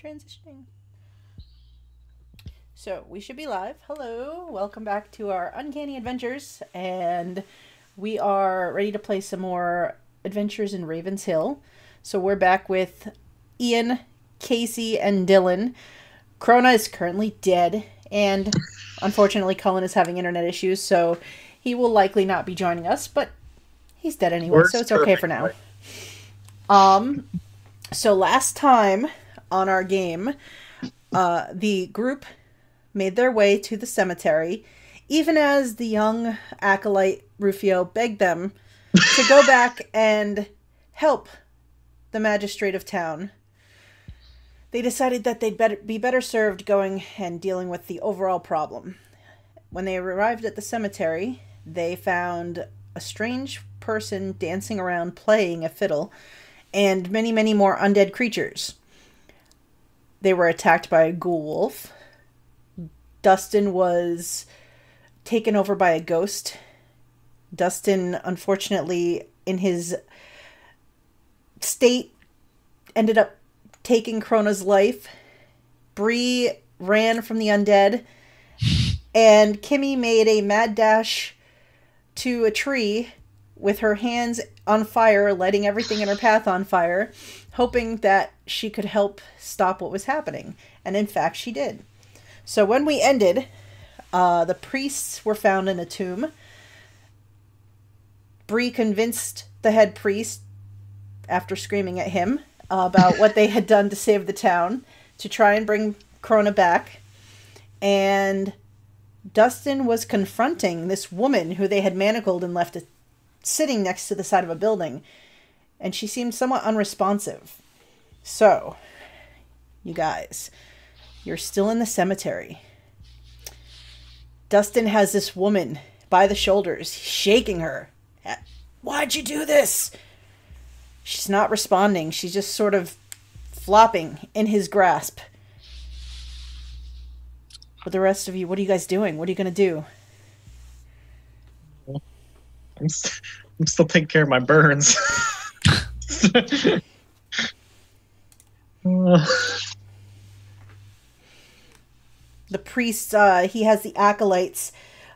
Transitioning. So, we should be live. Hello. Welcome back to our Uncanny Adventures. And we are ready to play some more Adventures in Raven's Hill. So, we're back with Ian, Casey, and Dylan. Crona is currently dead. And unfortunately, Cullen is having internet issues. So, he will likely not be joining us. But he's dead anyway. Works so, it's okay for now. So, last time on our game, the group made their way to the cemetery, even as the young acolyte Rufio begged them to go back and help the magistrate of town. They decided that they'd be better served going and dealing with the overall problem. When they arrived at the cemetery, they found a strange person dancing around playing a fiddle, and many, many more undead creatures. They were attacked by a ghoul wolf. Duston was taken over by a ghost. Duston, unfortunately, in his state, ended up taking Crona's life. Brie ran from the undead. And Kimmy made a mad dash to a tree with her hands on fire, lighting everything in her path on fire, hoping that she could help stop what was happening. And in fact, she did. So when we ended, the priests were found in a tomb. Bree convinced the head priest, after screaming at him about what they had done to save the town, to try and bring Crona back. And Dustin was confronting this woman who they had manacled and left sitting next to the side of a building. And she seemed somewhat unresponsive. So, you guys, you're still in the cemetery. Dustin has this woman by the shoulders, shaking her. Why'd you do this? She's not responding. She's just sort of flopping in his grasp. But the rest of you, what are you guys doing? What are you going to do? I'm still taking care of my burns. The priest, he has the acolytes.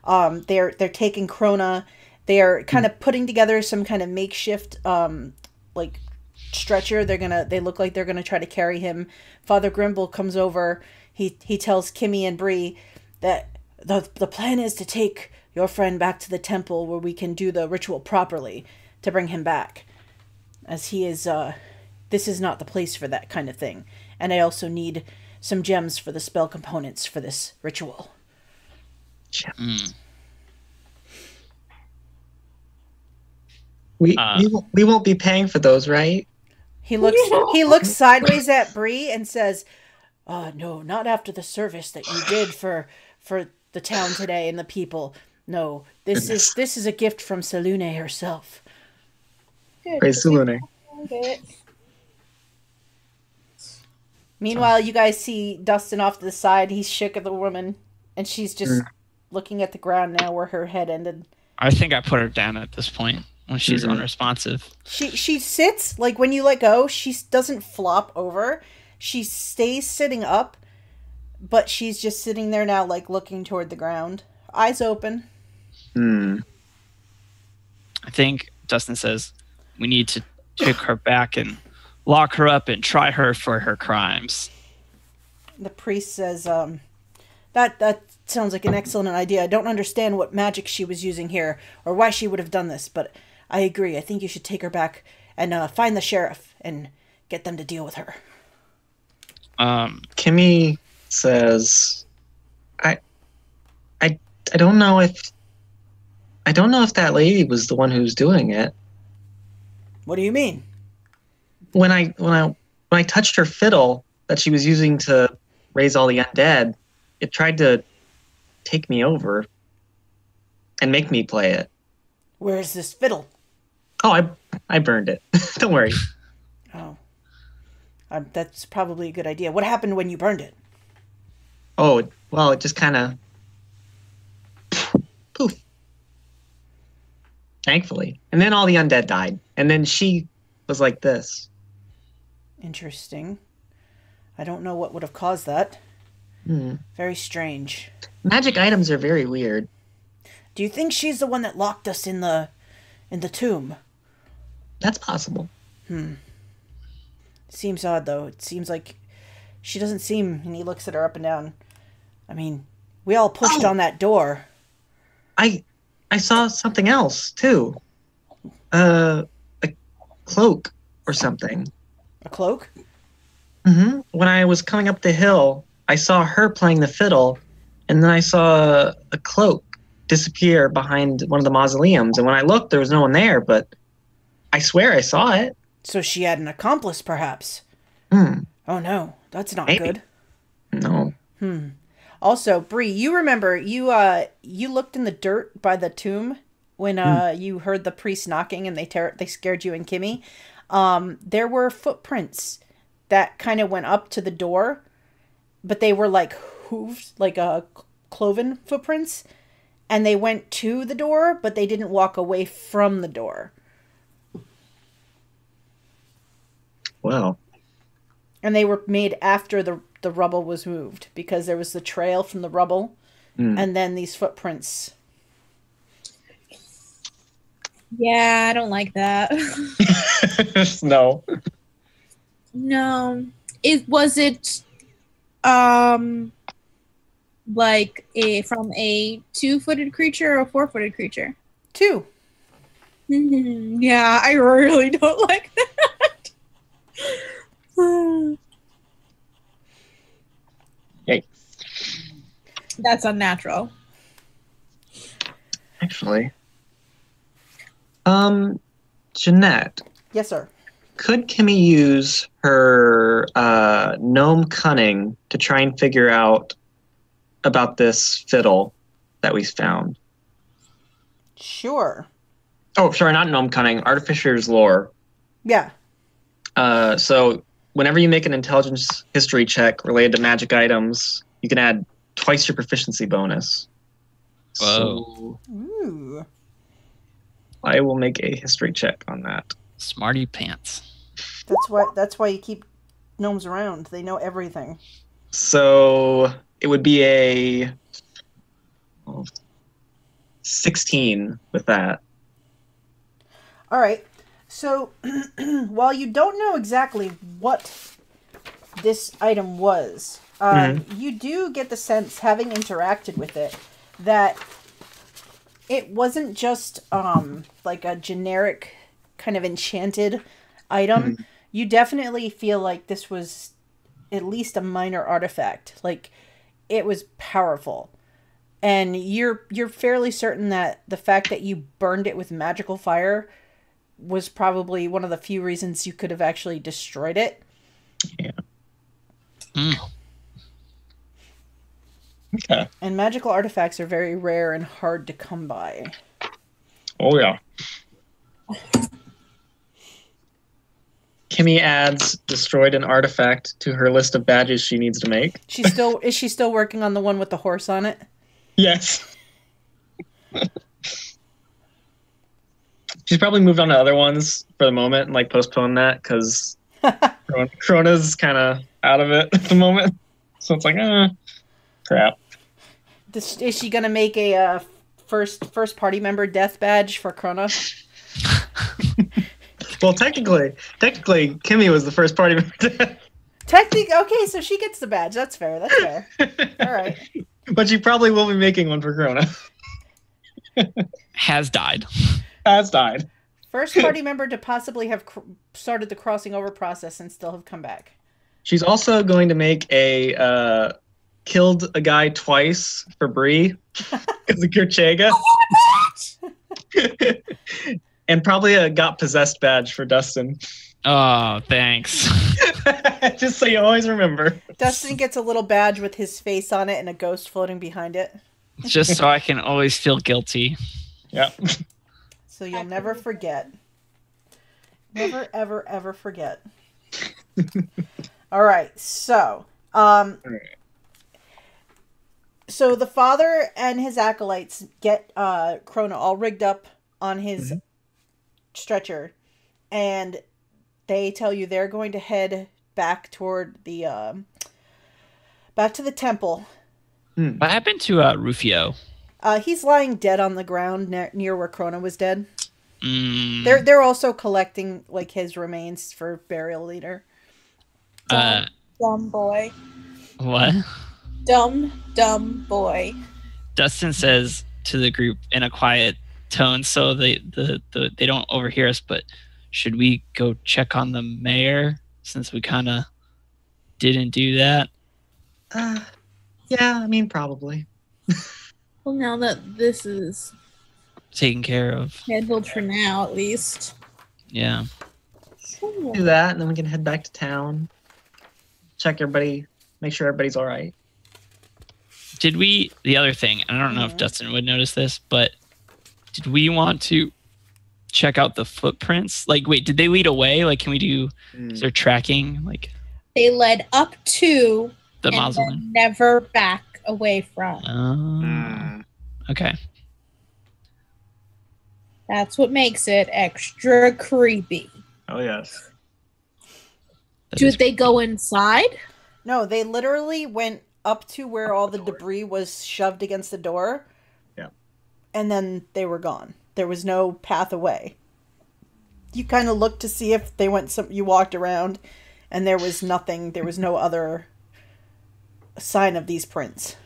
They're taking Crona. They are kind of putting together some kind of makeshift like stretcher. They look like they're gonna try to carry him. Father Grimble comes over. He tells Kimmy and Brie that the plan is to take your friend back to the temple where we can do the ritual properly to bring him back, as he is this is not the place for that kind of thing. And I also need some gems for the spell components for this ritual. Gems. We won't be paying for those, right? He looks sideways at Bree and says, no, not after the service that you did for the town today and the people. No, this is a gift from Selune herself. Praise Selune. Meanwhile, you guys see Dustin off to the side. He's shook at the woman, and she's just looking at the ground now where her head ended. I think I put her down at this point when she's unresponsive. She sits, like when you let go, she doesn't flop over. She stays sitting up, but she's just sitting there now, like looking toward the ground. Eyes open. I think Dustin says we need to take her back and lock her up and try her for her crimes. The priest says, that sounds like an excellent idea. I don't understand what magic she was using here or why she would have done this, but I agree. I think you should take her back and find the sheriff and get them to deal with her. Kimmy says, I don't know if that lady was the one who's doing it. What do you mean? When I touched her fiddle that she was using to raise all the undead, it tried to take me over and make me play it. Where's this fiddle? Oh, I burned it. Don't worry. Oh. That's probably a good idea. What happened when you burned it? Oh, well, it just kind of poof. Thankfully. And then all the undead died. And then she was like this. Interesting. I don't know what would have caused that. Hmm. Very strange. Magic items are very weird. Do you think she's the one that locked us in the tomb? That's possible. Seems odd, though. It seems like she doesn't seem... And he looks at her up and down. I mean, we all pushed on that door. I saw something else, too. A cloak or something. A cloak? Mm-hmm. When I was coming up the hill, I saw her playing the fiddle, and then I saw a cloak disappear behind one of the mausoleums. And when I looked, there was no one there, but I swear I saw it. So she had an accomplice, perhaps. Hmm. Oh, no. That's not Maybe. good. No. Also, Brie, you remember, you looked in the dirt by the tomb when you heard the priest knocking and they scared you and Kimmy. There were footprints that kind of went up to the door, but they were like hooved, like cloven footprints, and they went to the door, but they didn't walk away from the door. Well. And they were made after the rubble was moved, because there was the trail from the rubble, and then these footprints. Yeah, I don't like that. No. No. Was it like from a 2-footed creature or a 4-footed creature? 2. Yeah, I really don't like that. Yikes. That's unnatural. Actually. Jeanette. Yes, sir. Could Kimmy use her gnome cunning to try and figure out about this fiddle that we found? Sure. Oh, sorry, not gnome cunning. Artificer's lore. Yeah. So whenever you make an intelligence history check related to magic items, you can add twice your proficiency bonus. Whoa. So Ooh. I will make a history check on that. Smarty pants. That's why you keep gnomes around. They know everything. So it would be a 16 with that. All right. So while you don't know exactly what this item was, you do get the sense, having interacted with it, that it wasn't just like a generic kind of enchanted item. You definitely feel like this was at least a minor artifact. Like, it was powerful. And you're fairly certain that the fact that you burned it with magical fire was probably one of the few reasons you could have actually destroyed it. Yeah. Okay. And magical artifacts are very rare and hard to come by. Oh, yeah. Kimmy adds destroyed an artifact to her list of badges she needs to make. Is she still working on the one with the horse on it? Yes. She's probably moved on to other ones for the moment and like postponed that because Crona's kind of out of it at the moment. So it's like, crap. Is she gonna make a first party member death badge for Crona? Well, technically, Kimmy was the first party member. Okay, so she gets the badge. That's fair. All right. But she probably will be making one for Crona. Has died. Has died. First party member to possibly have started the crossing over process and still have come back. She's also going to make a killed a guy twice for Brie because of Kirchega. And probably a got possessed badge for Dustin. Oh, thanks. Just so you always remember. Dustin gets a little badge with his face on it and a ghost floating behind it. Just so I can always feel guilty. Yeah. So you'll never forget. Never, ever, ever forget. All right, so... So the father and his acolytes get Crona all rigged up on his stretcher, and they tell you they're going to head back toward the back to the temple. What happened to Rufio? He's lying dead on the ground near where Crona was dead. They're also collecting like his remains for burial later. Dumb boy. What? Dumb boy. Dustin says to the group in a quiet tone, so they don't overhear us. But should we go check on the mayor since we kind of didn't do that? Yeah, I mean probably. Well, now that this is Taken care of. handled for now, at least. Yeah. Do that, and then we can head back to town. Check everybody, make sure everybody's all right. Did we? The other thing, and I don't know if Dustin would notice this, but did we want to check out the footprints? Like, wait, did they lead away? Like, can we do? Is there tracking? Like, They led up to the and mausoleum. then never back away from. Okay. That's what makes it extra creepy. Oh yes. Did they go inside? No, they literally went up to where all the debris was shoved against the door. Yeah. And then they were gone. There was no path away. You kind of looked to see if they went you walked around and there was nothing. There was no other sign of these prints.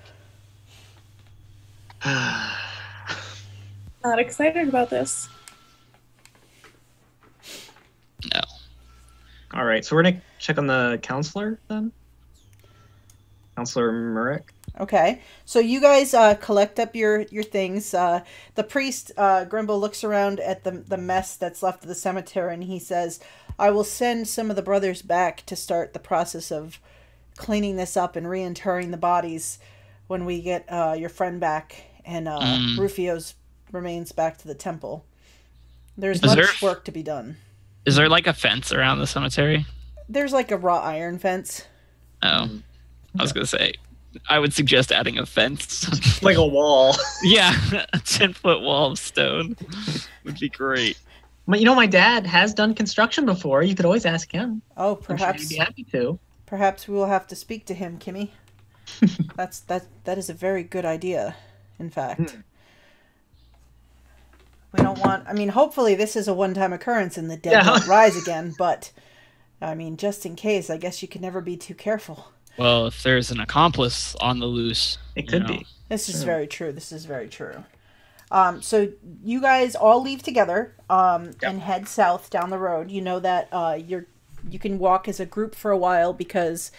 Not excited about this. No. All right, so we're gonna check on the counselor then. Counselor Murek. Okay, so you guys collect up your things. The priest, Grimble, looks around at the mess that's left of the cemetery, and he says, I will send some of the brothers back to start the process of cleaning this up and reinterring the bodies when we get your friend back and Rufio's remains back to the temple. There's much work to be done. Is there like a fence around the cemetery? There's like a wrought iron fence. Oh, I was gonna say, I would suggest adding a fence. Like a wall. Yeah, a 10-foot wall of stone would be great. But you know, my dad has done construction before. You could always ask him. Oh, I'm sure he'd be happy to. Perhaps we will have to speak to him, Kimmy. That is a very good idea, in fact. We don't want... I mean, hopefully this is a one-time occurrence and the dead won't rise again, but... I mean, just in case, I guess you can never be too careful. Well, if there's an accomplice on the loose... It could be. This is very true. This is very true. So you guys all leave together and head south down the road. You know that you can walk as a group for a while because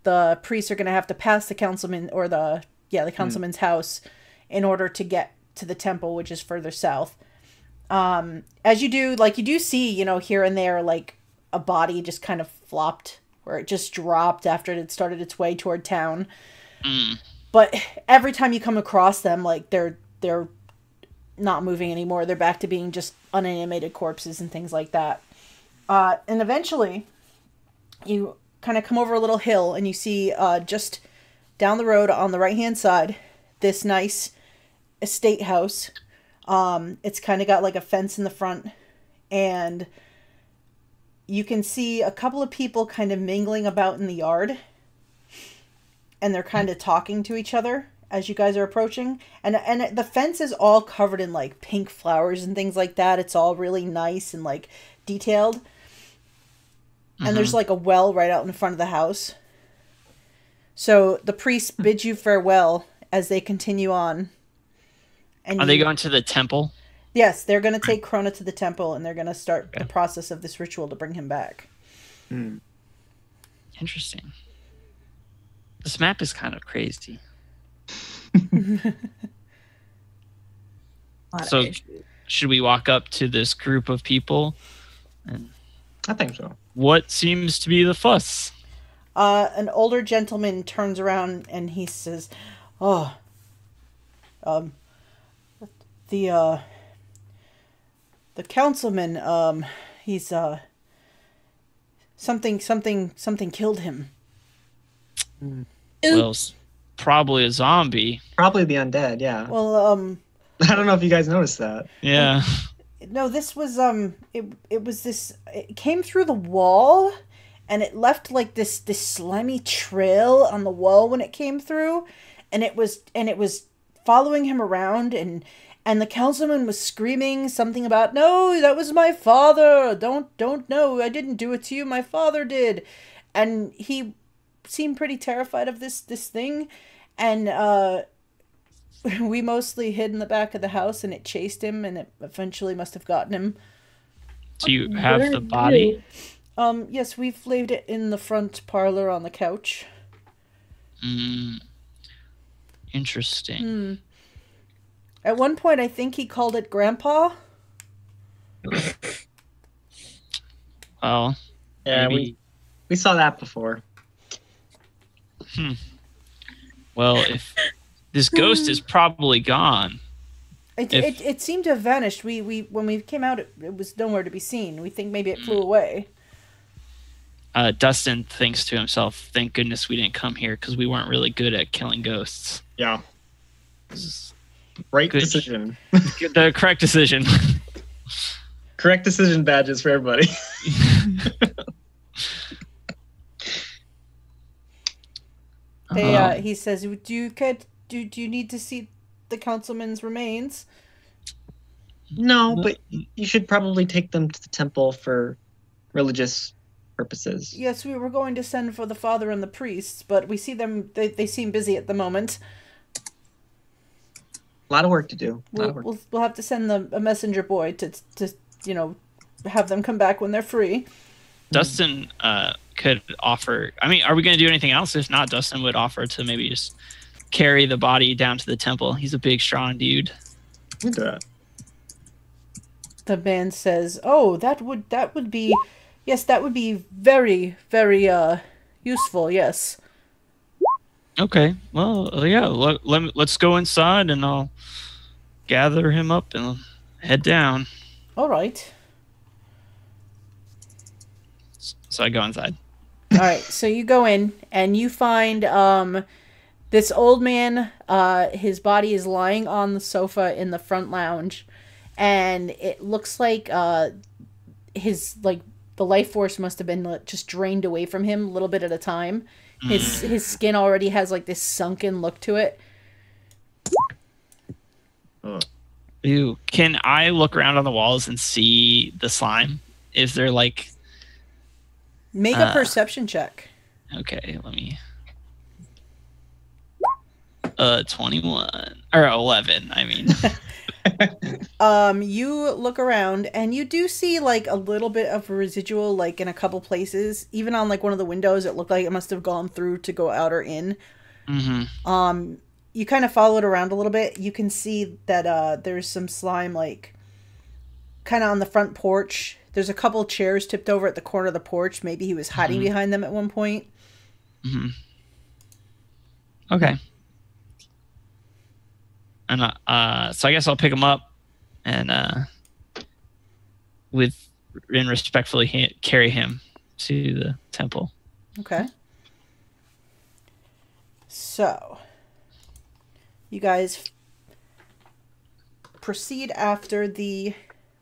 the priests are going to have to pass the councilman or the councilman's house in order to get to the temple, which is further south. As you do, like you do see, here and there, like a body just kind of flopped where it just dropped after it had started its way toward town. But every time you come across them, like they're not moving anymore. They're back to being just unanimated corpses and things like that. And eventually you kind of come over a little hill and you see just down the road on the right-hand side, this nice estate house. It's kind of got like a fence in the front, and you can see a couple of people kind of mingling about in the yard, and they're kind of talking to each other as you guys are approaching. And the fence is all covered in like pink flowers and things like that. It's all really nice and like detailed. And there's like a well right out in front of the house. So the priest bids you farewell as they continue on. And Are they going to the temple? Yes, they're going to take Crona to the temple, and they're going to start the process of this ritual to bring him back. Interesting. This map is kind of crazy. So, should we walk up to this group of people? And I think so. what seems to be the fuss? An older gentleman turns around and he says, the councilman, he's, something killed him. Well, probably a zombie. Probably the undead, yeah. Well, I don't know if you guys noticed that. Yeah. No, this was, it came through the wall, and it left like this slimy trail on the wall when it came through, and it was following him around, and the councilman was screaming something about, "No, that was my father. Don't no, I didn't do it to you. My father did." And he seemed pretty terrified of this thing, and we mostly hid in the back of the house, and it chased him, and it eventually must have gotten him. Do you have the body? Yes, we've laid it in the front parlor on the couch. Interesting. At one point, I think he called it Grandpa. Well, Yeah, maybe. we saw that before. Well, if this ghost is probably gone. It seemed to have vanished. We when we came out, it was nowhere to be seen. We think maybe it flew away. Dustin thinks to himself, "Thank goodness we didn't come here because we weren't really good at killing ghosts." Yeah. This is Right Good. decision. the correct decision. Correct decision badges for everybody. He says, "Do you need to see the councilman's remains?" No, but you should probably take them to the temple for religious purposes. Yes, we were going to send for the father and the priests, but we see them. They seem busy at the moment. A lot of work to do. We'll have to send a messenger boy to have them come back when they're free. Dustin could offer. I mean, are we going to do anything else? If not, Dustin would offer to maybe just carry the body down to the temple. He's a big, strong dude. We do that. The man says, "Oh, that would be, yes, that would be very, very useful. Yes." Okay. Well, yeah. Let's go inside, and I'll gather him up and head down. All right. So I go inside. All right. So you go in and you find this old man. His body is lying on the sofa in the front lounge, and it looks like his the life force must have been just drained away from him a little bit at a time. His skin already has like this sunken look to it. Ew. Can I look around on the walls and see the slime? Is there like... Make a perception check. Okay, let me... 21. Or 11, I mean. You look around and you do see like a little bit of a residual, like in a couple places. Even on like one of the windows, it looked like it must have gone through to go out or in. Mm-hmm. You kind of follow it around a little bit. You can see that there's some slime like kind of on the front porch. There's a couple chairs tipped over at the corner of the porch. Maybe he was hiding behind them at one point. Mm-hmm. Okay. And so I guess I'll pick him up and respectfully carry him to the temple. Okay. So you guys proceed after the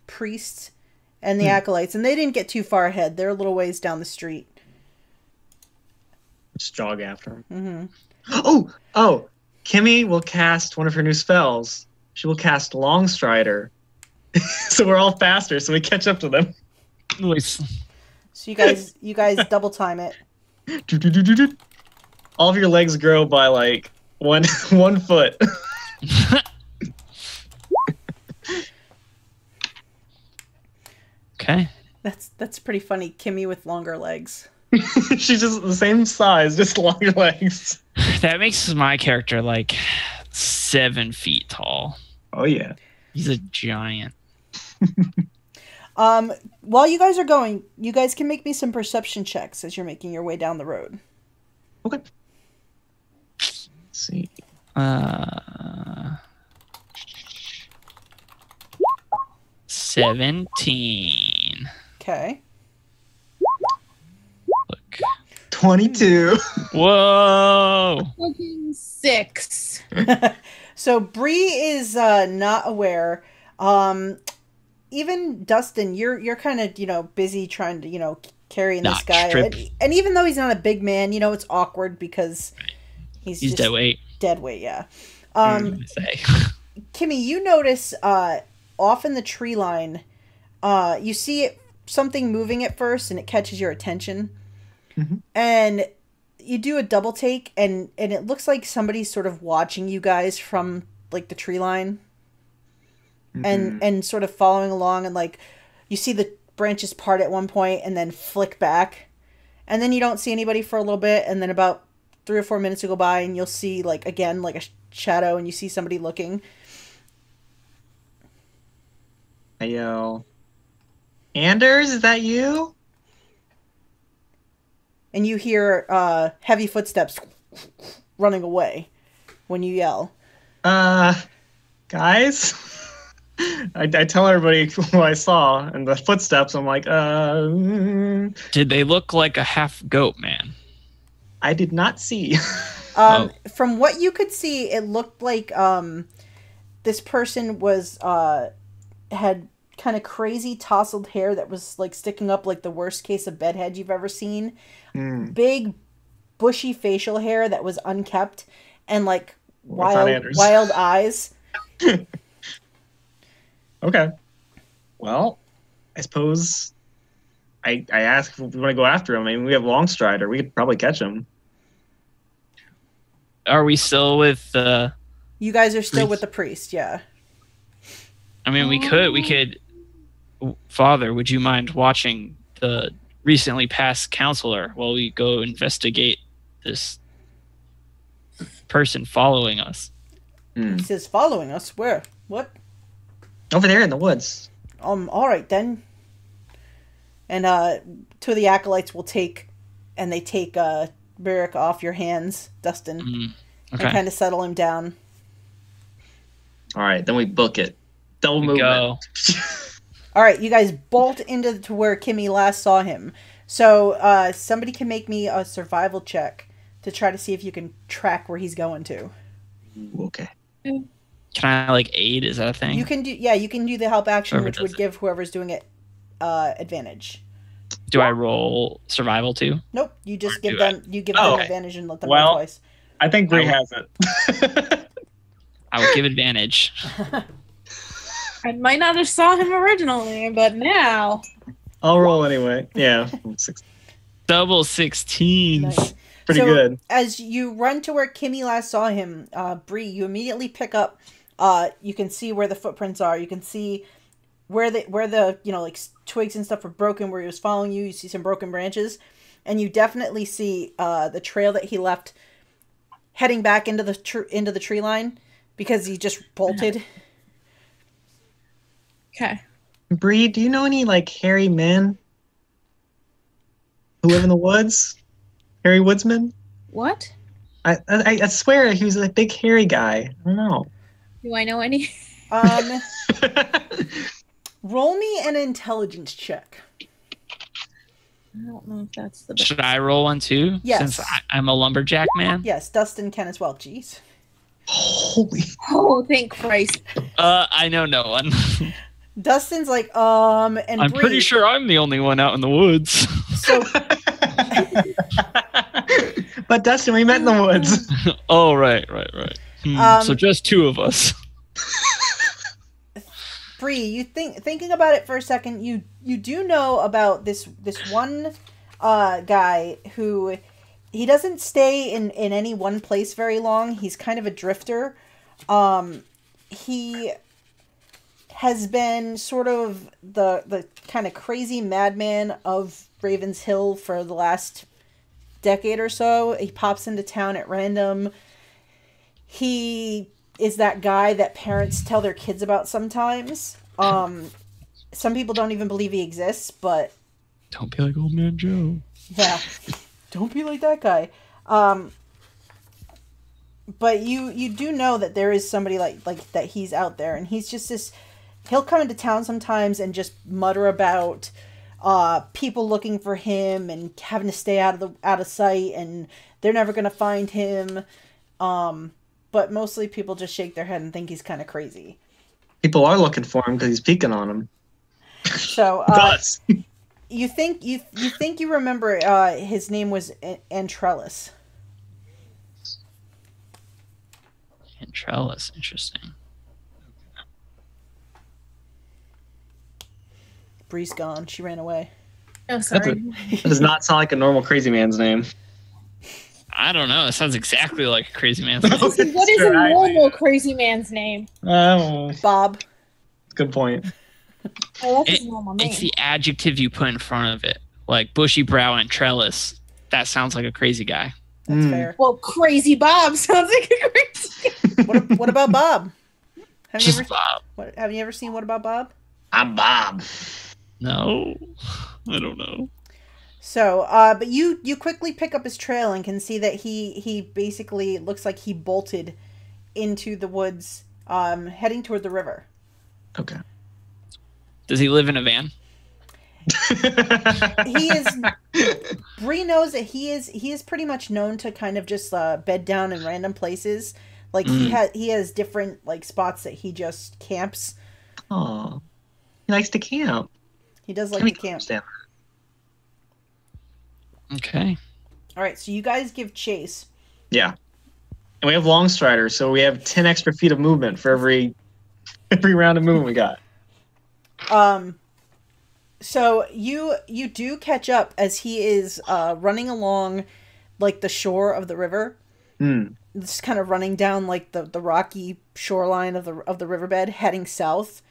priests and the acolytes, and they didn't get too far ahead. They're a little ways down the street. Just jog after him. Oh! Kimmy will cast one of her new spells. She will cast Longstrider. So we're all faster, so we catch up to them. Nice. So you guys double time it. All of your legs grow by like one foot. Okay. That's pretty funny. Kimmy with longer legs. She's just the same size, just longer legs. That makes my character like 7 feet tall. Oh yeah. He's a giant. While you guys are going, you guys can make me some perception checks as you're making your way down the road. Okay. Let's see. 17. Okay. Look. 22. Whoa. Fucking 6. So Brie is not aware. Even Dustin, you're kind of busy trying to carrying this Not guy. strip. And even though he's not a big man, you know, it's awkward because he's just dead weight. Dead weight, yeah. Say. Kimmy, you notice off in the tree line, you see something moving at first, and it catches your attention. Mm-hmm. And you do a double take, and it looks like somebody's sort of watching you guys from like the tree line, and sort of following along, and like you see the branches part at one point and then flick back, and then you don't see anybody for a little bit, and then about 3 or 4 minutes will go by, and you'll see like again like a shadow, and you see somebody looking. I yell, Anders, is that you? And you hear heavy footsteps running away when you yell. Guys? I tell everybody what I saw, and the footsteps, I'm like, Did they look like a half goat man? I did not see. From what you could see, it looked like this person was had kind of crazy tousled hair that was like sticking up like the worst case of bedhead you've ever seen. Big, bushy facial hair that was unkept, and like wild eyes. Okay. Well, I suppose I ask if we want to go after him. I mean, we have Longstrider. We could probably catch him. Are we still with the... You guys are still with the priest, yeah. I mean, we could... Father, would you mind watching the recently passed counselor while we go investigate this person following us? He says, following us? Where? What? Over there in the woods. All right then. And two of the acolytes will take Beric off your hands, Dustin, Okay. and kind of settle him down. All right, then we book it. Double movement. Go. All right, you guys bolt into to where Kimmy last saw him. So somebody can make me a survival check to try to see if you can track where he's going to. Okay. Can I like aid? Is that a thing? You can do the help action, Whoever which would give whoever's doing it advantage. Do I roll survival too? Nope, you just give do them advantage and let them roll twice. I think Brie has it. I will give advantage. I might not have saw him originally, but now. I'll roll anyway. Yeah. Double 16s. Nice. Pretty good. As you run to where Kimmy last saw him, Brie, you immediately pick up. You can see where the footprints are. You can see where the like twigs and stuff were broken. Where he was following you, you see some broken branches, and you definitely see the trail that he left heading back into the tree line because he just bolted. Okay. Brie, do you know any like hairy men who live in the woods? Hairy woodsman? What? I swear he was a big hairy guy. I don't know. Do I know any? Roll me an intelligence check. I don't know if that's the best. Should I roll one too? Yes. Since I'm a lumberjack man? Yes, Dustin can as well. Jeez. Holy. Oh, thank Christ. I know no one. Dustin's like, and I'm Brie, pretty sure I'm the only one out in the woods. So, But Dustin, we met in the woods. Oh, right. So just two of us. Brie, you thinking about it for a second, you do know about this one guy who he doesn't stay in any one place very long. He's kind of a drifter. He has been sort of the kind of crazy madman of Raven's Hill for the last decade or so. He pops into town at random. He is that guy that parents tell their kids about sometimes. Some people don't even believe he exists, but Don't be like old man Joe. yeah, don't be like that guy. But you do know that there is somebody like that. He's out there, and he's just this. He'll come into town sometimes and just mutter about people looking for him and having to stay out of sight, and they're never gonna find him. But mostly people just shake their head and think he's kind of crazy. People are looking for him because he's peeking on them. So You think you remember his name was Antrellis. Antrellis, interesting. Brie's gone. She ran away. Oh, sorry. That does not sound like a normal crazy man's name. I don't know. It sounds exactly like a crazy man's name. What is a normal crazy man's name? Oh, Bob. good point. Oh, that's his normal name. It's the adjective you put in front of it. Like bushy brow and trellis. That sounds like a crazy guy. That's fair. Well, Crazy Bob sounds like a crazy guy. What about Bob? Have you Bob. Have you ever seen What About Bob? I'm Bob. No, I don't know. So, but you quickly pick up his trail and can see that he basically looks like he bolted into the woods, heading toward the river. Okay. Does he live in a van? He is. Brie knows that he is pretty much known to kind of just bed down in random places. Like he has different like spots that he just camps. Oh, he likes to camp. He does like to camp. Okay. All right, so you guys give chase. Yeah, and we have long striders, so we have 10 extra feet of movement for every round of movement we got. So you do catch up as he is running along like the shore of the river. Just kind of running down like the rocky shoreline of the riverbed, heading south.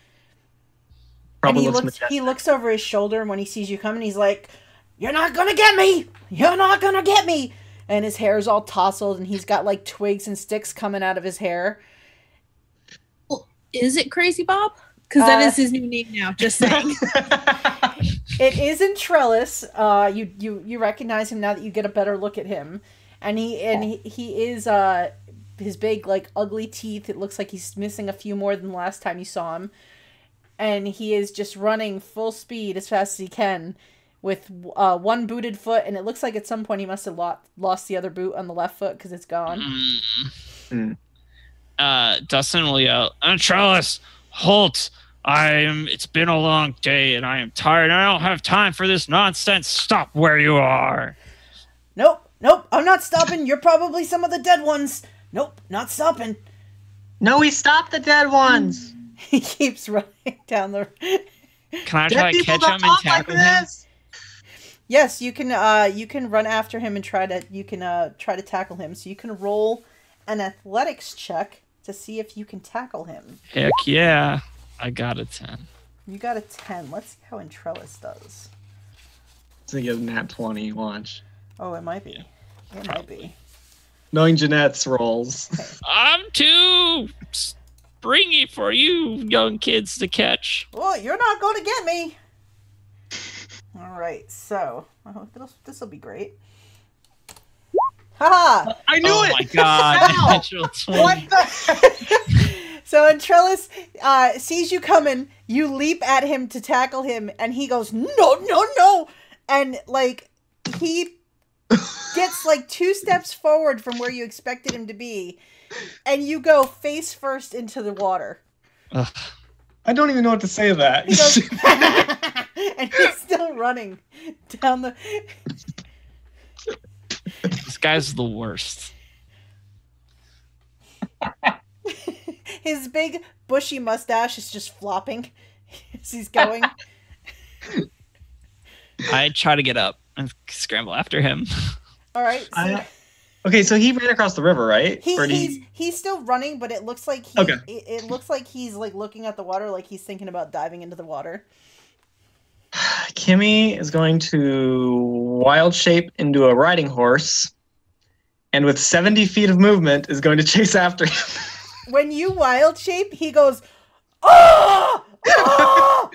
Probably And he looks over his shoulder, and when he sees you coming, he's like, "You're not gonna get me! You're not gonna get me!" And his hair's all tousled, and he's got like twigs and sticks coming out of his hair. Well, is it Crazy Bob? Because that is his new name now. Just saying. It isn't Trellis. You recognize him now that you get a better look at him, and he is his big like ugly teeth. It looks like he's missing a few more than the last time you saw him, and he is just running full speed as fast as he can with one booted foot. And it looks like at some point he must have lost the other boot on the left foot because it's gone. Dustin will yell, "Trellis, halt! It's been a long day and I am tired. I don't have time for this nonsense. Stop where you are." Nope, I'm not stopping. You're probably some of the dead ones. Nope, not stopping. No, we stopped the dead ones. He keeps running down the... Can I try to catch him and tackle him? Yes, you can run after him and try to tackle him. So you can roll an athletics check to see if you can tackle him. Heck yeah. I got a 10. You got a 10. Let's see how Entrellis does. I think it's nat 20. Watch. Oh, it might be. It might be. Knowing Jeanette's rolls. Okay. I'm too springy for you young kids to catch. Well, you're not going to get me. All right, so this will be great. Ha! I knew it. Oh my god! Natural 20. What the? So Entrellis sees you coming. You leap at him to tackle him, and he goes, "No!" And like he gets like 2 steps forward from where you expected him to be, and you go face first into the water. Ugh. I don't even know what to say to that. He goes, and he's still running down the. This guy's the worst. His big bushy mustache is just flopping as he's going. I try to get up and scramble after him. All right. So okay, so he ran across the river, right? He's still running, but it looks like it looks like he's like looking at the water, like he's thinking about diving into the water. Kimmy is going to wild shape into a riding horse, and with 70 feet of movement is going to chase after him. When you wild shape, he goes, "Oh! Oh!"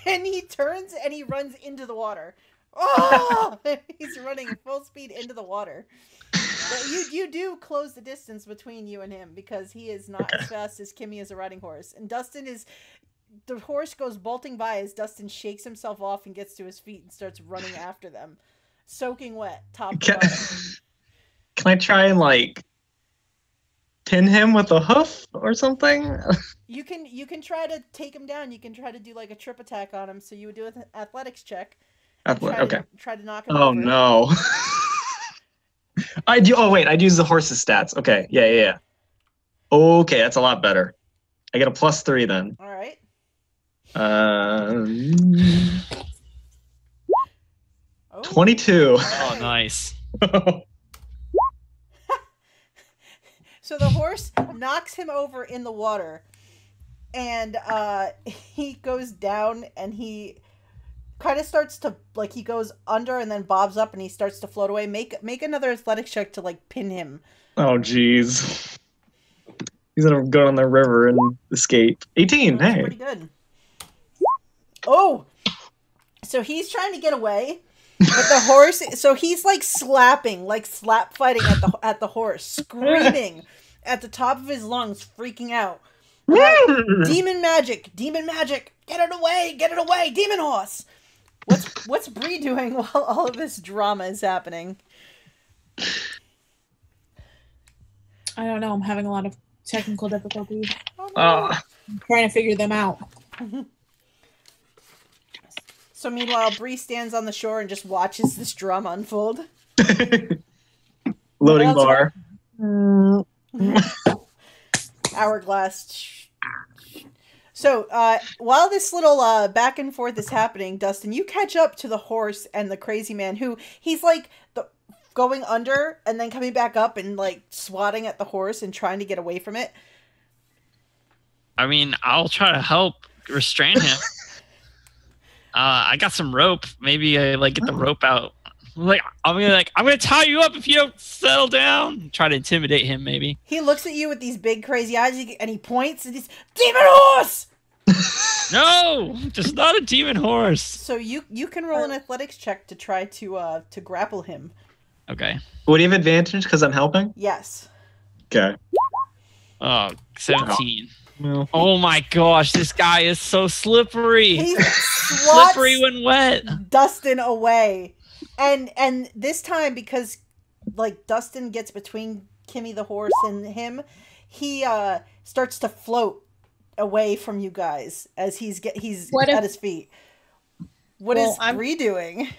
And he turns and he runs into the water. Oh! He's running full speed into the water. But you do close the distance between you and him because he is not as fast as Kimmy is a riding horse. And the horse goes bolting by as Dustin shakes himself off and gets to his feet and starts running after them. Soaking wet, top to bottom. Can I try and like pin him with a hoof or something? You can try to take him down. You can try to do like a trip attack on him. So you would do an athletics check. Okay. Tried to knock him Oh over. no. I do. Oh wait, I'd use the horse's stats. Okay. Yeah. Okay, that's a lot better. I get a +3 then. All right. 22. Oh, nice. So the horse knocks him over in the water, and he goes down, and he kind of starts to, like, he goes under and then bobs up, and he starts to float away. Make another athletics check to, like, pin him. Oh jeez. He's gonna go on the river and escape. 18. That's hey. pretty good. Oh, so he's trying to get away, but the horse. So he's like slapping, like slap fighting at the horse, screaming at the top of his lungs, freaking out. Demon magic, get it away, demon horse. What's Brie doing while all of this drama is happening? I don't know. I'm having a lot of technical difficulties. Oh, no. I'm trying to figure them out. So meanwhile, Brie stands on the shore and just watches this drama unfold. Loading bar. Hourglass. So while this little back and forth is happening, Dustin, you catch up to the horse and the crazy man who he's like going under and then coming back up and like swatting at the horse and trying to get away from it. I mean, I'll try to help restrain him. I got some rope. Maybe I like get the rope out. I'm gonna tie you up if you don't settle down. Try to intimidate him, maybe. He looks at you with these big crazy eyes and he points and he's demon horse. No, just not a demon horse. So you can roll an athletics check to try to grapple him. Okay. Would he have advantage because I'm helping? Yes. Okay. Oh, 17. Well. Oh my gosh, this guy is so slippery. He Slippery when wet. Dustin away. And this time, because like Dustin gets between Kimmy the horse and him, he starts to float away from you guys as he's at his feet. What is Brie doing?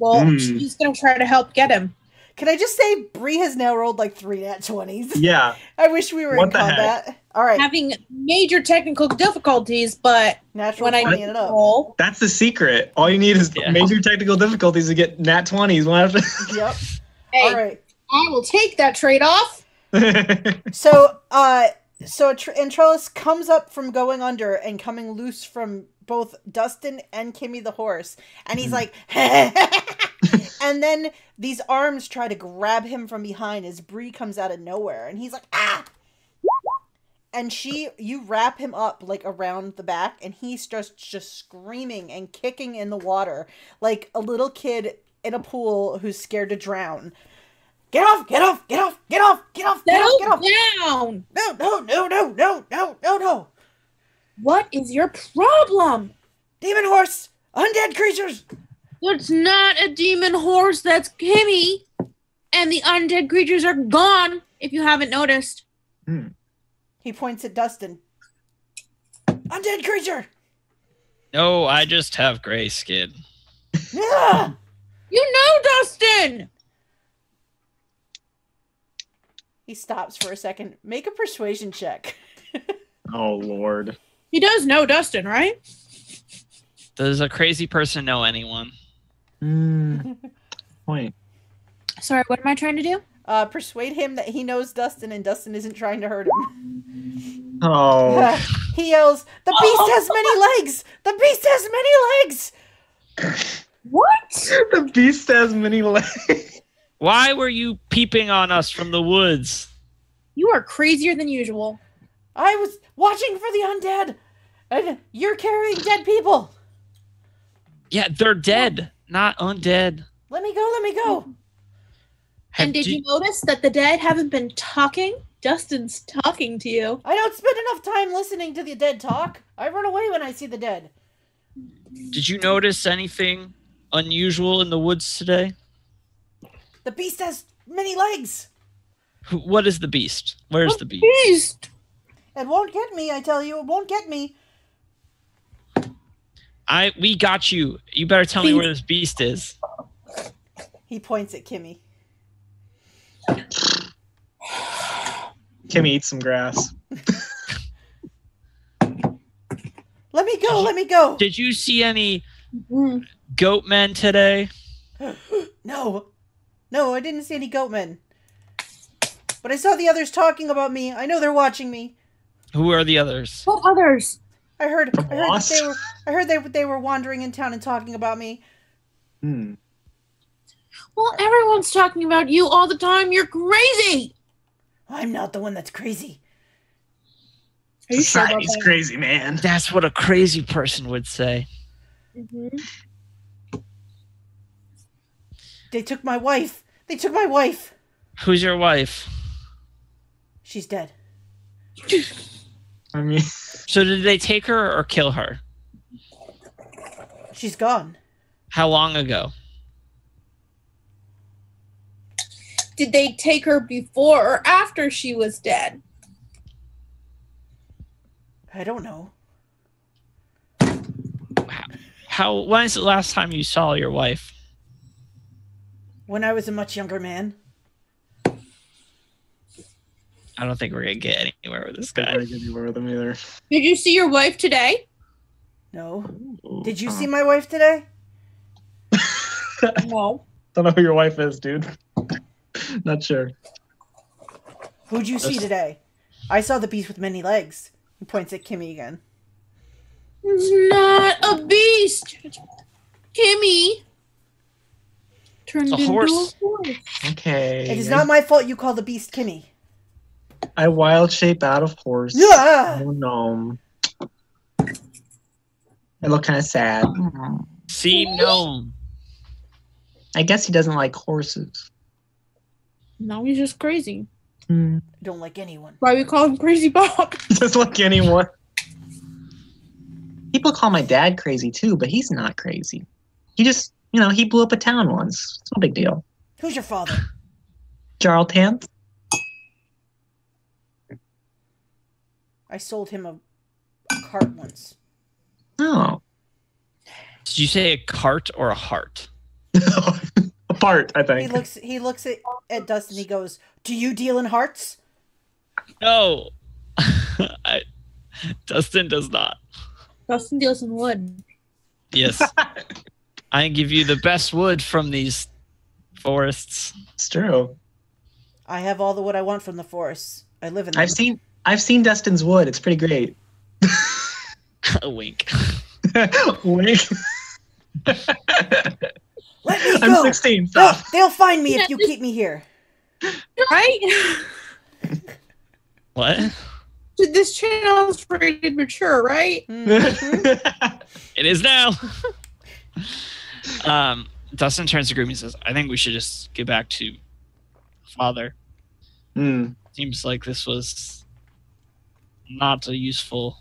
Well, she's gonna try to help get him. Can I just say Brie has now rolled like 3 nat 20s? Yeah. I wish we were in combat. Heck? All right. Having major technical difficulties, but Natural when I 20 and up. roll, That's the secret. All you need is major technical difficulties to get nat 20s. One after. Yep. hey, All right. I will take that trade-off. So Antrellis comes up from going under and coming loose from both Dustin and Kimmy the horse, and he's like, and then these arms try to grab him from behind as Brie comes out of nowhere, and he's like, ah! And you wrap him up like around the back, and he's just screaming and kicking in the water like a little kid in a pool who's scared to drown. Get off! Get off! Get off! Get off! Get off! Get off! Get off! Down! No! What is your problem? Demon horse! Undead creatures! It's not a demon horse, that's Kimmy. And the undead creatures are gone, if you haven't noticed. He points at Dustin. Undead creature! No, I just have gray skin. Yeah! You know, Dustin! He stops for a second. Make a persuasion check. Oh, Lord. He does know Dustin, right? Does a crazy person know anyone? Point. Sorry, what am I trying to do? Persuade him that he knows Dustin and Dustin isn't trying to hurt him. Oh. He yells, "The beast has many legs! The beast has many legs!" What? The beast has many legs. Why were you peeping on us from the woods? You are crazier than usual. I was watching for the undead, and you're carrying dead people. Yeah, they're dead, not undead. Let me go. And did you notice that the dead haven't been talking? Dustin's talking to you. I don't spend enough time listening to the dead talk. I run away when I see the dead. Did you notice anything unusual in the woods today? The beast has many legs. What is the beast? Where's the beast? Beast! It won't get me, I tell you. It won't get me. We got you. You better tell me where this beast is. He points at Kimmy. Kimmy eats some grass. Let me go. Let me go. Did you see any goat men today? No, I didn't see any goatmen. But I saw the others talking about me. I know they're watching me. Who are the others? What others? I heard they were wandering in town and talking about me. Hmm. Well, everyone's talking about you all the time. You're crazy. I'm not the one that's crazy. Are you sure about Society's that? crazy, man. That's what a crazy person would say. Mm-hmm. They took my wife. They took my wife. Who's your wife? She's dead. I mean, So did they take her or kill her? She's gone. How long ago? Did they take her before or after she was dead? I don't know. When is the last time you saw your wife? When I was a much younger man. I don't think we're gonna get anywhere with this I guy. don't anywhere with them either. Did you see your wife today? No. Did you see my wife today? No. Don't know who your wife is, dude. Not sure. Who'd you see today? I saw the beast with many legs. He points at Kimmy again. It's not a beast. Kimmy turned A into horse. a horse. Okay. It is not my fault you call the beast Kimmy. I wild shape out of horse. Yeah. Oh no. I look kind of sad. See gnome. I guess he doesn't like horses. No, he's just crazy. I don't like anyone. Why we call him Crazy Bob? Just like anyone. People call my dad crazy too, but he's not crazy. He just, he blew up a town once. It's no big deal. Who's your father? Jarltan? I sold him a cart once. Oh. Did you say a cart or a heart? Apart, I think. He looks at Dustin. He goes, "Do you deal in hearts?" No. Dustin does not. Dustin deals in wood. Yes. I can give you the best wood from these forests. It's true. I have all the wood I want from the forests. I live in them. I've seen Dustin's wood. It's pretty great. A wink. Wink. Let me go. I'm 16. Stop. They'll find me if you keep me here. Right? What? This channel is rated mature, right? It is now. Dustin turns to Groom and says, I think we should just get back to father. Seems like this was not a useful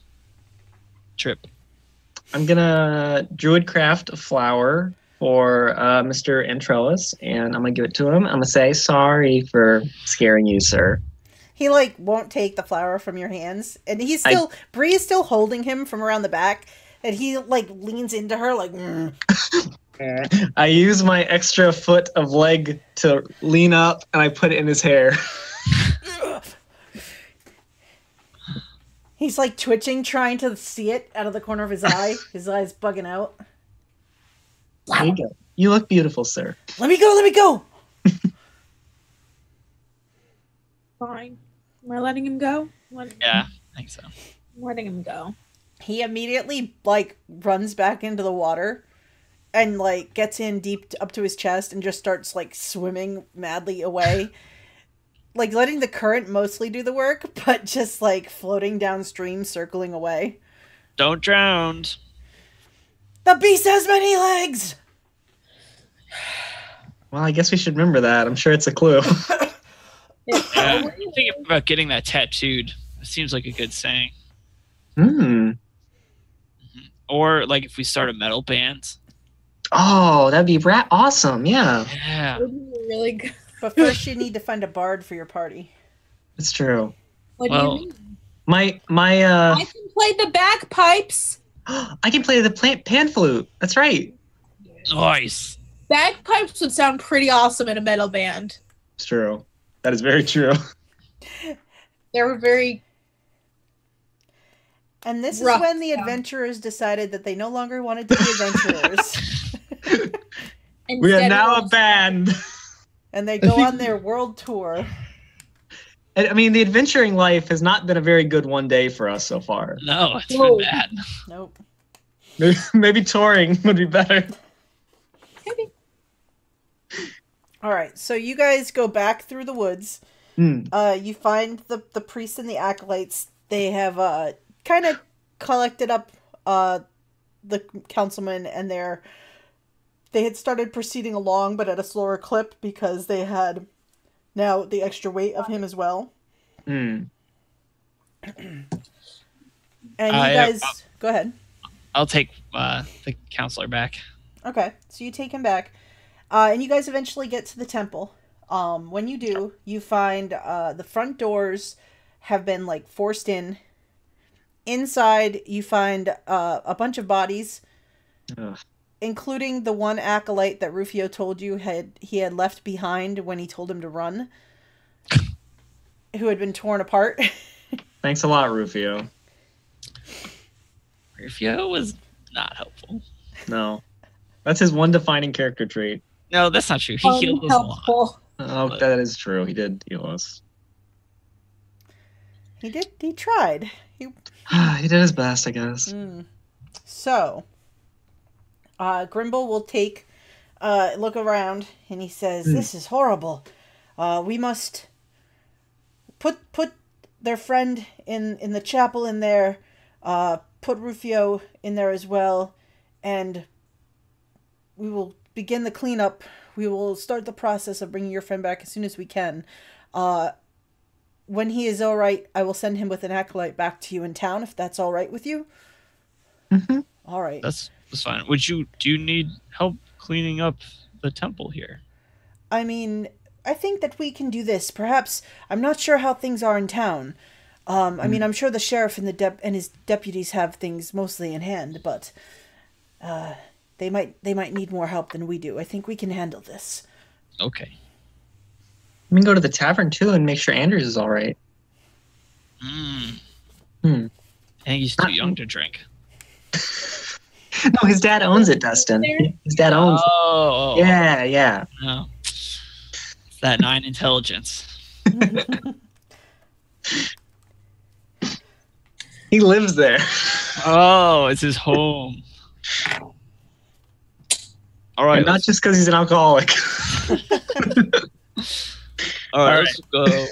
trip. I'm gonna druidcraft a flower for Mr. Antrellis, and I'm gonna give it to him. I'm gonna say sorry for scaring you, sir. He won't take the flower from your hands, and Brie is still holding him from around the back, and he leans into her I use my extra foot of leg to lean up, and I put it in his hair. He's twitching, trying to see it out of the corner of his eye. His eye's bugging out. There you go. You look beautiful, sir. Let me go, let me go! Fine. Am I letting him go? Yeah, I think so. I'm letting him go. He immediately, runs back into the water and, gets in deep up to his chest and just starts, swimming madly away. Letting the current mostly do the work, but just, floating downstream, circling away. Don't drown. The beast has many legs! Well, I guess we should remember that. I'm sure it's a clue. Yeah, I'm thinking about getting that tattooed. It seems like a good saying. Or, if we start a metal band. Oh, that'd be awesome. Yeah. Yeah. That would be really good. But first you need to find a bard for your party. It's true. What do you mean? My I can play the bagpipes. I can play the pan flute. That's right. Nice. Bagpipes would sound pretty awesome in a metal band. It's true. That is very true. They were very. And this rough is when the sound. adventurers decided that they no longer wanted to be adventurers. We are Instead now of- a band. And they go on their world tour. I mean, the adventuring life has not been a very good one day for us so far. No, it's Whoa. been bad. Nope. Maybe touring would be better. Maybe. All right, so you guys go back through the woods. You find the priests and the acolytes. They have kind of collected up the councilman, and they had started proceeding along, but at a slower clip because they had now the extra weight of him as well. And you guys, go ahead. I'll take the counselor back. Okay, so you take him back, and you guys eventually get to the temple. When you do, you find the front doors have been like forced in. Inside, you find a bunch of bodies, including the one acolyte that Rufio told you he had left behind when he told him to run, who had been torn apart. Thanks a lot, Rufio. Rufio was not helpful. No. That's his one defining character trait. No, that's not true. He healed us a lot. Unhelpful. Oh, that is true. He did heal us. He tried. He did his best, I guess. So, Grimble will take look around, and he says, "This is horrible. We must put their friend in the chapel in there. Put Rufio in there as well, and we will begin the cleanup. We will start the process of bringing your friend back as soon as we can. When he is all right, I will send him with an acolyte back to you in town, if that's all right with you." All right. That's fine. Do you need help cleaning up the temple here? I mean, I think that we can do this. Perhaps, I'm not sure how things are in town. I mean, I'm sure the sheriff and and his deputies have things mostly in hand, but they might need more help than we do. I think we can handle this. Okay. We can go to the tavern too and make sure Anders is all right. I think he's too young to drink. No, his dad owns it, Dustin. His dad owns it. Oh. Yeah. No. It's that 9 intelligence. He lives there. Oh, it's his home. All right. And not just because he's an alcoholic. All right, let's go.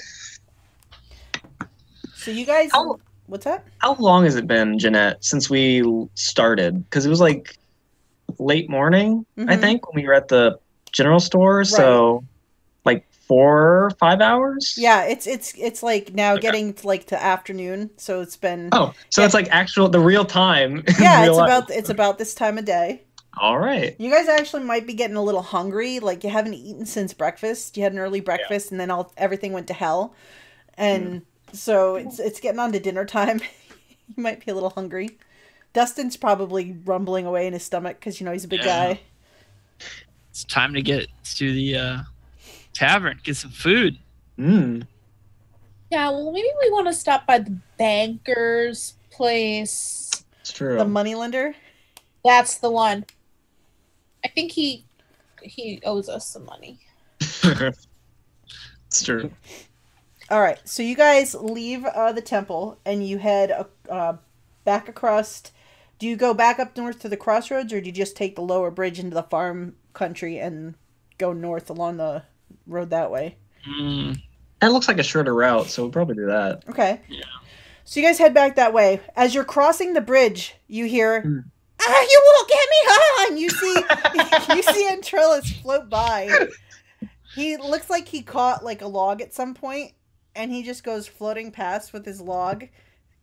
So you guys... How- What's that? How long has it been, Jeanette, since we started? Because it was like late morning, I think, when we were at the general store. So like 4 or 5 hours? Yeah, it's like now getting to afternoon, so it's been... Oh, so it's like the real time. Yeah, real life. it's about this time of day. All right. You guys actually might be getting a little hungry. Like, you haven't eaten since breakfast. You had an early breakfast, and then everything went to hell. And so it's getting on to dinner time. You might be a little hungry. Dustin's probably rumbling away in his stomach because, he's a big guy. It's time to get to the tavern, get some food. Yeah, well, maybe we want to stop by the banker's place. It's true. The moneylender? That's the one. I think he owes us some money. It's true. All right, so you guys leave the temple and you head back across. Do you go back up north to the crossroads, or do you just take the lower bridge into the farm country and go north along the road that way? That looks like a shorter route, so we'll probably do that. Okay. Yeah. So you guys head back that way. As you're crossing the bridge, you hear, "You won't get me on!" You see Antrillus float by. He looks like he caught a log at some point, and he just goes floating past with his log,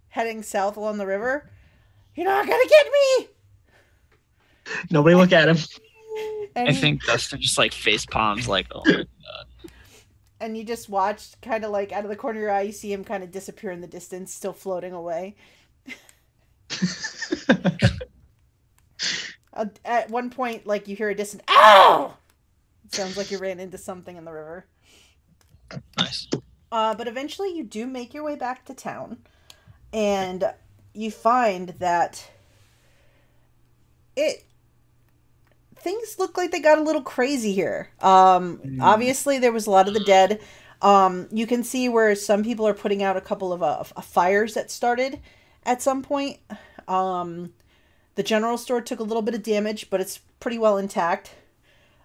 heading south along the river. "You're not gonna get me!" Nobody look at him. And I think Dustin just face palms oh my god. And you just watch, kind of out of the corner of your eye, you see him kind of disappear in the distance, still floating away. At one point, like, you hear a distant "ow!" It sounds like you ran into something in the river. Nice. But eventually you do make your way back to town, and you find that things look like they got a little crazy here. Obviously there was a lot of the dead. You can see where some people are putting out a couple of fires that started at some point. The general store took a little bit of damage, but it's pretty well intact.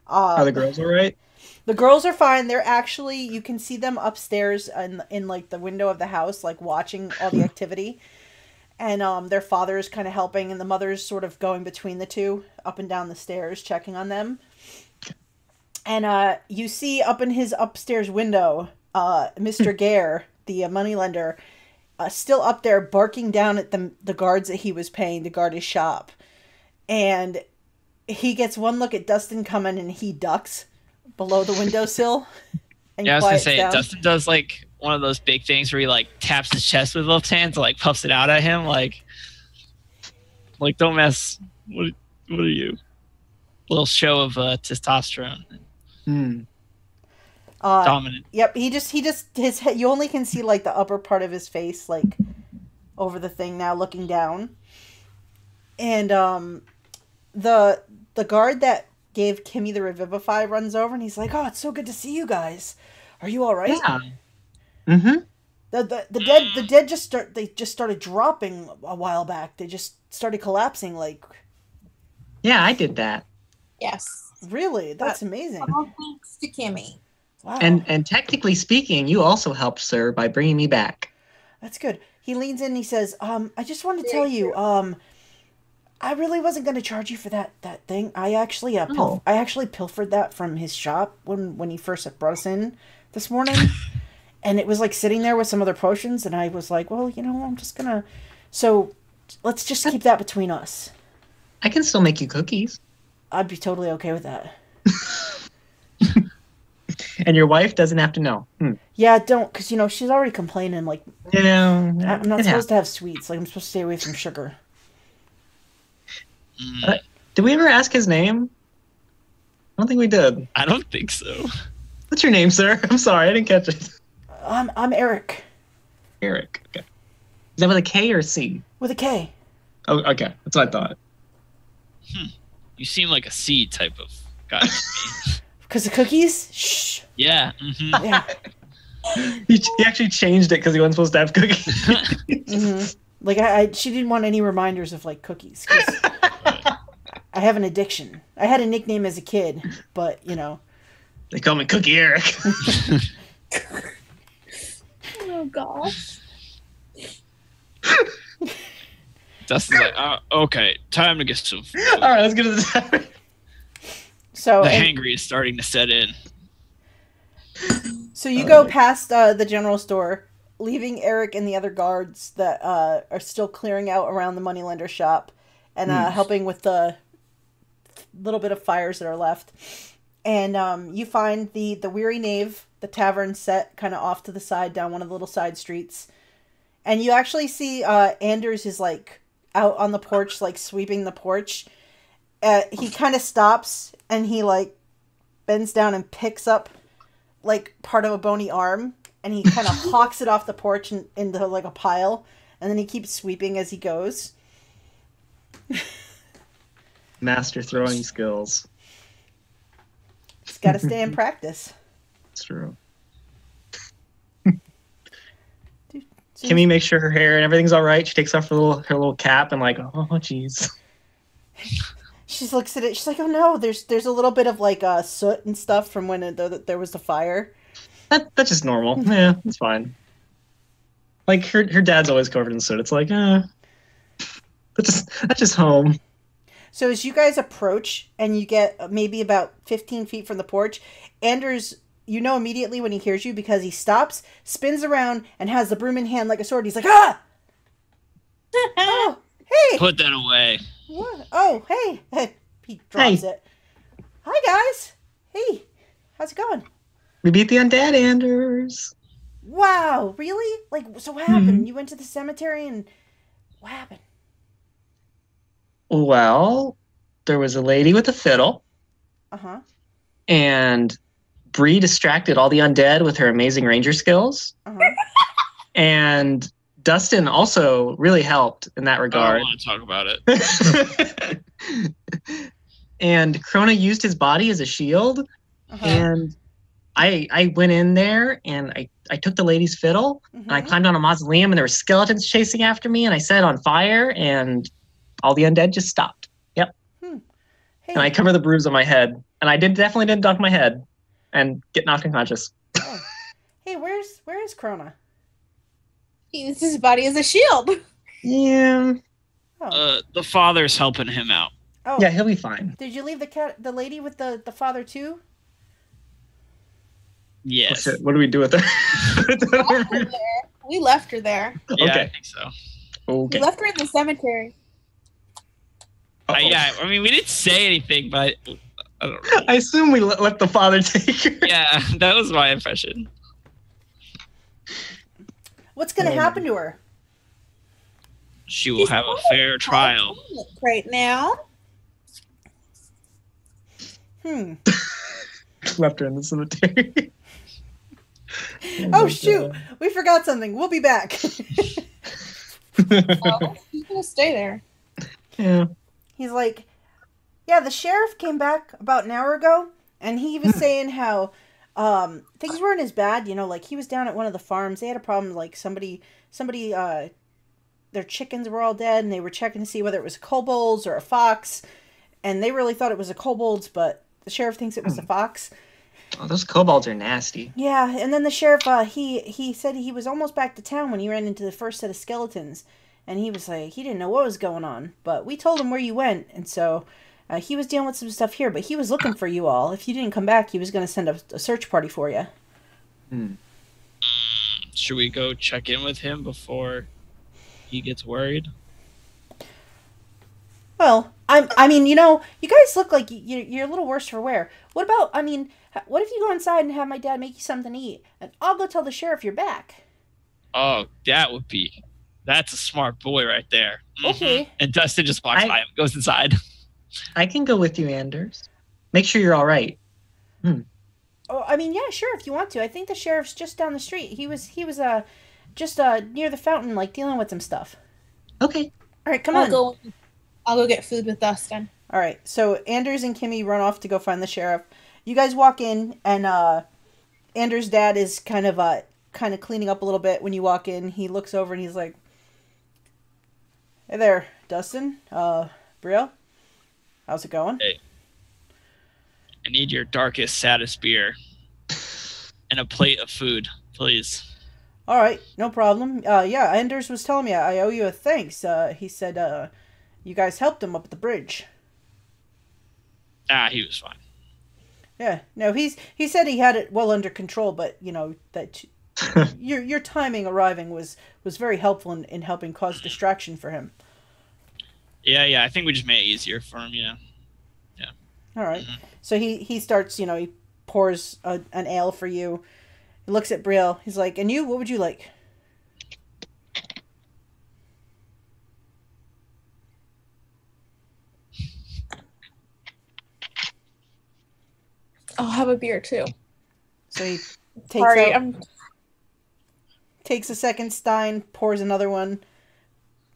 Are the girls all right? The girls are fine. They're actually, you can see them upstairs in like the window of the house, like watching all the activity. And their father is kind of helping, and the mother's sort of going between the two, up and down the stairs, checking on them. And you see up in his upstairs window, Mr. Gare, the moneylender, still up there barking down at the guards that he was paying to guard his shop. And he gets one look at Dustin coming, and he ducks below the windowsill. And yeah, I was gonna say, down. Dustin does like one of those big things where he like taps his chest with both hands and like puffs it out at him, like don't mess. What are you? Little show of testosterone. Dominant. Yep, he just his head, you only can see like the upper part of his face, like over the thing now, looking down. And the guard that gave Kimmy the Revivify runs over, and he's like, "Oh, it's so good to see you guys. Are you all right?" Yeah. Mm-hmm. The dead just started dropping a while back. They just started collapsing, like. Yeah, I did that. Yes. Really? That's amazing. All thanks to Kimmy. Wow. And technically speaking, you also helped, sir, by bringing me back. That's good. He leans in and he says, I just wanted to tell you, I really wasn't going to charge you for that thing. I actually I actually pilfered that from his shop when he first brought us in this morning. And it was like sitting there with some other potions, and I was like, well, I'm just going to... So let's just keep that between us. I can still make you cookies. I'd be totally okay with that. And your wife doesn't have to know. Yeah, don't, because, she's already complaining, like... I'm not supposed to have sweets. Like, I'm supposed to stay away from sugar. Did we ever ask his name? I don't think we did. I don't think so. What's your name, sir? I'm sorry, I didn't catch it. I'm Eric. Eric, okay. Is that with a K or a C? With a K. Oh, okay. That's what I thought. You seem like a C type of guy to me. Because of cookies? Shh. Yeah. Mm-hmm. Yeah. He actually changed it because he wasn't supposed to have cookies. Mm-hmm. Like, she didn't want any reminders of, like, cookies. 'Cause I have an addiction. I had a nickname as a kid, but, They call me Cookie Eric. Oh, gosh. Dustin's like, okay, time to get some food. All right, let's get to the topic. So the hangry is starting to set in. So you go past the general store, leaving Eric and the other guards that are still clearing out around the moneylender shop and helping with the little bit of fires that are left. And you find the Weary Knave, the tavern set kind of off to the side down one of the little side streets. And you actually see Anders is like out on the porch, like sweeping the porch. He kind of stops and he like bends down and picks up like part of a bony arm, and he kind of hawks it off the porch into like a pile, and then he keeps sweeping as he goes. Master throwing skills. Just got to stay in practice. It's true. Kimmy makes sure her hair and everything's all right. She takes off her little cap and like, oh jeez. She looks at it. She's like, "Oh no, there's a little bit of like soot and stuff from when there was the fire." That's just normal. Yeah, it's fine. Like her dad's always covered in soot. It's like, that's just home. So as you guys approach and you get maybe about 15 feet from the porch, Anders, you know immediately when he hears you because he stops, spins around, and has the broom in hand like a sword. He's like, "Ah! Oh, hey! Put that away." What? Oh, hey. He drops it. Hi, guys. Hey, how's it going? We beat the undead, Anders. Wow, really? Like, so what happened? You went to the cemetery and what happened? Well, there was a lady with a fiddle. Uh-huh. And Brie distracted all the undead with her amazing ranger skills. Uh-huh. And Dustin also really helped in that regard. I don't want to talk about it. And Crona used his body as a shield. Uh-huh. And I went in there and I took the lady's fiddle and I climbed on a mausoleum and there were skeletons chasing after me and I set it on fire and all the undead just stopped. Yep. Hey. And I cover the bruise on my head. And I definitely didn't dunk my head and get knocked unconscious. Oh. Hey, where is Crona? He uses his body as a shield. Yeah. Oh. The father's helping him out. Oh. Yeah, he'll be fine. Did you leave the lady with the father too? Yes. Oh, shit. What do we do with her? We left her there. Yeah, Okay. I think so. Okay. We left her in the cemetery. Yeah, I mean, we didn't say anything, but I don't know. I assume we let the father take her. Yeah, that was my impression. What's going to happen to her? She will have a fair trial. Right now. Left her in the cemetery. Oh, shoot. We forgot something. We'll be back. He's gonna stay there. Yeah. He's like, yeah, the sheriff came back about an hour ago, and he was saying how things weren't as bad, like he was down at one of the farms. They had a problem, like somebody, their chickens were all dead, and they were checking to see whether it was kobolds or a fox, and they really thought it was a kobolds, but the sheriff thinks it was a fox. Oh, those kobolds are nasty. Yeah, and then the sheriff, he said he was almost back to town when he ran into the first set of skeletons. And he was like, he didn't know what was going on. But we told him where you went. And so he was dealing with some stuff here. But he was looking for you all. If you didn't come back, he was going to send a search party for you. Should we go check in with him before he gets worried? Well, I mean, you guys look like you're a little worse for wear. What about, what if you go inside and have my dad make you something to eat? And I'll go tell the sheriff you're back. Oh, that's a smart boy right there. Okay. And Dustin just walks by him, goes inside. I can go with you, Anders. Make sure you're all right. Oh, yeah, sure, if you want to. I think the sheriff's just down the street. He was just near the fountain, like dealing with some stuff. Okay. All right, come on. I'll go get food with Dustin. All right, so Anders and Kimmy run off to go find the sheriff. You guys walk in, and Anders' dad is kind of cleaning up a little bit. When you walk in, he looks over and he's like, "Hey there, Dustin. Brielle, how's it going?" Hey, I need your darkest, saddest beer and a plate of food, please. All right, no problem. Yeah, Anders was telling me I owe you a thanks. He said you guys helped him up at the bridge. He was fine. Yeah, no, he said he had it well under control, but that your timing arriving was very helpful in helping cause distraction for him. Yeah, I think we just made it easier for him, Yeah. All right. So he starts, he pours an ale for you. He looks at Brielle. He's like, "And you, what would you like?" I'll have a beer too. So he takes a second stein, pours another one,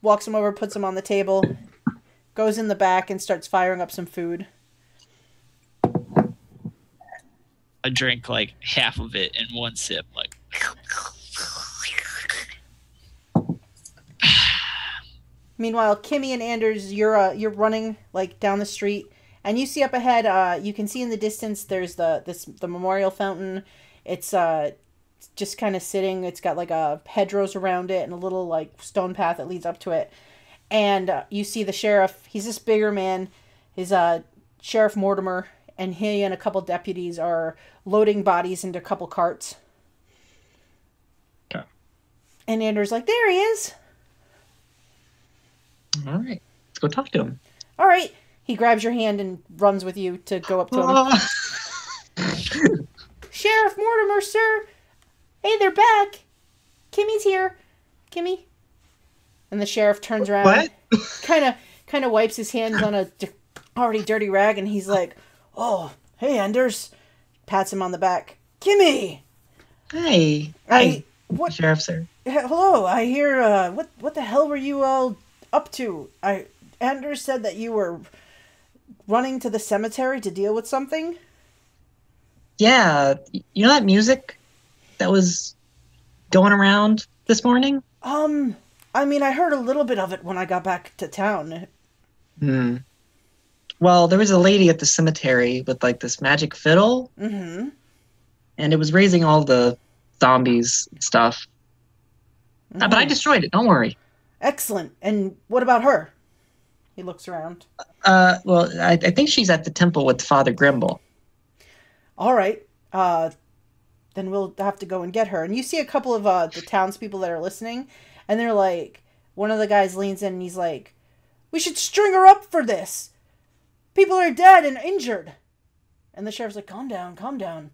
walks him over, puts him on the table, goes in the back and starts firing up some food. I drank like half of it in one sip, like. Meanwhile, Kimmy and Anders, you're running like down the street, and you see up ahead. You can see in the distance there's the memorial fountain. It's just kind of sitting. It's got like a hedgerows around it and a little like stone path that leads up to it. And you see the sheriff. He's this bigger man. He's Sheriff Mortimer, and he and a couple deputies are loading bodies into a couple carts. Okay. And Anders like, "There he is." All right. Let's go talk to him. All right. He grabs your hand and runs with you to go up to him. "Sheriff Mortimer, sir. Hey, they're back. Kimmy's here. Kimmy." And the sheriff turns around. What? Kind of wipes his hands on a already dirty rag, and he's like, "Oh, hey, Anders," pats him on the back. "Kimmy, Hey. what? Sheriff, sir. Hello, I hear. What the hell were you all up to? Anders said that you were running to the cemetery to deal with something." Yeah, you know that music that was going around this morning? I mean, I heard a little bit of it when I got back to town. Well, there was a lady at the cemetery with like this magic fiddle. Mm-hmm. And it was raising all the zombies and stuff. But I destroyed it, don't worry. Excellent. And what about her? He looks around. Well, I think she's at the temple with Father Grimble. All right. Then we'll have to go and get her. And you see a couple of the townspeople that are listening, and they're like, one of the guys leans in and he's like, "We should string her up for this. People are dead and injured." And the sheriff's like, calm down.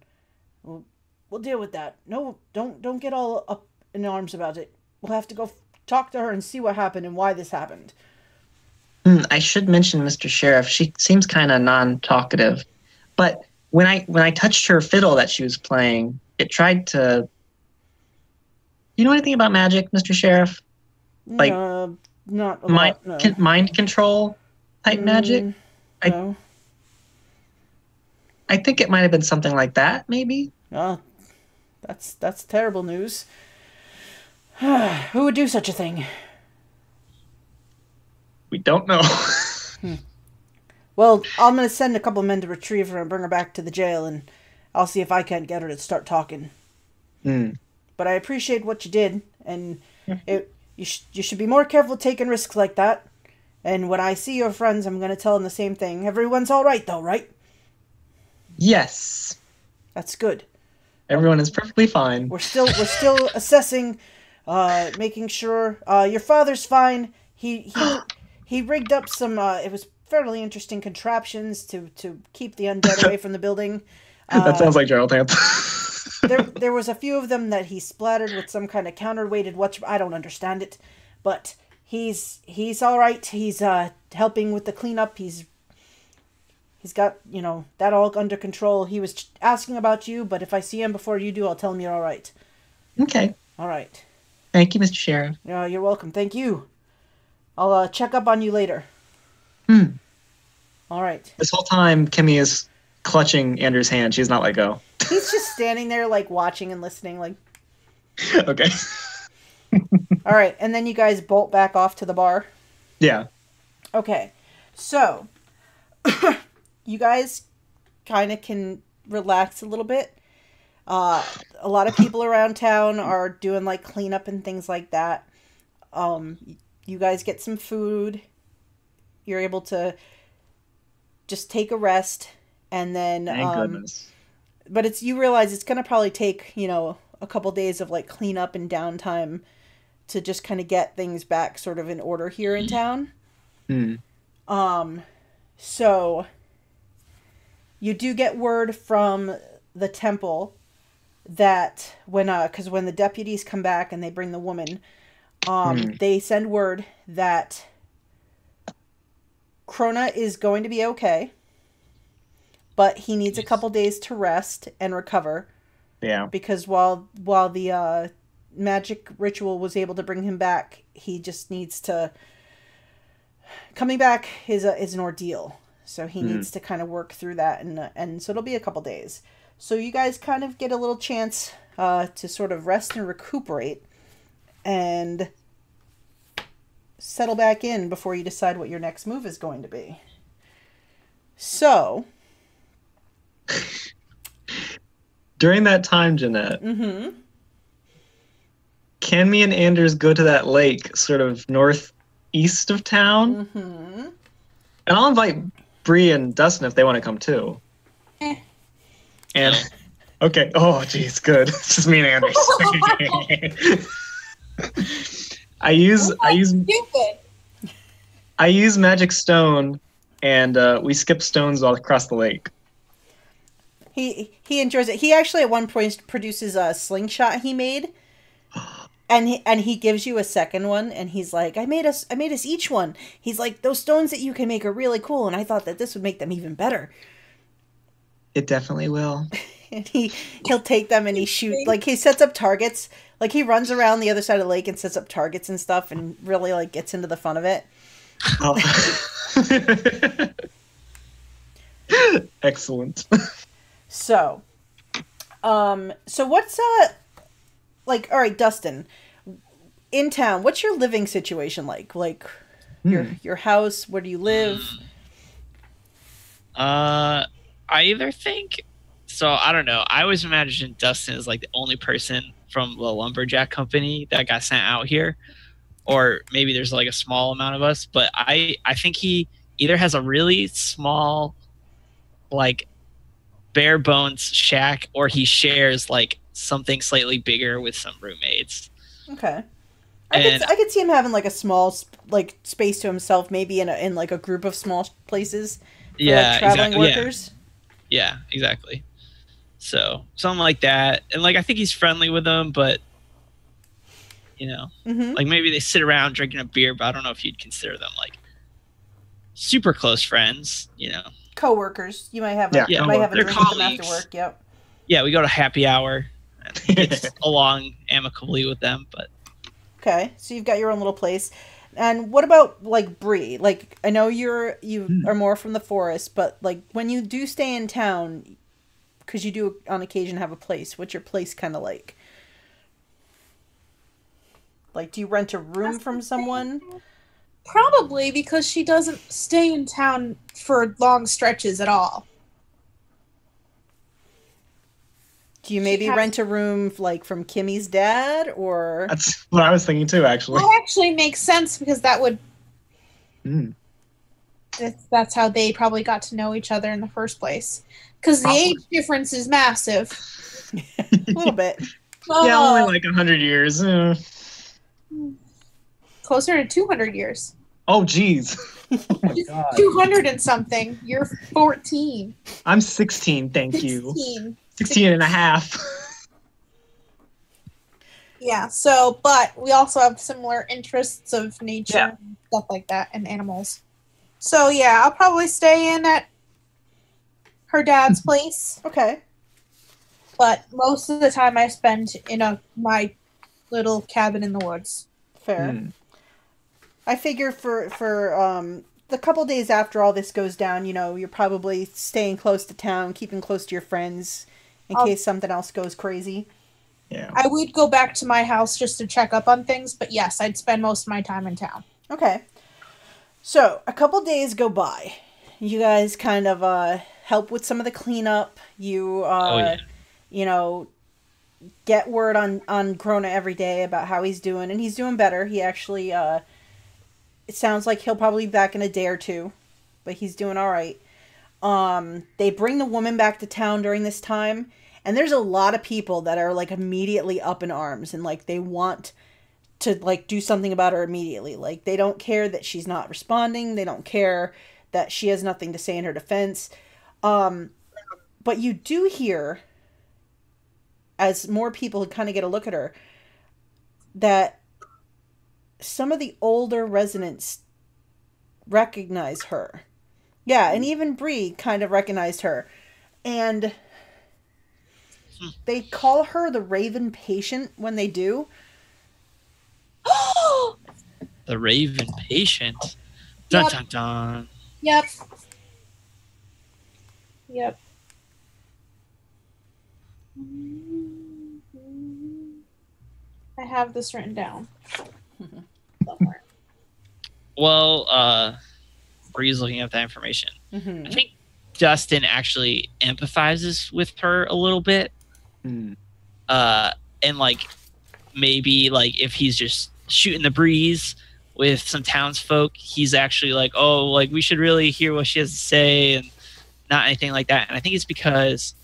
We'll deal with that. No, don't get all up in arms about it. We'll have to go talk to her and see what happened and why this happened. I should mention, Mr. Sheriff, she seems kind of non-talkative. But when I touched her fiddle that she was playing, it tried to... You know anything about magic, Mr. Sheriff? Like, not a lot, no. Mind control type magic? No. I think it might have been something like that, maybe? That's terrible news. Who would do such a thing? We don't know. Well, I'm going to send a couple men to retrieve her and bring her back to the jail, and I'll see if I can't get her to start talking. But I appreciate what you did, and you should be more careful taking risks like that. And when I see your friends, I'm going to tell them the same thing. Everyone's all right, though, right? Yes. That's good. Everyone is perfectly fine. We're still assessing, making sure your father's fine. He rigged up some. It was fairly interesting contraptions to keep the undead away from the building. That sounds like Gerald Hansen. there was a few of them that he splattered with some kind of counterweighted I don't understand it, but he's all right. He's helping with the cleanup. He's got, that all under control. He was asking about you, but if I see him before you do, I'll tell him you're all right. Okay. All right. Thank you, Mr. Sheriff. Yeah, you're welcome. Thank you. I'll check up on you later. All right. This whole time, Kimmy is clutching Andrew's hand. She's not let go. He's just standing there, like, watching and listening, like... Okay. All right, and then you guys bolt back off to the bar? Yeah. Okay. So, you guys kind of can relax a little bit. A lot of people around town are doing, like, cleanup and things like that. You guys get some food. You're able to just take a rest, and then... Thank goodness. But you realize it's going to probably take, a couple days of, like, cleanup and downtime to just kind of get things back sort of in order here in town. So you do get word from the temple that when the deputies come back and they bring the woman, they send word that Crona is going to be okay, but he needs a couple days to rest and recover. Yeah. Because while the magic ritual was able to bring him back, he just needs to... Coming back is an ordeal. So he needs to kind of work through that, and so it'll be a couple days. So you guys kind of get a little chance to sort of rest and recuperate and settle back in before you decide what your next move is going to be. So... During that time, Jeanette, can me and Anders go to that lake sort of northeast of town? And I'll invite Brie and Dustin if they want to come too. And okay, oh geez, good. It's just me and Anders. I use magic stone, and we skip stones all across the lake. He enjoys it. He actually at one point produces a slingshot he made. And he gives you a second one, and he's like, I made us each one. He's like, those stones that you can make are really cool, and I thought that this would make them even better. It definitely will. And he'll take them and he shoots, like he sets up targets, like he runs around the other side of the lake and sets up targets and stuff, and really like gets into the fun of it. Oh. Excellent. So what's like, all right, Dustin, in town, what's your living situation like? Like your house, where do you live? I either think so. I don't know. I always imagined Dustin as like the only person from the lumberjack company that got sent out here, or maybe there's like a small amount of us. But I think he either has a really small, like bare bones shack, or he shares like something slightly bigger with some roommates. Okay. I could see him having like a small like space to himself, maybe in like a group of small places for like traveling workers. Yeah, exactly. So something like that. And like I think he's friendly with them, but you know, like maybe they sit around drinking a beer, but I don't know if you'd consider them like super close friends, you know. Co-workers. You might have a drink with them after work. Yep. Yeah, we go to happy hour and get along amicably with them, but okay, so you've got your own little place. And what about like Brie? Like I know you are more from the forest, but like when you do stay in town, because you do on occasion have a place, what's your place kind of like? Like, do you rent a room from someone? Probably, because she doesn't stay in town for long stretches at all. Do you maybe rent a room like from Kimmy's dad, or? That's what I was thinking too, actually. That actually makes sense, because that would... That's how they probably got to know each other in the first place. Because the age difference is massive. A little bit. Yeah, only like 100 years. Closer to 200 years. Oh, geez. Oh my God. 200 and something. You're 14. I'm 16, thank you. 16 and a half. Yeah, so, but we also have similar interests of nature and stuff like that, and animals. So, yeah, I'll probably stay in at her dad's place. Okay. But most of the time I spend in my little cabin in the woods. Fair. I figure for the couple days after all this goes down, you know, you're probably staying close to town, keeping close to your friends in case something else goes crazy. Yeah. I would go back to my house just to check up on things, but yes, I'd spend most of my time in town. Okay. So, a couple days go by. You guys kind of help with some of the cleanup. You you know, get word on Crona every day about how he's doing, and he's doing better. He actually it sounds like he'll probably be back in a day or two, but he's doing all right. They bring the woman back to town during this time, and there's a lot of people that are like immediately up in arms, and like they want to like do something about her immediately. Like they don't care that she's not responding. They don't care that she has nothing to say in her defense. But you do hear, as more people kind of get a look at her, that some of the older residents recognize her. Yeah, and even Brie kind of recognized her. And they call her the Ravin patient when they do. The Ravin patient? Dun dun dun. Yep. I have this written down somewhere. Well, Bree's looking up that information. I think Dustin actually empathizes with her a little bit. And like maybe like if he's just shooting the breeze with some townsfolk, he's actually like, oh, like we should really hear what she has to say and not anything like that. And I think it's because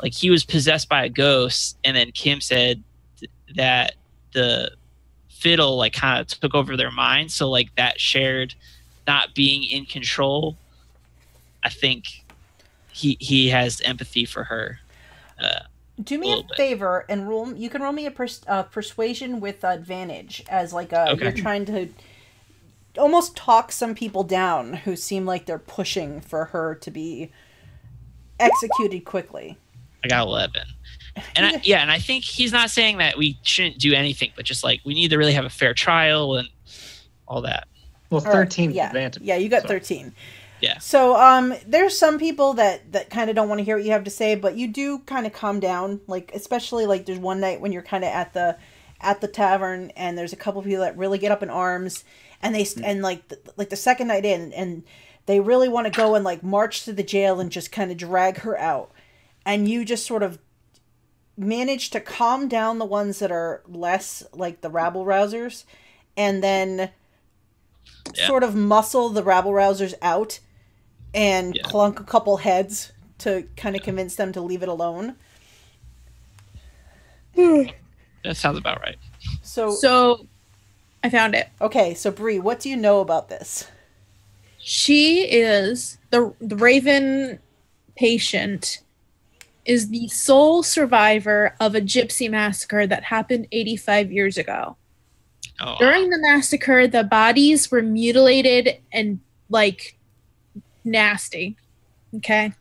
like he was possessed by a ghost, and then Kim said that the fiddle like kind of took over their mind. So like that shared not being in control, I think he has empathy for her. Do me a favor and roll. You can roll me a persuasion with advantage as like you're trying to almost talk some people down who seem like they're pushing for her to be executed quickly. I got 11. And I think he's not saying that we shouldn't do anything, but just like we need to really have a fair trial and all that. Well, 13 yeah. advantage. Yeah, you got 13. Yeah. So there's some people that kind of don't want to hear what you have to say, but you do kind of calm down. Like especially like there's one night when you're kind of at the tavern and there's a couple people that really get up in arms and they and like the second night in and they really want to go and like march to the jail and just kind of drag her out. And you just sort of manage to calm down the ones that are less like the rabble rousers and then sort of muscle the rabble rousers out and clunk a couple heads to kind of convince them to leave it alone. That sounds about right. So I found it. Okay, so Brie, what do you know about this? She is the Ravin patient is the sole survivor of a gypsy massacre that happened 85 years ago. Oh. During the massacre, the bodies were mutilated and like nasty. Okay,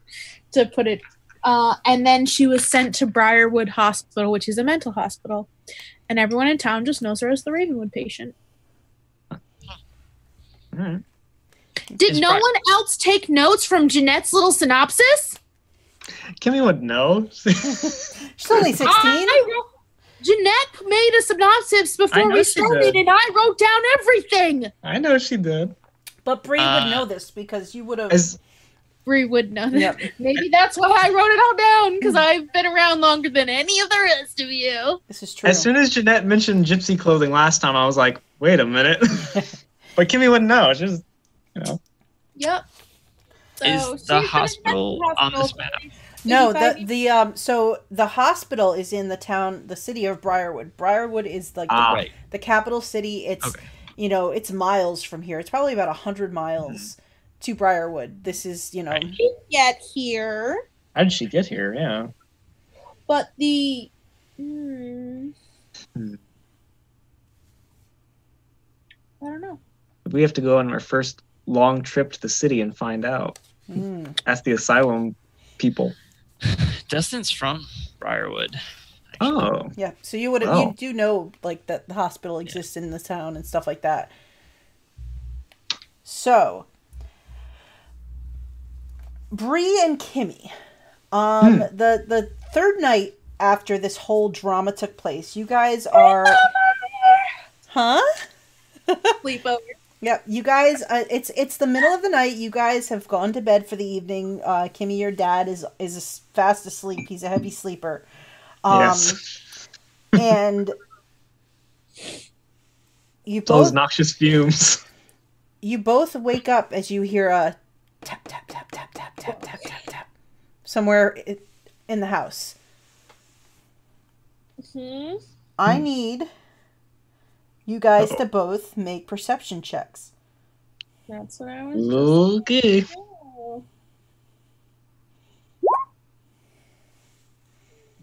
to put it. And then she was sent to Briarwood Hospital, which is a mental hospital, and everyone in town just knows her as the Ravenwood patient. All right. Did no one else take notes from Jeanette's little synopsis? Kimmy would know. She's only 16. Jeanette made a synopsis before we started, and I wrote down everything. I know she did. But Brie would know this because you would have. Brie would know that. Yep. Maybe that's why I wrote it all down, because I've been around longer than any of the rest of you. This is true. As soon as Jeanette mentioned gypsy clothing last time, I was like, wait a minute. But Kimmy wouldn't know. She just, Yep. So is the hospital on this map? No, so the hospital is in the city of Briarwood. Briarwood is like the capital city. It's it's miles from here. It's probably about 100 miles to Briarwood. This is get here. How did she get here? Yeah. But the I don't know. We have to go on our first long trip to the city and find out. Ask the asylum people. Dustin's from Briarwood. Actually. Oh. Yeah. So you do know like that the hospital exists in the town and stuff like that. So Brie and Kimmy, the third night after this whole drama took place, you guys are sleepover. Yep, you guys. It's the middle of the night. You guys have gone to bed for the evening. Kimmy, your dad is fast asleep. He's a heavy sleeper. Yes. And you both those noxious fumes. You both wake up as you hear a tap tap tap tap tap tap tap tap tap somewhere in the house. I need you guys to both make perception checks. That's what I was okay.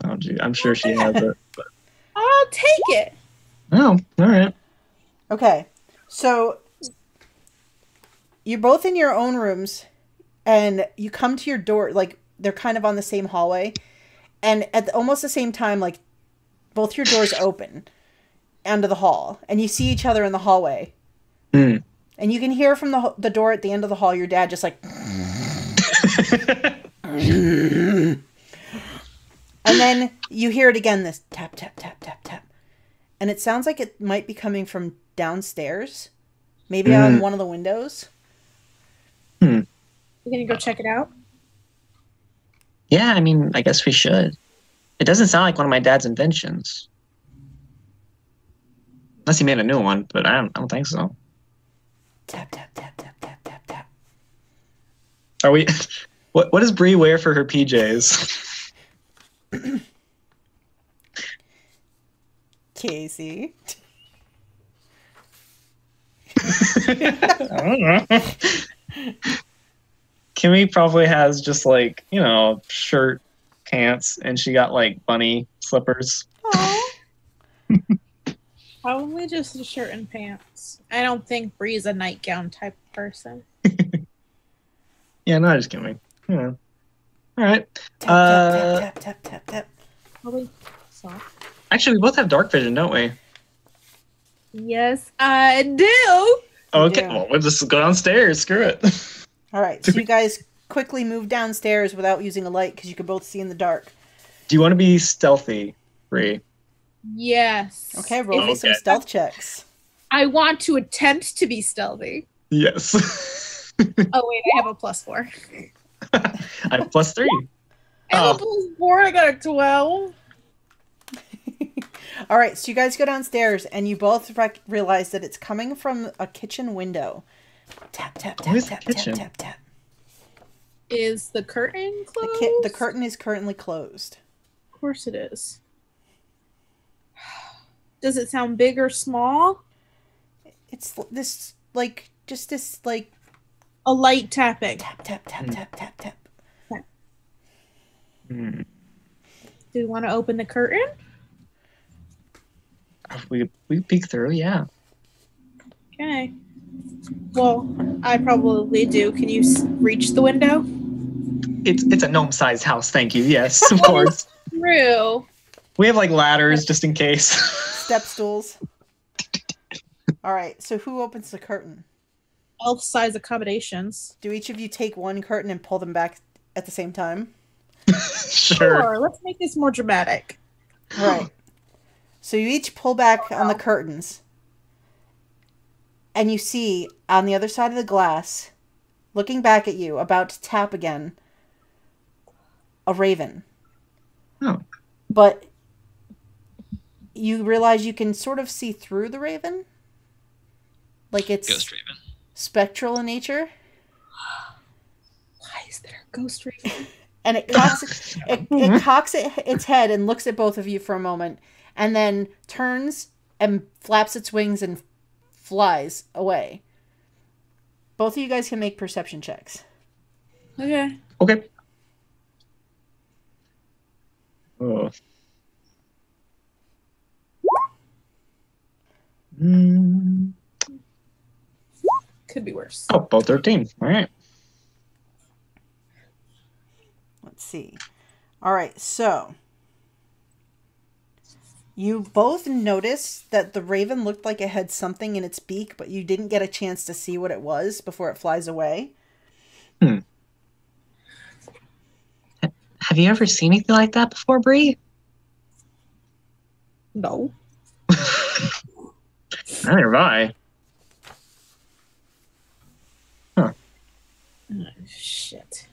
Oh, gee, I'm sure she has it. But... I'll take it. Oh, all right. Okay, so you're both in your own rooms, and you come to your door. Like they're kind of on the same hallway, and at almost the same time, like both your doors open onto the hall, and you see each other in the hallway. And you can hear from the door at the end of the hall your dad just like and then you hear it again, this tap tap tap tap tap, and it sounds like it might be coming from downstairs, maybe on one of the windows. You gonna go check it out? Yeah, I mean, I guess we should. It doesn't sound like one of my dad's inventions. Unless he made a new one, but I don't think so. Tap, tap, tap, tap, tap, tap, tap. Are we... What does Brie wear for her PJs? Casey. I don't know. Kimmy probably has just like, shirt, pants, and she got like bunny slippers. Aw. Probably just a shirt and pants. I don't think Brie's a nightgown type of person. Yeah, no, just kidding. Yeah. All right. Tap, tap, tap, tap, tap, tap. Probably soft. Actually, we both have dark vision, don't we? Yes, I do. Okay, Yeah. well, we'll just go downstairs. Screw it. All right, so you guys quickly move downstairs without using a light because you can both see in the dark. Do you want to be stealthy, Brie? Yes. Okay, roll me some Okay. stealth checks. I want to attempt to be stealthy. Yes. Oh wait, I have a +4. I have +3. I have a +4. I got a 12. All right, so you guys go downstairs and you both realize that it's coming from a kitchen window. Tap, tap, tap, Where's the tap, tap, kitchen? tap, tap. Is the curtain closed? The curtain is currently closed. Of course it is. Does it sound big or small? It's this, like, just this, like, A light tapping. tap, tap, tap, tap, tap, tap. Hmm. Do we want to open the curtain? We peek through, yeah. Okay. Well, I probably do. Can you reach the window? It's a gnome-sized house, thank you. Yes, of course. True. We have like ladders just in case. Step stools. All right, so who opens the curtain? Elf-size accommodations. Do each of you take one curtain and pull them back at the same time? Sure. Let's make this more dramatic. All right. So you each pull back on the curtains, and you see on the other side of the glass, looking back at you, about to tap again, a raven. Oh. But you realize you can sort of see through the raven. Like it's Ghost Raven. spectral in nature. Why is there a ghost raven? And it cocks, it cocks its head and looks at both of you for a moment, and then turns and flaps its wings and flies away. Both of you guys can make perception checks. Okay. Okay. Oh. Could be worse. Oh, both 13. All right. Let's see. All right, so you both noticed that the raven looked like it had something in its beak, but you didn't get a chance to see what it was before it flies away. Have you ever seen anything like that before, Brie? No. Neither have I. Oh, shit.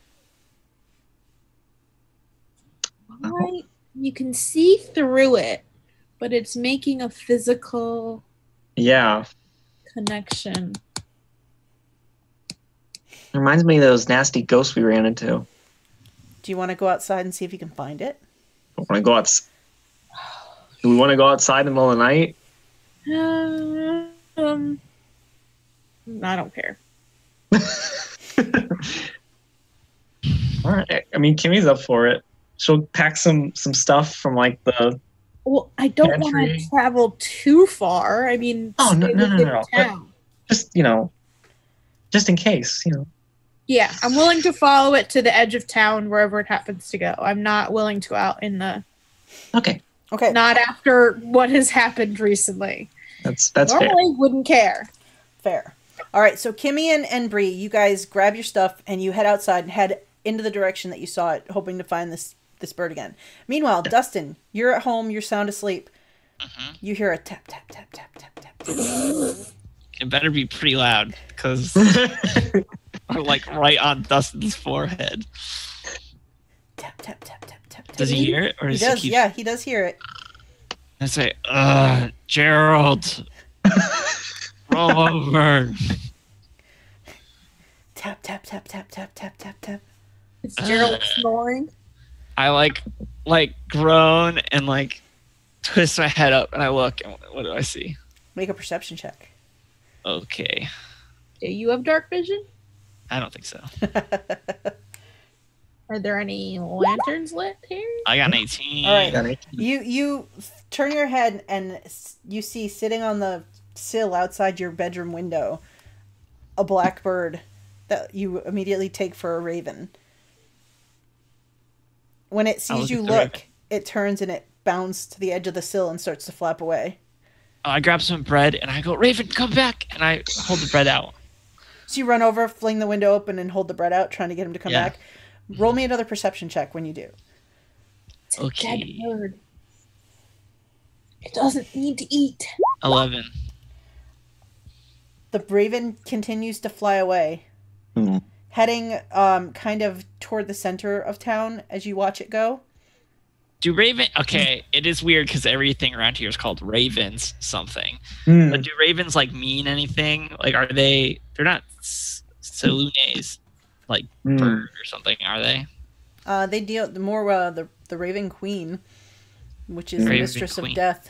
Why? You can see through it, but it's making a physical Yeah. connection. Reminds me of those nasty ghosts we ran into. Do you want to go outside and see if you can find it? Do we want to go outside in the middle of the night? I don't care. All right. I mean, Kimmy's up for it. She'll pack some stuff from like the. Well, I don't want Pantry. to travel too far. I mean, Oh, no, stay no, no, within no. town. Just just in case, Yeah, I'm willing to follow it to the edge of town wherever it happens to go. I'm not willing to out in the. Okay, Okay. Not after what has happened recently. that's fair. Normally wouldn't care. Fair. All right, so Kimmy and Brie, you guys grab your stuff and you head outside and head into the direction that you saw it, hoping to find this bird again. Meanwhile, Dustin, you're at home, you're sound asleep. You hear a tap, tap, tap, tap, tap, tap, tap. It better be pretty loud because we're like right on Dustin's forehead. Tap, tap, tap, tap, tap, tap. Does he hear it, or He does does, he keep? yeah, he does hear it. I say, Gerald, roll over. Tap, tap, tap, tap, tap, tap, tap, tap. Is Gerald snoring? I like groan and like twist my head up and I look and what do I see? Make a perception check. Okay, Do you have dark vision? I don't think so. Are there any lanterns lit here? I got an 18. All right. You turn your head and you see sitting on the sill outside your bedroom window a black bird that you immediately take for a raven. When it sees you look, it turns and it bounds to the edge of the sill and starts to flap away. I grab some bread and I go, Raven, come back! And I hold the bread out. So you run over, fling the window open, and hold the bread out, trying to get him to come back. Roll me another perception check when you do. It's a dead bird. It doesn't need to eat. 11. The raven continues to fly away, heading kind of toward the center of town as you watch it go. Do Raven... Okay, it is weird because everything around here is called ravens something. But do ravens, like, mean anything? Like, are they... They're not Salunes, like, bird or something, are they? They deal more the Raven Queen, which is the Raven mistress Queen. of death.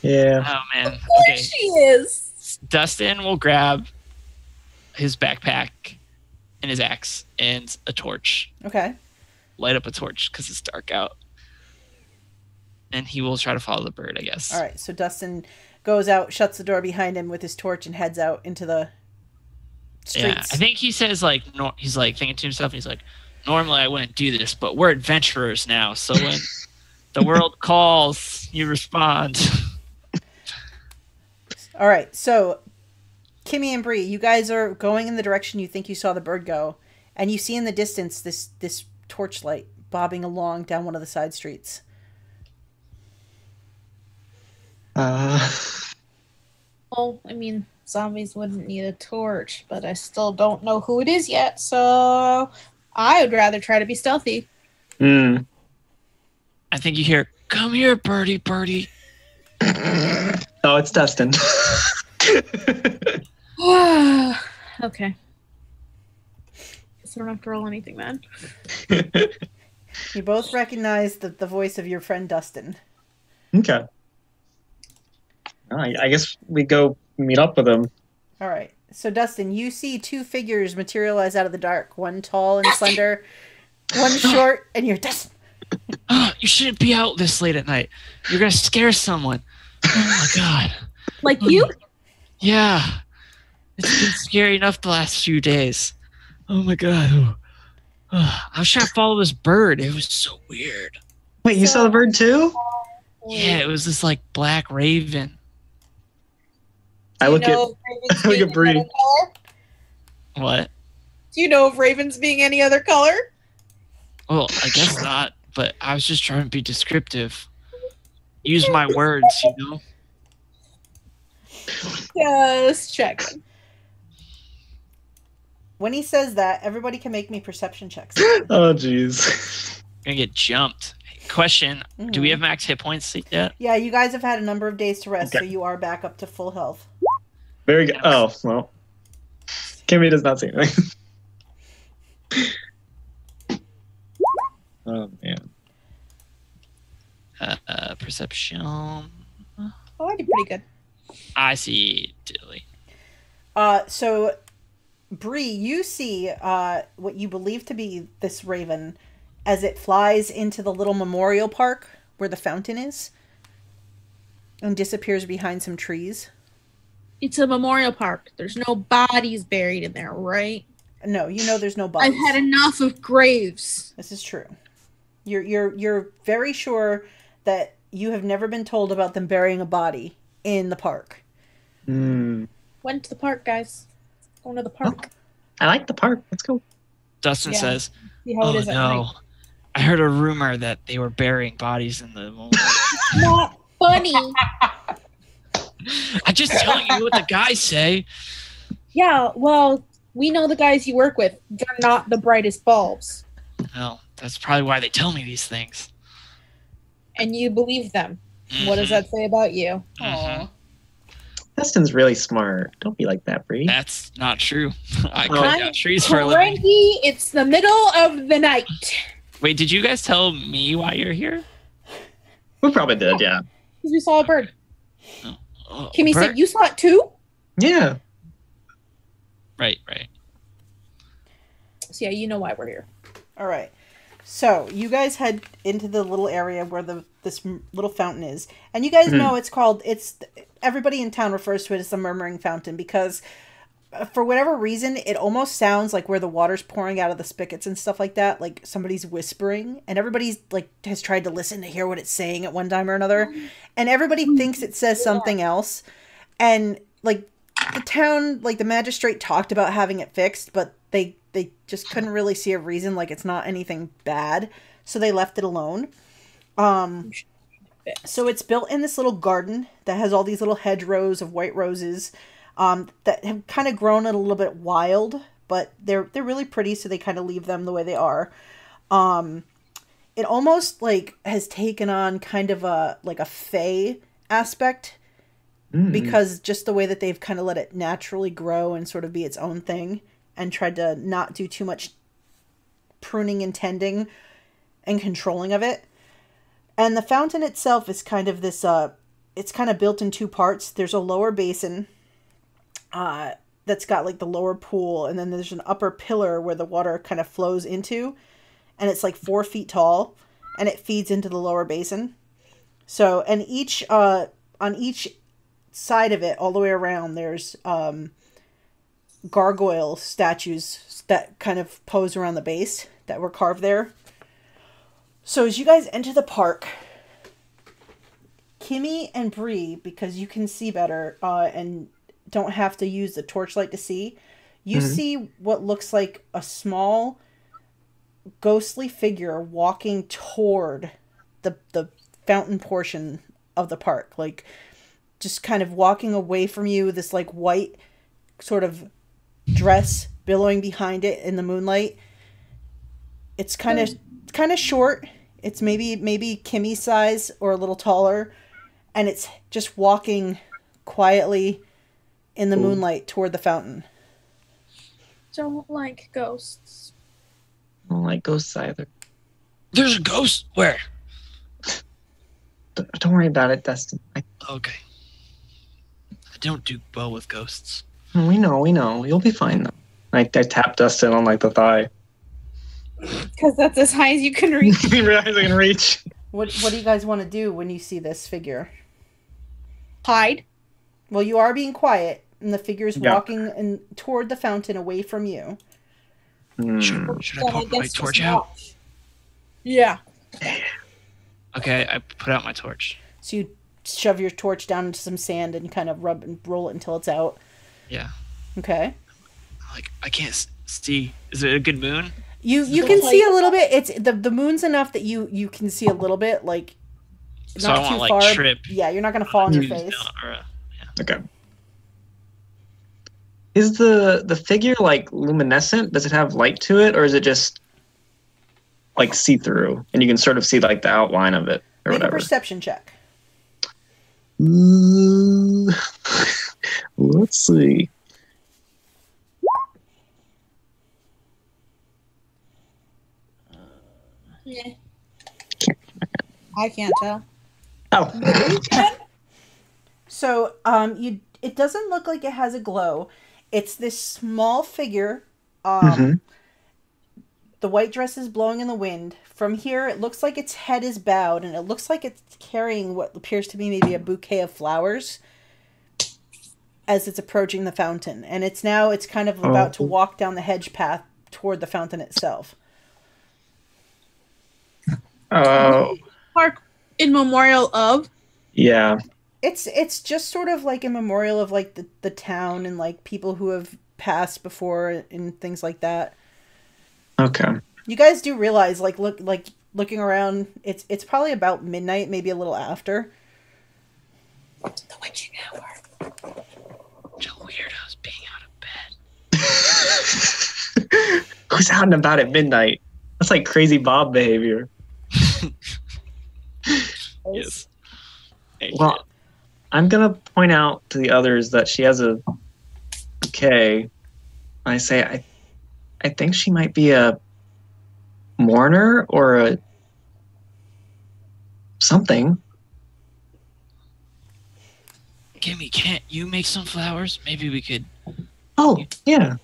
Yeah. Oh, man. Of course she is. Dustin will grab his backpack and his axe and a torch. Okay. Light up a torch because it's dark out. And he will try to follow the bird, I guess. All right, so Dustin goes out, shuts the door behind him with his torch, and heads out into the streets. Yeah, I think he says, like, he's like thinking to himself, he's like, normally I wouldn't do this, but we're adventurers now, so when the world calls, you respond. All right, so Kimmy and Brie, you guys are going in the direction you think you saw the bird go, and you see in the distance this torchlight bobbing along down one of the side streets. Well, I mean, zombies wouldn't need a torch, but I still don't know who it is yet, so I would rather try to be stealthy. I think you hear, come here, birdie, birdie. Oh, it's Dustin. Okay. Guess I don't have to roll anything then. You both recognize the voice of your friend Dustin. Okay. I guess we go meet up with him. All right. So, Dustin, you see two figures materialize out of the dark. One tall and slender, one short, and you're Dustin. You shouldn't be out this late at night. You're going to scare someone. Oh, my God. Like you? Yeah. It's been scary enough the last few days. Oh, my God. I was trying to follow this bird. It was so weird. Wait, you saw the bird too? Yeah, it was this, like, black raven. I look at Brie. What? Do you know of ravens being any other color? Well, I guess not, but I was just trying to be descriptive. Use my words, you know? Just checking. When he says that, everybody can make me perception checks. Oh, jeez. Gonna get jumped. Question, do we have max hit points yet? Yeah, you guys have had a number of days to rest, Okay. so you are back up to full health. Very good. Oh, well. Kimmy does not see anything. Oh, man. Perception. Oh, I did pretty good. I see Dilly. So, Bree, you see what you believe to be this raven as it flies into the little memorial park where the fountain is and disappears behind some trees. It's a memorial park. There's no bodies buried in there, right? No, you know there's no bodies. I've had enough of graves. This is true. You're very sure that you have never been told about them burying a body in the park. Went to the park, guys. Going to the park. I like the park. Let's go. Dustin Yeah. says, See how it is at no. night. I heard a rumor that they were burying bodies in the memorial. Not funny. I'm just telling you what the guys say. Yeah, well, we know the guys you work with. They're not the brightest bulbs. Well, that's probably why they tell me these things. And you believe them. What does that say about you? Aw. Dustin's really smart. Don't be like that, Bree. That's not true. I cut I'm down trees for a living. Cranky. It's the middle of the night. Wait, did you guys tell me why you're here? We probably did, yeah. Because we saw a bird. Oh, Kimmy bird? said, you saw it too? Yeah. Right. So yeah, you know why we're here. All right. So you guys head into the little area where this little fountain is, and you guys know it's everybody in town refers to it as the Murmuring Fountain because for whatever reason it almost sounds like where the water's pouring out of the spigots and stuff like that, like somebody's whispering, and everybody's like has tried to listen to hear what it's saying at one time or another, and everybody thinks it says something else, and like the town, like the magistrate talked about having it fixed, but they just couldn't really see a reason, like it's not anything bad, so they left it alone. So it's built in this little garden that has all these little hedgerows of white roses that have kind of grown a little bit wild, but they're really pretty, so they kind of leave them the way they are. It almost like has taken on kind of a fae aspect because just the way that they've kind of let it naturally grow and sort of be its own thing, and tried to not do too much pruning and tending and controlling of it. And the fountain itself is kind of this, it's kind of built in two parts. There's a lower basin that's got like the lower pool, and then there's an upper pillar where the water kind of flows into, and it's like 4 feet tall, and it feeds into the lower basin. So, and on each side of it, all the way around, there's gargoyle statues that kind of pose around the base that were carved there. So as you guys enter the park, Kimmy and Brie, because you can see better and don't have to use the torchlight to see, you see what looks like a small ghostly figure walking toward the fountain portion of the park, like just kind of walking away from you, this like white sort of dress billowing behind it in the moonlight. It's kind of short. It's maybe Kimmy's size or a little taller, and it's just walking quietly in the moonlight toward the fountain. Don't like ghosts. I don't like ghosts either. There's a ghost? Where? Don't worry about it, Dustin. Okay. I don't do well with ghosts. We know. You'll be fine, though. I tap Dustin on, like, the thigh. Because that's as high as you can reach. You realize I can reach. What do you guys want to do when you see this figure? Hide. Well, you are being quiet, and the figure's walking toward the fountain away from you. Should I put my torch out? Yeah. Okay, I put out my torch. So you shove your torch down into some sand and kind of rub and roll it until it's out. Yeah. Okay. Like, I can't see. Is it a good moon? You can see a little bit. It's the moon's enough that you can see a little bit, like so not I too won't, far. like, trip. Yeah, you're not gonna fall on your face. Okay. Is the figure like luminescent? Does it have light to it, or is it just like see through and you can sort of see like the outline of it or Make whatever? a perception check. Ooh. Let's see. Yeah. I can't tell. Oh. So it doesn't look like it has a glow. It's this small figure. The white dress is blowing in the wind. From here, it looks like its head is bowed, and it looks like it's carrying what appears to be maybe a bouquet of flowers as it's approaching the fountain. And it's kind of about to walk down the hedge path toward the fountain itself. Oh. Park in memorial of? Yeah. It's just sort of like a memorial of like the town and like people who have passed before and things like that. Okay. You guys do realize looking around, it's probably about midnight, maybe a little after. The witching hour. Joe weirdos being out of bed. Who's out and about at midnight? That's like crazy Bob behavior. Yes. Well, I'm gonna point out to the others that she has a bouquet. I say I think she might be a mourner or a something. Kimmy, can't you make some flowers? Maybe we could Oh, yeah.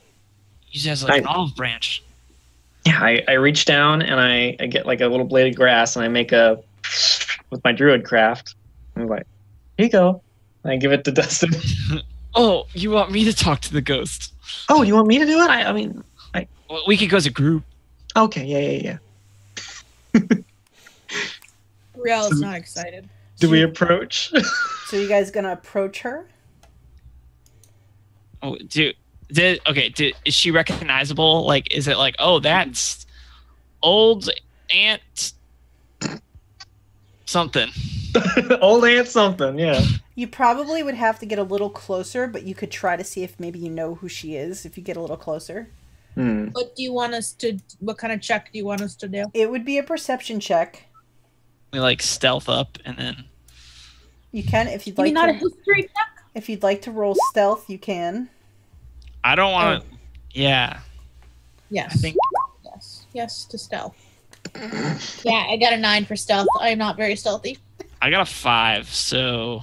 use it as like an olive branch. Yeah, I reach down and I get like a little blade of grass and I make a with my druid craft. I'm like, here you go. And I give it to Dustin. Oh, you want me to talk to the ghost? Oh, you want me to do it? I mean, Well, we could go as a group. okay, yeah. Riel is not excited. Do we approach? So you guys gonna approach her? Oh, is she recognizable? Like, is it like, oh, that's old Aunt something? Old Aunt something, yeah. You probably would have to get a little closer, but you could try to see if maybe you know who she is if you get a little closer. What do you want us to? What kind of check do you want us to do? It would be a perception check. We like stealth up and then. You can if you'd You like. mean not to, a history check? If you'd like to roll stealth, you can. I don't want to. Yeah. Yes. I think. Yes to stealth. Yeah, I got a 9 for stealth. I am not very stealthy. I got a 5, so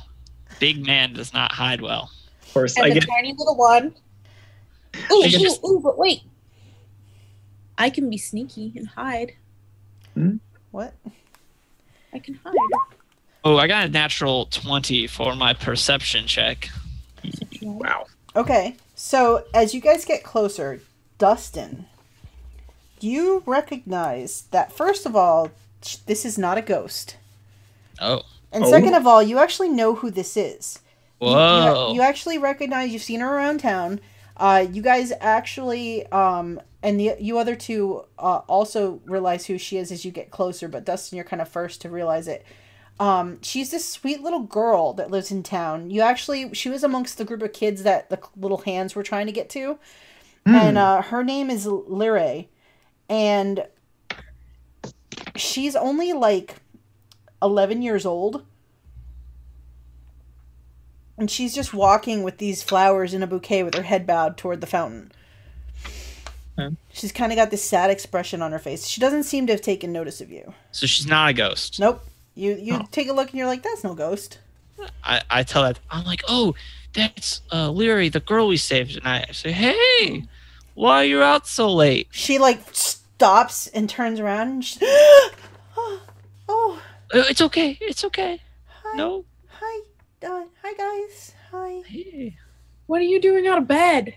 big man does not hide well. Of course, And I the get. tiny little one. Ooh, I get- but wait. I can be sneaky and hide. What? I can hide. Oh, I got a natural 20 for my perception check. Wow. Okay, so as you guys get closer, Dustin, you recognize that first of all, this is not a ghost. Oh. And Oh. second of all, you actually know who this is. Whoa. You actually recognize, you've seen her around town. You guys actually, and you other two also realize who she is as you get closer, but Dustin, you're kind of first to realize it. She's this sweet little girl that lives in town. She was amongst the group of kids that the little hands were trying to get to. And her name is Lyre. And she's only like 11 years old. And she's just walking with these flowers in a bouquet with her head bowed toward the fountain. She's kind of got this sad expression on her face. She doesn't seem to have taken notice of you. So she's not a ghost. Nope. You take a look and you're like, that's no ghost. I tell that. I'm like, oh, that's Lyre, the girl we saved. And I say, hey, why are you out so late? She like stops and turns around and she, oh, It's okay. It's okay. hi. No. Hi guys. Hi. Hey. What are you doing out of bed?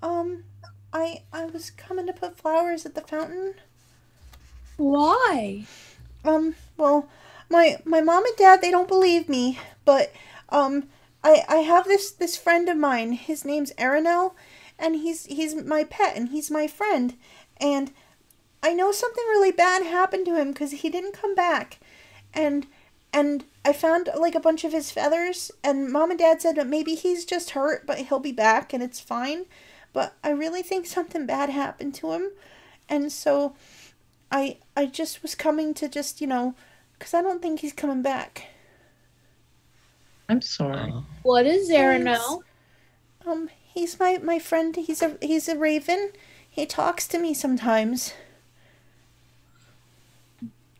I was coming to put flowers at the fountain. Why? Well, my mom and dad, they don't believe me, but I have this friend of mine. His name's Aranel, and he's my pet and he's my friend, and I know something really bad happened to him because he didn't come back, and I found like a bunch of his feathers, and mom and dad said that maybe he's just hurt, but he'll be back and it's fine. But I really think something bad happened to him, and so I just was coming to just, because I don't think he's coming back. I'm sorry. What is Aranel? He's my friend. He's a raven. He talks to me sometimes.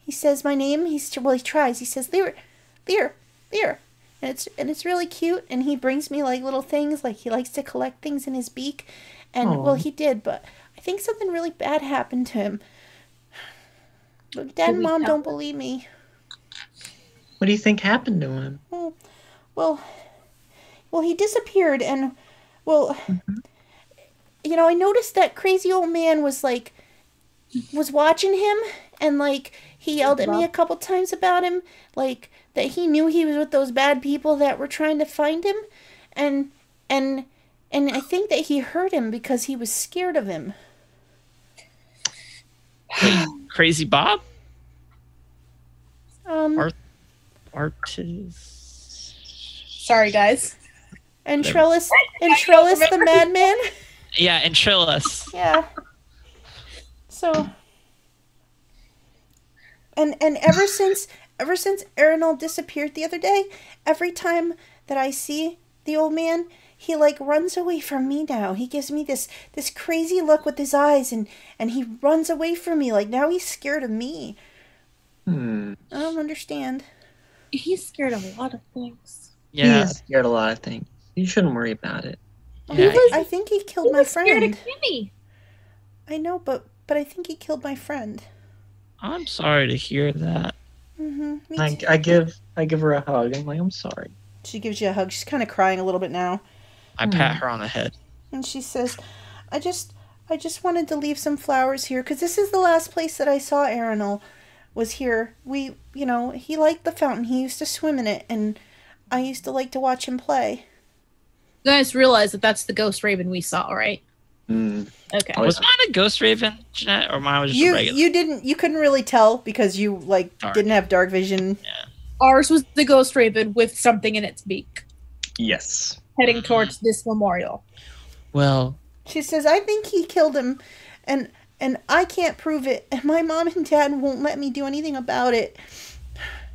He says my name. He tries. He says Lyre. And it's really cute, and he brings me like little things, like he likes to collect things in his beak, and Aww. well, he did, but I think something really bad happened to him. But Dad and Mom don't believe me. What do you think happened to him? Well, he disappeared, and I noticed that crazy old man was watching him, and like he yelled at me a couple times about him, like that he knew he was with those bad people that were trying to find him, and I think that he hurt him because he was scared of him. Crazy Bob? Sorry, guys. And Trellis the madman. Yeah, and Trillis. Yeah. So. And ever since Aranel disappeared the other day, every time that I see the old man, he like runs away from me now. He gives me this crazy look with his eyes, and he runs away from me. Like now he's scared of me. I don't understand. He's scared of a lot of things. Yeah. He's scared of a lot of things. You shouldn't worry about it. Yeah. I think he killed my Scared of friend. Kimmy. I know, but but I think he killed my friend. I'm sorry to hear that. Me too. I give her a hug. I'm like, I'm sorry. She gives you a hug. She's kind of crying a little bit now. I pat her on the head. And she says, I just wanted to leave some flowers here, because this is the last place that I saw Arenal was here. He liked the fountain. He used to swim in it, and I used to like to watch him play. You guys realize that that's the ghost raven we saw, right? Okay. Was mine a ghost raven, Jeanette, or mine was just a regular? You couldn't really tell because you didn't have dark vision. Yeah. Ours was the ghost raven with something in its beak, Yes. heading towards this memorial. Well, She says, I think he killed him, and I can't prove it, and my mom and dad won't let me do anything about it.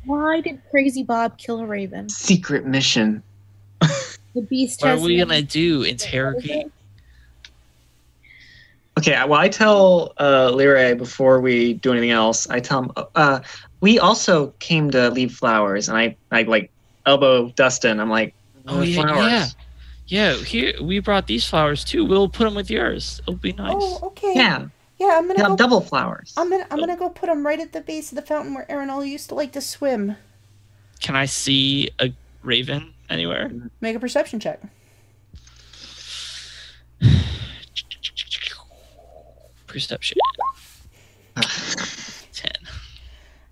Why did Crazy Bob kill a raven? Secret mission. The beast what are has... we gonna do? Interrogate? Okay, well, I tell Lyrae before we do anything else, I tell him, we also came to leave flowers, and I like elbow Dustin. I'm like, flowers. Yeah, here, we brought these flowers too. We'll put them with yours. It'll be nice. Oh, okay. Yeah. Yeah, I'm gonna go. Double flowers. I'm gonna go put them right at the base of the fountain where Arenal used to like to swim. Can I see a raven anywhere? Make a perception check. Perception. 10.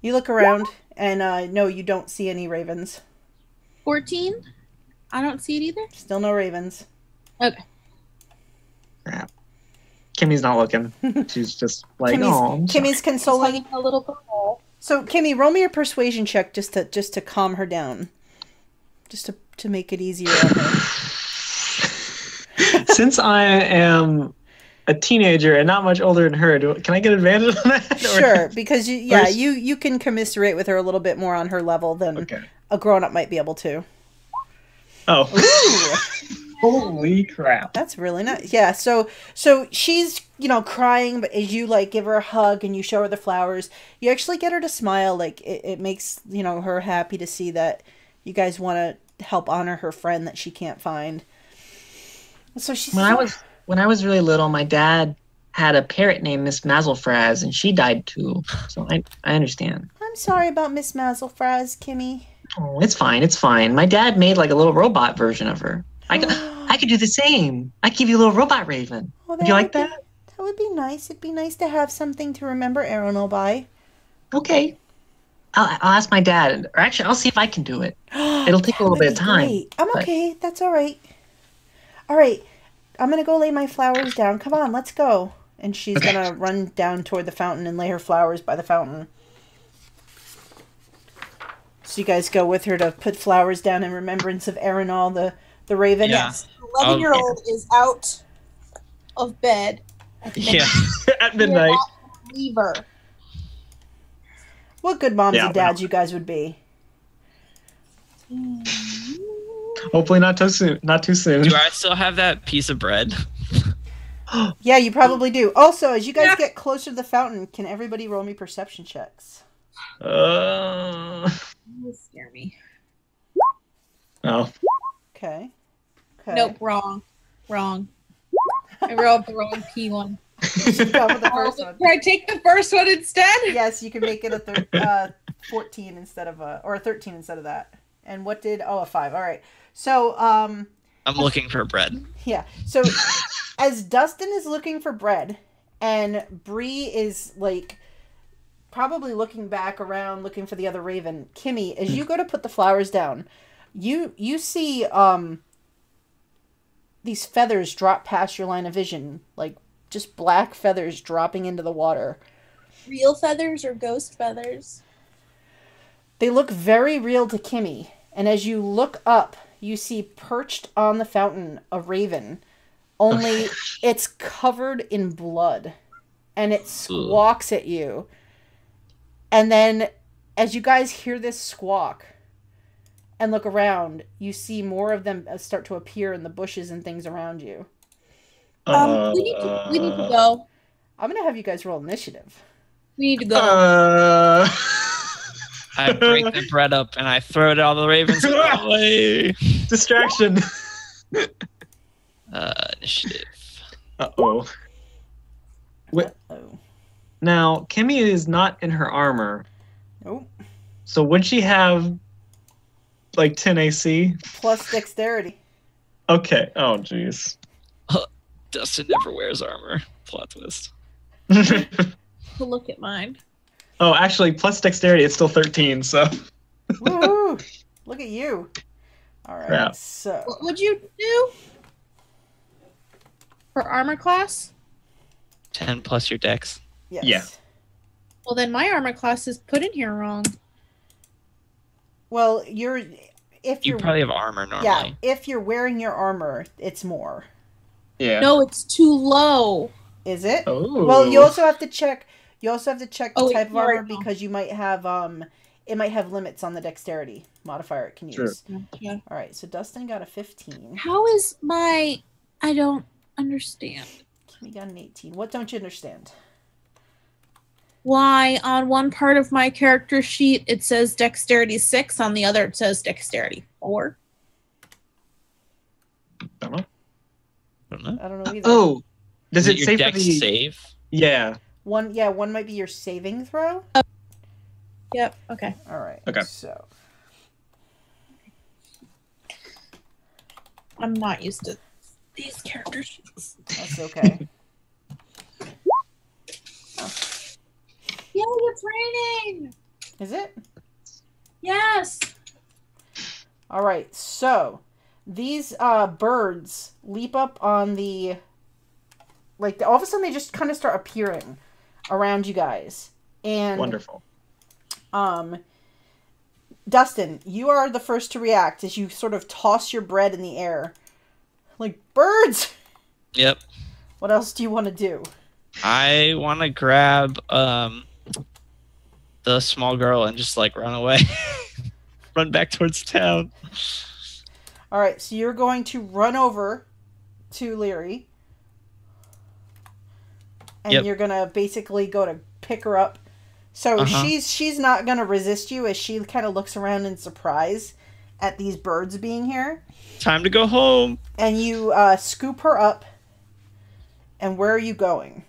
You look around, and no, you don't see any ravens. 14? I don't see it either. Still no ravens. Okay. Crap. Kimmy's not looking. She's just like, Kimmy's consoling. A little girl. So, Kimmy, roll me a persuasion check just to calm her down. Just to make it easier on her. Since I am a teenager and not much older than her, can I get advantage on that? Sure, because you can commiserate with her a little bit more on her level than a grown-up might be able to. Oh. Ooh. Holy crap. That's really nice. Yeah, so she's, crying, but as you, give her a hug and you show her the flowers, you actually get her to smile. It makes, her happy to see that you guys want to help honor her friend that she can't find. So she's... When I was really little, my dad had a parrot named Miss Mazelfraz, and she died too. So I understand. I'm sorry about Miss Mazelfraz, Kimmy. Oh, it's fine. It's fine. My dad made a little robot version of her. I could do the same. I give you a little robot raven. Would you like that? That would be nice. It'd be nice to have something to remember Arenal by. Okay. I'll ask my dad. Or actually, I'll see if I can do it. It'll take a little bit of time. Great. I'm okay. That's all right. All right. I'm going to go lay my flowers down. Come on, let's go. And she's going to run down toward the fountain and lay her flowers by the fountain. So you guys go with her to put flowers down in remembrance of Arenal, the raven. Yeah. Yes, the 11-year-old is out of bed at midnight. Leave her. What good moms and dads you guys would be. Hopefully not too soon. Not too soon. Do I still have that piece of bread? Yeah, you probably do. Also, as you guys get closer to the fountain, can everybody roll me perception checks? You scare me. Oh. Okay. Nope, wrong. I rolled the wrong P1. The first one. Can I take the first one instead? Yes, you can make it a 14 instead of or a 13 instead of that. And what did... Oh, a 5. All right. So, I'm looking for bread. Yeah. So, as Dustin is looking for bread, and Brie is, probably looking back around, looking for the other raven, Kimmy, as you go to put the flowers down, you see, these feathers drop past your line of vision. Just black feathers dropping into the water. Real feathers or ghost feathers? They look very real to Kimmy. And as you look up, you see perched on the fountain a raven. Only it's covered in blood. And it squawks at you. And then as you guys hear this squawk and look around, you see more of them start to appear in the bushes and things around you. We need to go. I'm going to have you guys roll initiative. We need to go. I break the bread up and I throw it at all the ravens away. Distraction. Initiative. Uh-oh. Now, Kimmy is not in her armor. Nope. So would she have like 10 AC? Plus dexterity. Okay. Oh, jeez. Dustin never wears armor. Plot twist. Look at mine. Oh, actually, plus dexterity, it's still 13, so. Woohoo! Look at you. All right, Crap. so. What would you do for armor class? 10 plus your dex. Yes. Yeah. Well, then my armor class is put in here wrong. Well, if You you're probably have armor normally. yeah, if you're wearing your armor, it's more. Yeah. No, it's too low. Is it? Oh. Well, you also have to check. You also have to check the Oh, type of you're armor right. because you might have it might have limits on the dexterity modifier it can use. True. Yeah. All right, so Dustin got a 15. How is my... I don't understand. Kimmy got an 18. What don't you understand? Why on one part of my character sheet it says dexterity 6, on the other it says dexterity 4. Don't know. don't know. I don't know either. Oh, does Is it your say for dex the? save? Yeah. One might be your saving throw. Yep, okay. All right. Okay. So I'm not used to these character sheets. that's okay. Yay, it's raining! Is it? Yes! All right. So these birds leap up on the all of a sudden they just kind of start appearing around you guys. And Wonderful. Dustin, you are the first to react as you sort of toss your bread in the air. Like, birds! Yep. What else do you want to do? I want to grab the small girl and just like run away. Run back towards town. All right, so you're going to run over to Leary. And Yep. you're going to basically go to pick her up. So she's not going to resist you as she kind of looks around in surprise at these birds being here. Time to go home. And you scoop her up. And where are you going?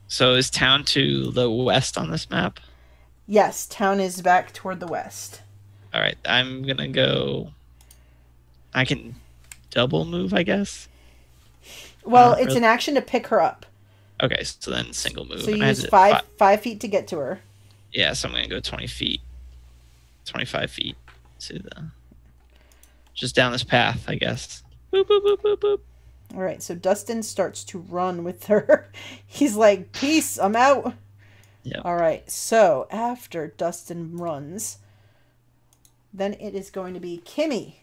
So is town to the west on this map? Yes, town is back toward the west. All right, I'm gonna go. I can double move, I guess. Well, Not it's really. an action to pick her up. Okay, so then single move. So you And I use did 5 feet to get to her. Yeah, so I'm gonna go 20 feet, 25 feet to the. Just down this path, I guess. Boop boop boop boop boop. All right, so Dustin starts to run with her. He's like, peace, I'm out. Yep. All right, so after Dustin runs, then it is going to be Kimmy.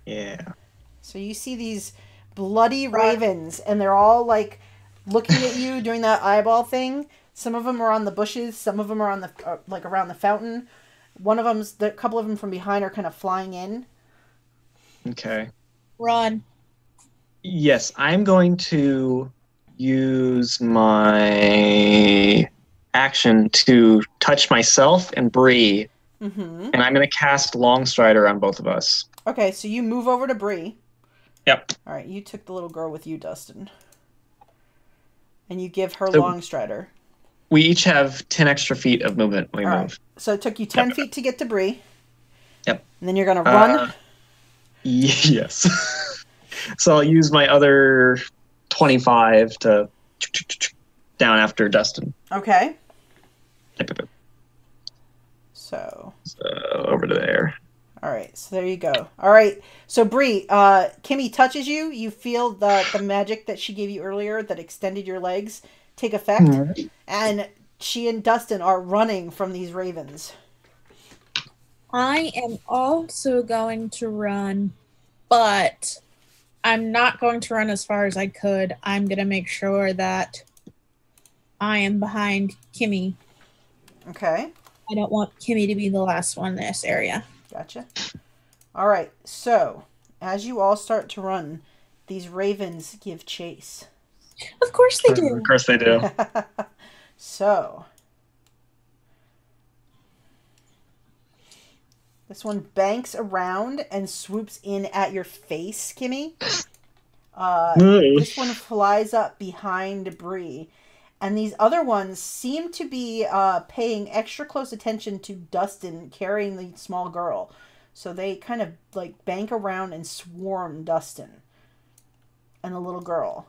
Yeah. So you see these bloody ravens, and they're all like looking at you, doing that eyeball thing. Some of them are on the bushes, some of them are on the like around the fountain. One of them's, a couple of them from behind are kind of flying in. Okay. Run. Yes, I'm going to use my action to touch myself and Brie, Mm-hmm. and I'm going to cast Longstrider on both of us. Okay, so you move over to Brie. Yep. All right, you took the little girl with you, Dustin. And you give her So- Longstrider. We each have 10 extra feet of movement when we All move. right. So it took you 10 Yep. feet to get to Brie. Yep. And then you're going to run. Yes. So I'll use my other 25 to down after Dustin. Okay. Yep, yep, yep. So, Over to there. all right. So there you go. All right. So Brie, Kimmy touches you. You feel the magic that she gave you earlier that extended your legs take effect. Mm-hmm. And she and Dustin are running from these ravens. I am also going to run, but I'm not going to run as far as I could. I'm going to make sure that I am behind Kimmy. Okay. I don't want Kimmy to be the last one in this area. Gotcha. All right. So as you all start to run, these ravens give chase. Of course they do. Of course they do. So this one banks around and swoops in at your face, Kimmy. This one flies up behind Brie, And these other ones seem to be paying extra close attention to Dustin carrying the small girl. So they kind of like bank around and swarm Dustin and the little girl.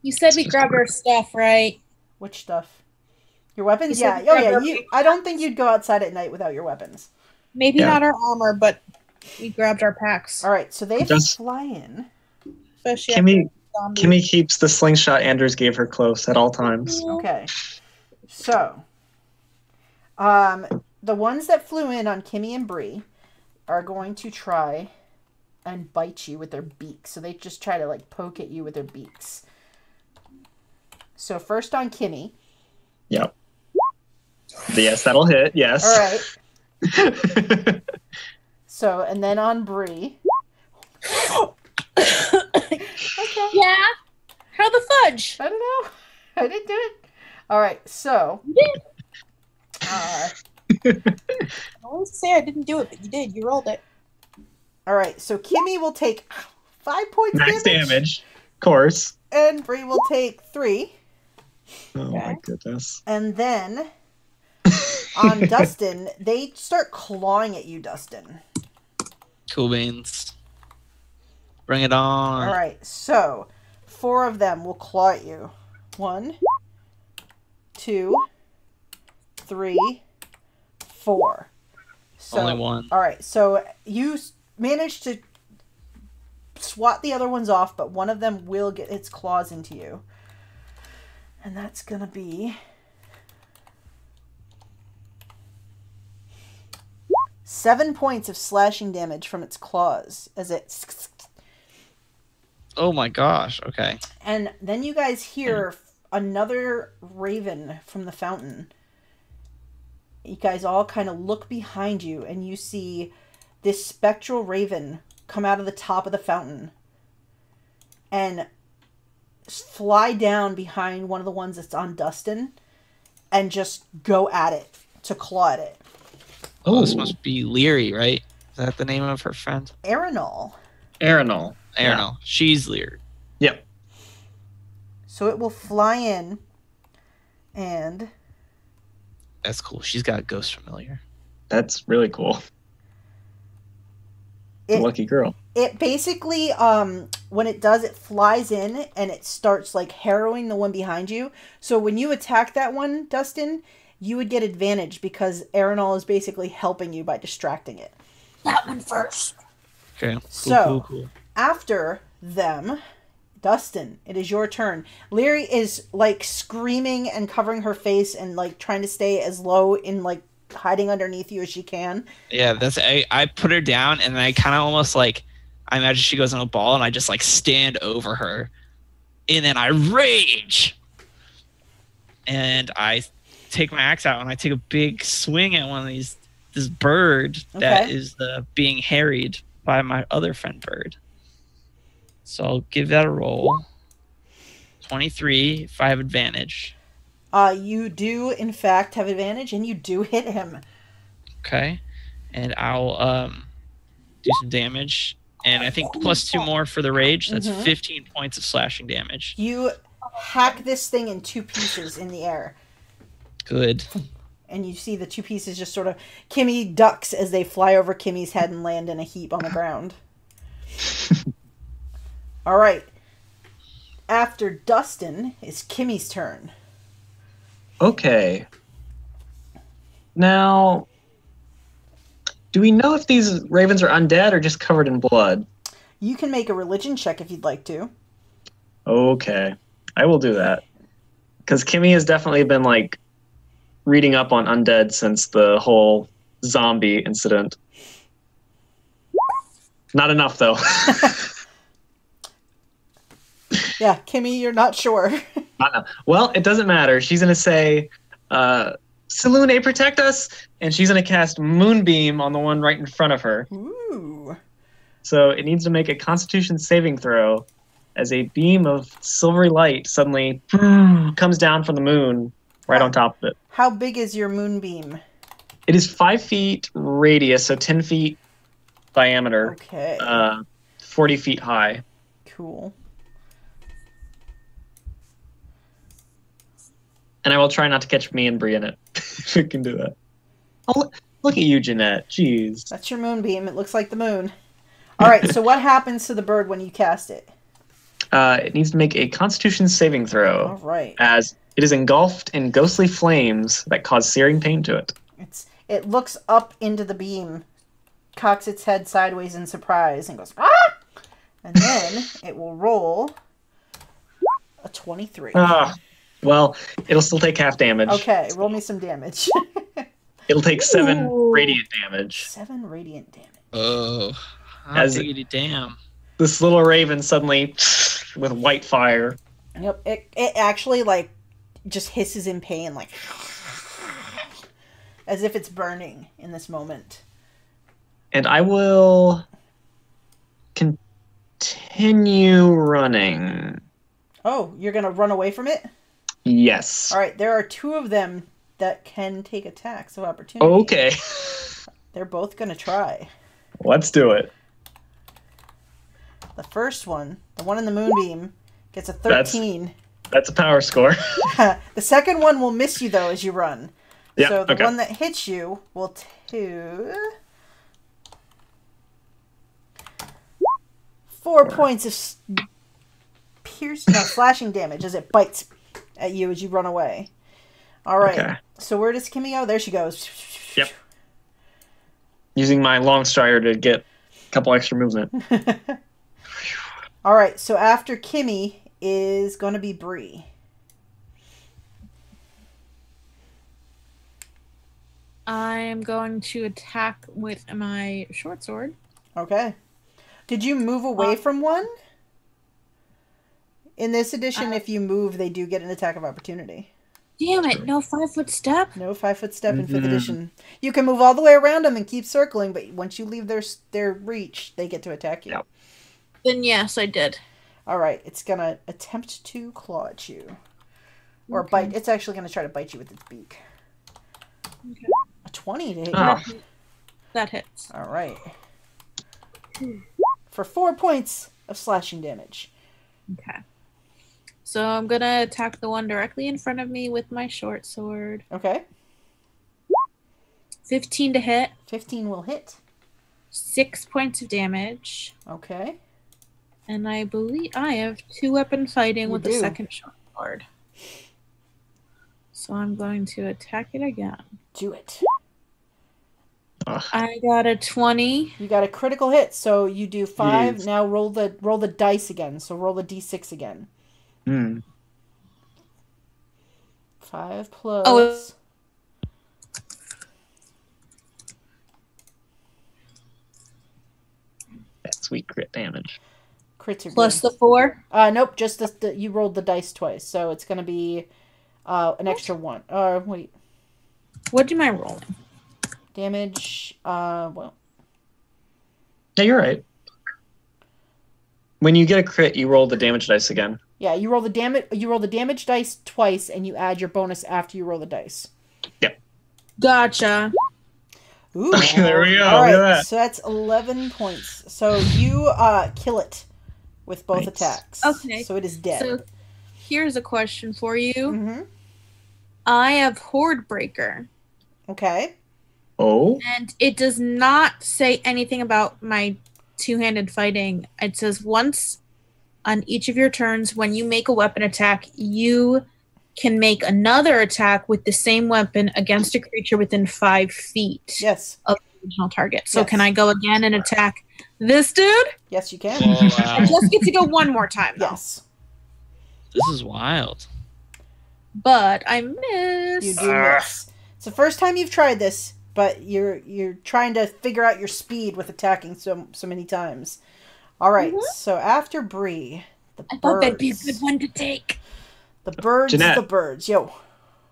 You said we grabbed our stuff, right? Which stuff? Your weapons? You Yeah. said we Oh, grabbed yeah. our I don't think you'd go outside at night without your weapons. Maybe not our armor, but we grabbed our packs. All right. So they fly in. Especially Kimmy keeps the slingshot Anders gave her close at all times. Okay. So, the ones that flew in on Kimmy and Brie are going to try and bite you with their beaks. So they just try to like poke at you with their beaks. So first on Kimmy. Yep. Yes, that'll hit. Yes. All right. So, and then on Brie. Okay. Yeah. How the fudge? I don't know. I didn't do it. All right. So. You did. I always say I didn't do it, but you did. You rolled it. All right. So Kimmy will take 5 points max damage. Of course. And Brie will take 3. Oh my goodness. And then on Dustin, they start clawing at you, Dustin. Cool beans. Bring it on. All right, so 4 of them will claw at you. 1, 2, 3, 4. So, only 1. All right, so you managed to swat the other ones off, but one of them will get its claws into you. And that's going to be 7 points of slashing damage from its claws as it... Oh my gosh, okay. And then you guys hear another Ravin from the fountain. You guys all kind of look behind you and you see this spectral Ravin come out of the top of the fountain and fly down behind one of the ones that's on Dustin and just go at it, to claw at it. Oh, this must be Leary, right? Is that the name of her friend? Arenol. Arenol. Yeah. She's Leary. Yep. So it will fly in and... That's cool. She's got Ghost Familiar. That's really cool. Lucky girl. It basically, when it does, it flies in and it starts like harrowing the one behind you. So when you attack that one, Dustin, you would get advantage because Arenol is basically helping you by distracting it. That one first. Okay. Cool, So, cool. After them, Dustin, it is your turn. Leary is like screaming and covering her face and like trying to stay as low in like hiding underneath you as she can. Yeah, that's I put her down and I kind of almost like I imagine she goes on a ball and I just like stand over her and then I rage and I take my axe out and I take a big swing at one of this bird that is being harried by my other friend bird. So I'll give that a roll. 23 if I have advantage. You do, in fact, have advantage, and you do hit him. Okay. And I'll do some damage. And I think plus 2 more for the rage. That's 15 points of slashing damage. You hack this thing in 2 pieces in the air. Good. And you see the 2 pieces just sort of... Kimmy ducks as they fly over Kimmy's head and land in a heap on the ground. All right. After Dustin, it's Kimmy's turn. Okay. Now, do we know if these ravens are undead or just covered in blood? You can make a religion check if you'd like to. Okay. I will do that. Because Kimmy has definitely been, like, reading up on undead since the whole zombie incident. Not enough, though. Yeah, Kimmy, you're not sure. Well, it doesn't matter. She's going to say, Selune, protect us! And she's going to cast Moonbeam on the one right in front of her. Ooh. So it needs to make a Constitution saving throw as a beam of silvery light suddenly comes down from the moon right on top of it. How big is your moonbeam? It is 5 feet radius, so 10 feet diameter. Okay. 40 feet high. Cool. And I will try not to catch me and Brie in it. If we can do that. Oh, look at you, Jeanette. Jeez. That's your moonbeam. It looks like the moon. All right, so what happens to the bird when you cast it? It needs to make a Constitution saving throw. All right. As it is engulfed in ghostly flames that cause searing pain to it. It looks up into the beam, cocks its head sideways in surprise, and goes, ah! And then it will roll a 23. Well, it'll still take half damage. Okay, roll me some damage. It'll take 7 radiant damage. 7 radiant damage. Oh, As diggity damn. This little raven suddenly, with white fire. Yep, it actually, like, just hisses in pain, like, as if it's burning in this moment. And I will continue running. Oh, you're going to run away from it? Yes. All right, there are 2 of them that can take attacks of opportunity. Okay. They're both going to try. Let's do it. The first one, the one in the moonbeam, gets a 13. That's a power score. The second one will miss you, though, as you run. Yeah, so the okay. one that hits you will do 4 points of slashing damage as it bites at you as you run away. All right. Okay. So where does Kimmy go? There she goes. Yep. Using my long strider to get a couple extra movement. All right. So after Kimmy is going to be Brie. I'm going to attack with my short sword. Okay. Did you move away from one? In this edition, if you move, they do get an attack of opportunity. Damn it, no 5-foot step? No 5-foot step in 5th edition. You can move all the way around them and keep circling, but once you leave their reach, they get to attack you. Yep. Then yes, I did. All right, it's going to attempt to claw at you. Or bite. It's actually going to try to bite you with its beak. Okay. A 20 to hit you. That hits. All right. For 4 points of slashing damage. Okay. So I'm going to attack the one directly in front of me with my short sword. Okay. 15 to hit. 15 will hit. 6 points of damage. Okay. And I believe I have 2-weapon fighting with the second short sword. So I'm going to attack it again. Do it. I got a 20. You got a critical hit, so you do 5. Yes. Now roll the dice again. So roll the d6 again. 5 plus. Oh. That sweet crit damage. Crits are plus good. The 4? Nope, just the you rolled the dice twice, so it's going to be an extra 1. Wait. What am I rolling? Damage, well. Yeah, you're right. When you get a crit, you roll the damage dice again. Yeah, you roll the damage dice twice, and you add your bonus after you roll the dice. Yep. Gotcha. Ooh. Okay, there we go. All right, that. So that's 11 points. So you kill it with both attacks. Okay. So it is dead. So here's a question for you. Mm-hmm. I have Horde Breaker. Okay. Oh. And it does not say anything about my two-handed fighting. It says once on each of your turns, when you make a weapon attack, you can make another attack with the same weapon against a creature within 5 feet of the original target. So can I go again and attack this dude? Yes, you can. Oh, wow. I just get to go one more time, though. Yes. This is wild. But I miss. You do miss. It's the first time you've tried this, but you're trying to figure out your speed with attacking so many times. All right, so after Brie, I thought that'd be a good one to take. The birds, Jeanette, the birds. Yo.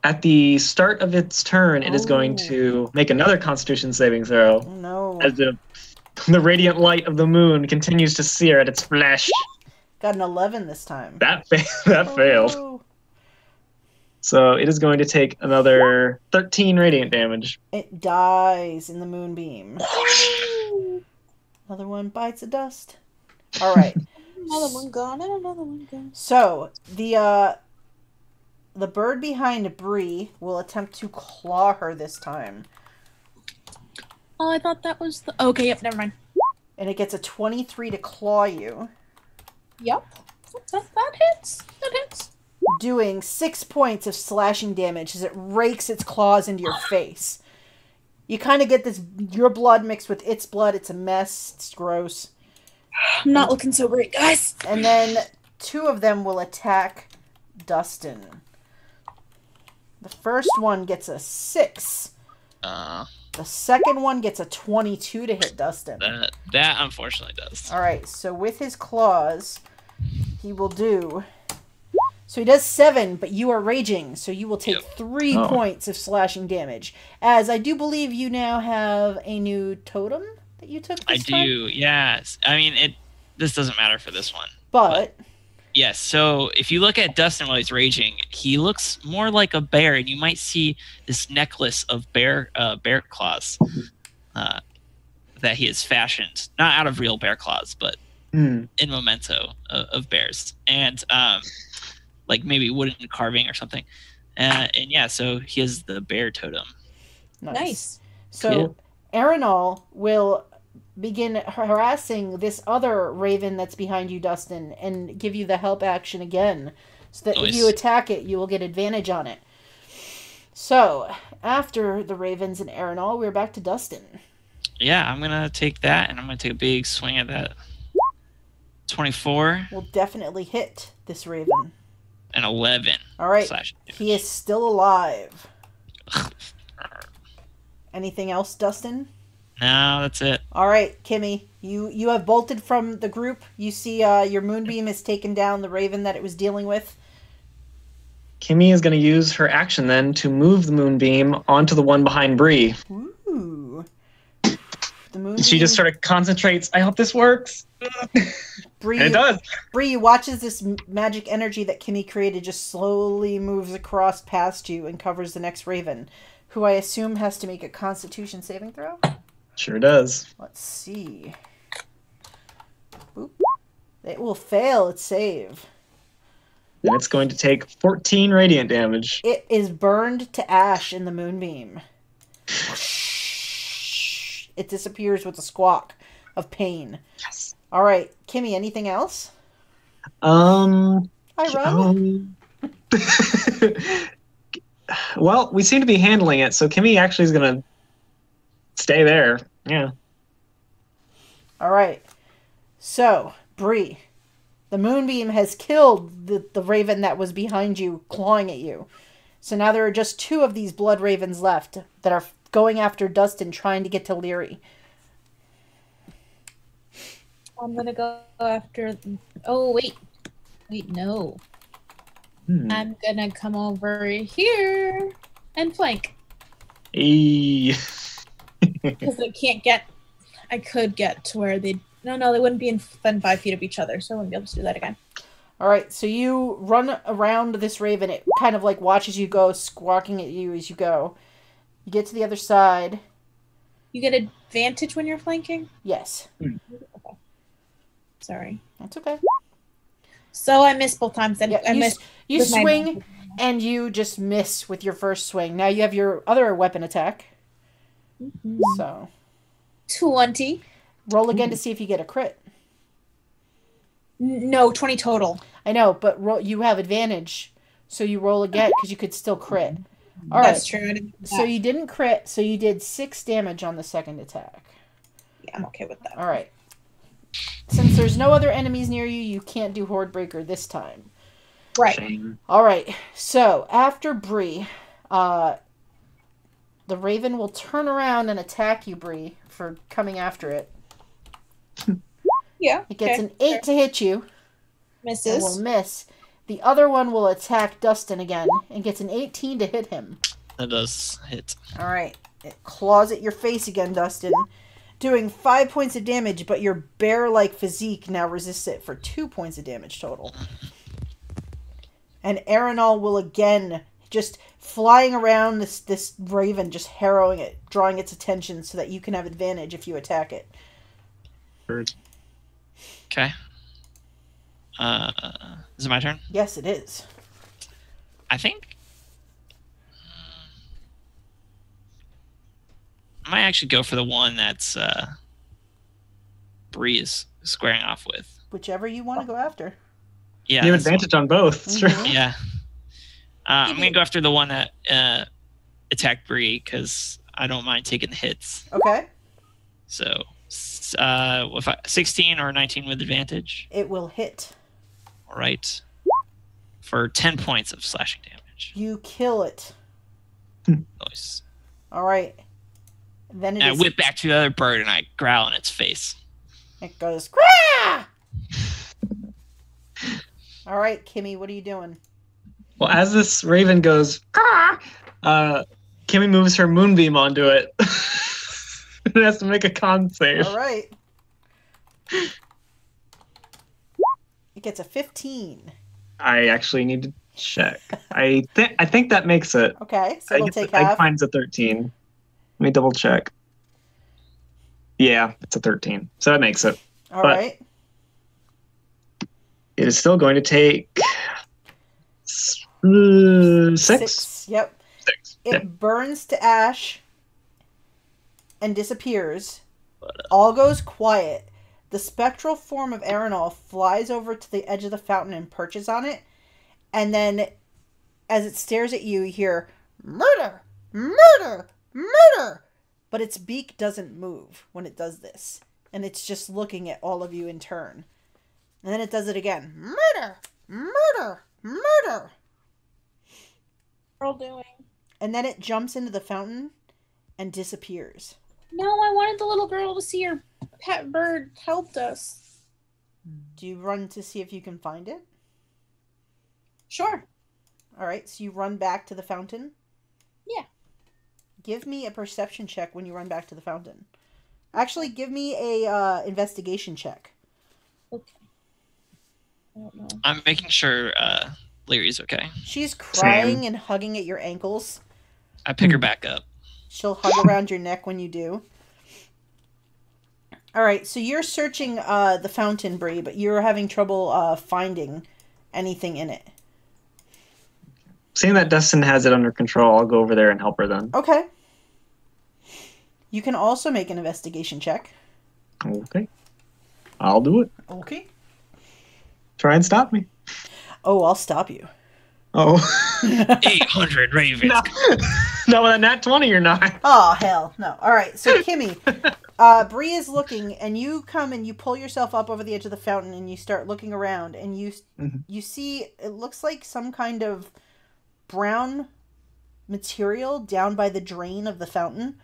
At the start of its turn, it is going to make another Constitution saving throw. Oh, no. As the radiant light of the moon continues to sear at its flesh. Got an 11 this time. That failed. So it is going to take another 13 radiant damage. It dies in the moonbeam. Another one bites the dust. All right. Another one gone and another one gone. So the the bird behind Brie will attempt to claw her this time. Oh, I thought that was the... Okay, yep, never mind. And it gets a 23 to claw you. Yep. That hits. That hits. Doing 6 points of slashing damage as it rakes its claws into your face. You kind of get this, your blood mixed with its blood. It's a mess. It's gross. I'm not looking so great, guys. And then 2 of them will attack Dustin. The first one gets a 6. The second one gets a 22 to hit Dustin. That unfortunately does. All right, so with his claws, he will do... So he does 7, but you are raging, so you will take 3 points of slashing damage. As I do believe you now have a new totem that you took this time? I do, yes. I mean, this doesn't matter for this one. But yes, so if you look at Dustin while he's raging, he looks more like a bear, and you might see this necklace of bear claws that he has fashioned, not out of real bear claws, but in memento of bears, and like maybe wooden carving or something. And yeah, so he has the bear totem. Nice. So Cool. Arenal will begin harassing this other raven that's behind you, Dustin, and give you the help action again. So that if you attack it, you will get advantage on it. So, after the ravens and Arenal, we're back to Dustin. Yeah, I'm going to take that, and I'm going to take a big swing at that. 24. Will definitely hit this raven. And 11. All right. Slash. He is still alive. Anything else, Dustin? No, that's it. All right, Kimmy, you have bolted from the group. You see your moonbeam has taken down the raven that it was dealing with. Kimmy is going to use her action then to move the moonbeam onto the one behind Brie. Ooh. The moonbeam... She just sort of concentrates. I hope this works. Brie, And it does. Brie watches this magic energy that Kimmy created just slowly moves across past you and covers the next raven, who I assume has to make a Constitution saving throw. Sure does. Let's see. Boop. It will fail its save. And it's going to take 14 radiant damage. It is burned to ash in the moonbeam. It disappears with a squawk of pain. Yes. All right, Kimmy, anything else? Hi, Ron? Well, we seem to be handling it, so Kimmy actually is going to stay there. Yeah. All right. So, Brie, the moonbeam has killed the raven that was behind you, clawing at you. So now there are just 2 of these blood ravens left that are going after Dustin, trying to get to Leary. I'm gonna go after... Oh, wait. Wait, no. I'm gonna come over here and flank. Hey. Because I could get to where they'd... No, they wouldn't be within 5 feet of each other, so I wouldn't be able to do that again. All right, so you run around this raven. It kind of like watches you go, squawking at you as you go. You get to the other side. You get advantage when you're flanking? Yes. Okay. Sorry. That's okay. So I missed both times. Then Yeah, I missed. you swing, and you just miss with your first swing. Now you have your other weapon attack. So 20. Roll again to see if you get a crit. No, 20 total. I know, but you have advantage, so you roll again because you could still crit. All That's right. true. I didn't do that. So you didn't crit, so you did 6 damage on the second attack. Yeah, I'm okay with that. All right. Since there's no other enemies near you, you can't do Horde Breaker this time. Right. All right. So after Brie, the raven will turn around and attack you, Brie, for coming after it. Yeah. It gets an 8 to hit you. Misses. And will miss. The other one will attack Dustin again and gets an 18 to hit him. That does hit. All right. It claws at your face again, Dustin, doing 5 points of damage, but your bear-like physique now resists it for 2 points of damage total. And Arenal will again, just flying around this raven, just harrowing it, drawing its attention so that you can have advantage if you attack it. Okay. Is it my turn? Yes, it is. I think I might actually go for the one that's Brie is squaring off with. Whichever you want to go after. Yeah, You have advantage on both. Mhm. Yeah. I'm going to go after the one that attacked Brie because I don't mind taking the hits. Okay. So, 16 or 19 with advantage. It will hit. All right. For 10 points of slashing damage. You kill it. Nice. All right. Then And I whip back to the other bird and I growl in its face. It goes, Crah! All right, Kimmy, what are you doing? Well, as this raven goes, Kimmy moves her moonbeam onto it. It has to make a con save. All right. It gets a 15. I actually need to check. I think that makes it. Okay, so it'll take I half. finds a 13. Let me double check. Yeah, it's a 13. So that makes it. All but- right. It is still going to take 6. Yep. 6. It Yeah. burns to ash and disappears. All goes quiet. The spectral form of Aeronol flies over to the edge of the fountain and perches on it. And then, as it stares at you, you hear, murder, murder, murder. But its beak doesn't move when it does this. And it's just looking at all of you in turn. And then it does it again. Murder, murder, murder. Girl doing? And then it jumps into the fountain and disappears. No, I wanted the little girl to see her pet bird helped us. Do you run to see if you can find it? Sure. All right, so you run back to the fountain? Yeah. Give me a perception check when you run back to the fountain. Actually, give me a investigation check. Okay. I don't know. I'm making sure Larry's okay. She's crying Same. and hugging at your ankles. I pick her back up. She'll hug around your neck when you do. All right, so you're searching the fountain, Brie, but you're having trouble finding anything in it. Seeing that Dustin has it under control, I'll go over there and help her then. Okay. You can also make an investigation check. Okay. I'll do it. Okay. Try and stop me. Oh, I'll stop you. Oh. 800 ravens. No. No, with a nat 20 you're not. Oh, hell no. All right, so Kimmy, Bree is looking, and you come and you pull yourself up over the edge of the fountain, and you start looking around, and you see, it looks like some kind of brown material down by the drain of the fountain.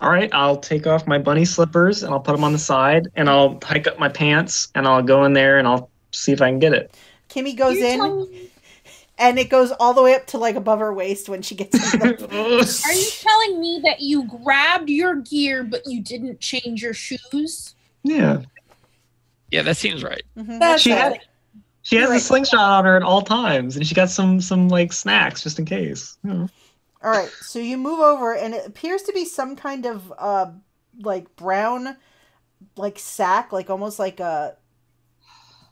All right, I'll take off my bunny slippers and I'll put them on the side and I'll hike up my pants and I'll go in there and I'll see if I can get it. Kimmy goes in, and it goes all the way up to like above her waist when she gets into the... Are you telling me that you grabbed your gear but you didn't change your shoes? Yeah. Yeah, that seems right. Mhm. That's She right. has a slingshot on her at all times and she got some like snacks just in case. Yeah. All right, so you move over, and it appears to be some kind of like brown, like sack, like almost like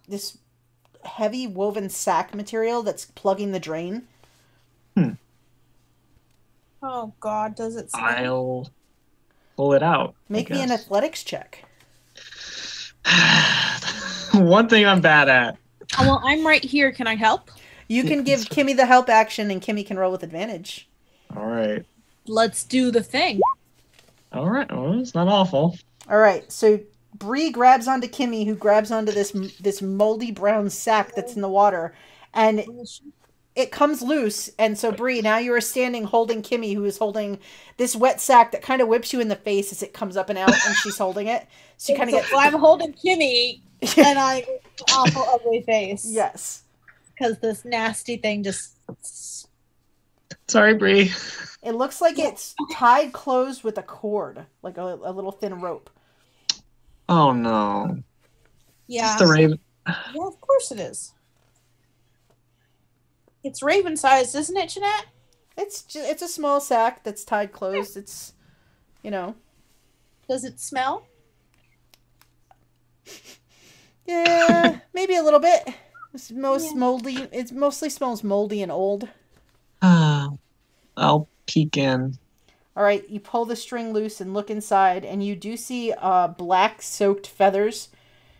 this heavy woven sack material that's plugging the drain. Oh God, does it smell? I'll pull it out. Make me an athletics check. One thing I'm bad at. Oh, well, I'm right here. Can I help? You can give Kimmy the help action, and Kimmy can roll with advantage. All right. Let's do the thing. All right. Well, it's not awful. All right, so Bree grabs onto Kimmy, who grabs onto this moldy brown sack that's in the water, and it comes loose. And so Bree, now you are standing holding Kimmy, who is holding this wet sack that kind of whips you in the face as it comes up and out, and she's holding it. So you kind of get. So I'm holding Kimmy, and I awful ugly face. Yes. Because this nasty thing just. Sorry, Bree. It looks like it's tied closed with a cord, like a little thin rope. Oh no. Yeah. It's the raven. Yeah, of course it is. It's raven sized, isn't it, Jeanette? It's a small sack that's tied closed. It's, you know. Does it smell? Yeah, maybe a little bit. It's moldy. It mostly smells moldy and old. I'll peek in. All right, you pull the string loose and look inside, and you do see black soaked feathers.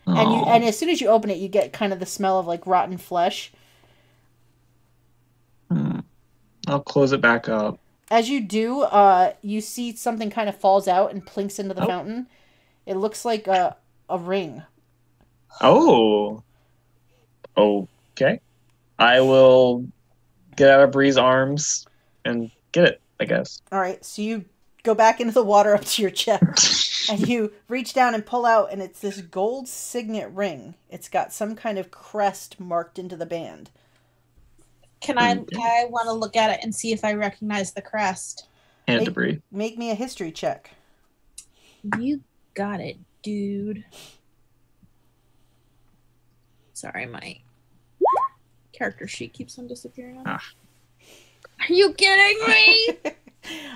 And as soon as you open it, you get kind of the smell of like rotten flesh. I'll close it back up. As you do, you see something kind of falls out and plinks into the fountain. It looks like a ring. Oh. Okay. I will get out of Bree's arms and get it, I guess. All right, so you go back into the water up to your chest, and you reach down and pull out, and it's this gold signet ring. It's got some kind of crest marked into the band. Can I want to look at it and see if I recognize the crest. Hand to Bree. Make me a history check. You got it, dude. Sorry, my character sheet keeps on disappearing. Are you kidding me?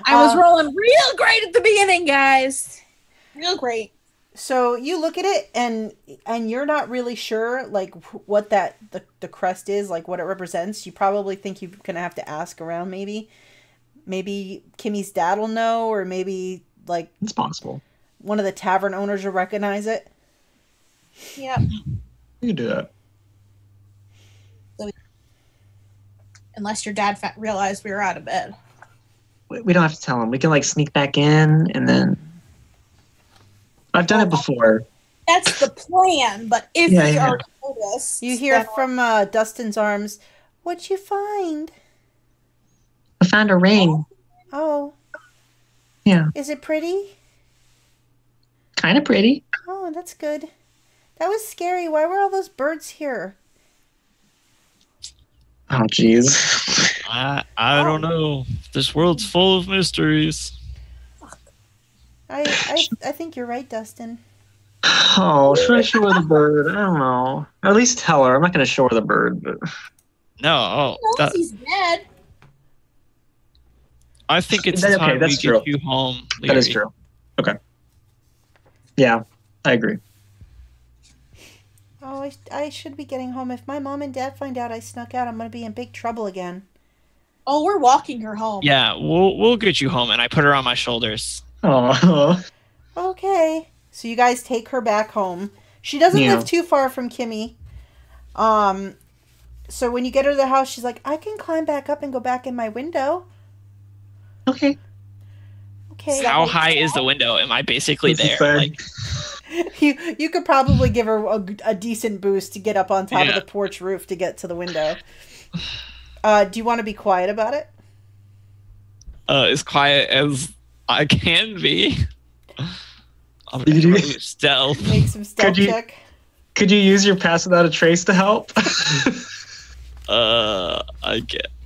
I was rolling real great at the beginning, guys. Real great. So you look at it and you're not really sure like what the crest is, like what it represents. You probably think you're gonna have to ask around. Maybe Kimmy's dad will know, or maybe like it's possible one of the tavern owners will recognize it. Yep. You can do that. Unless your dad realized we were out of bed. We don't have to tell him. We can like sneak back in and then. I've done it before. That's the plan, but if we are noticed... You hear from Dustin's arms, "What'd you find?" I found a ring. Oh. Yeah. Is it pretty? Kind of pretty. Oh, that's good. That was scary. Why were all those birds here? Oh, jeez. I don't know. This world's full of mysteries. I think you're right, Dustin. Oh, should I show her the bird? I don't know. Or at least tell her. I'm not going to show her the bird. But... No. He's dead. I think it's time we get you home, Leary. That is true. Okay. Yeah, I agree. Oh, I should be getting home. If my mom and dad find out I snuck out, I'm going to be in big trouble again. Oh, we're walking her home. Yeah, we'll get you home, and I put her on my shoulders. Oh. Okay. So you guys take her back home. She doesn't live too far from Kimmy. So when you get her to the house, she's like, "I can climb back up and go back in my window." Okay. Okay. How high is the window? Am I basically there? Like, you could probably give her a decent boost to get up on top of the porch roof to get to the window. Do you want to be quiet about it? As quiet as I can be. I'm gonna stealth. Make some stealth check. Could you use your pass without a trace to help? I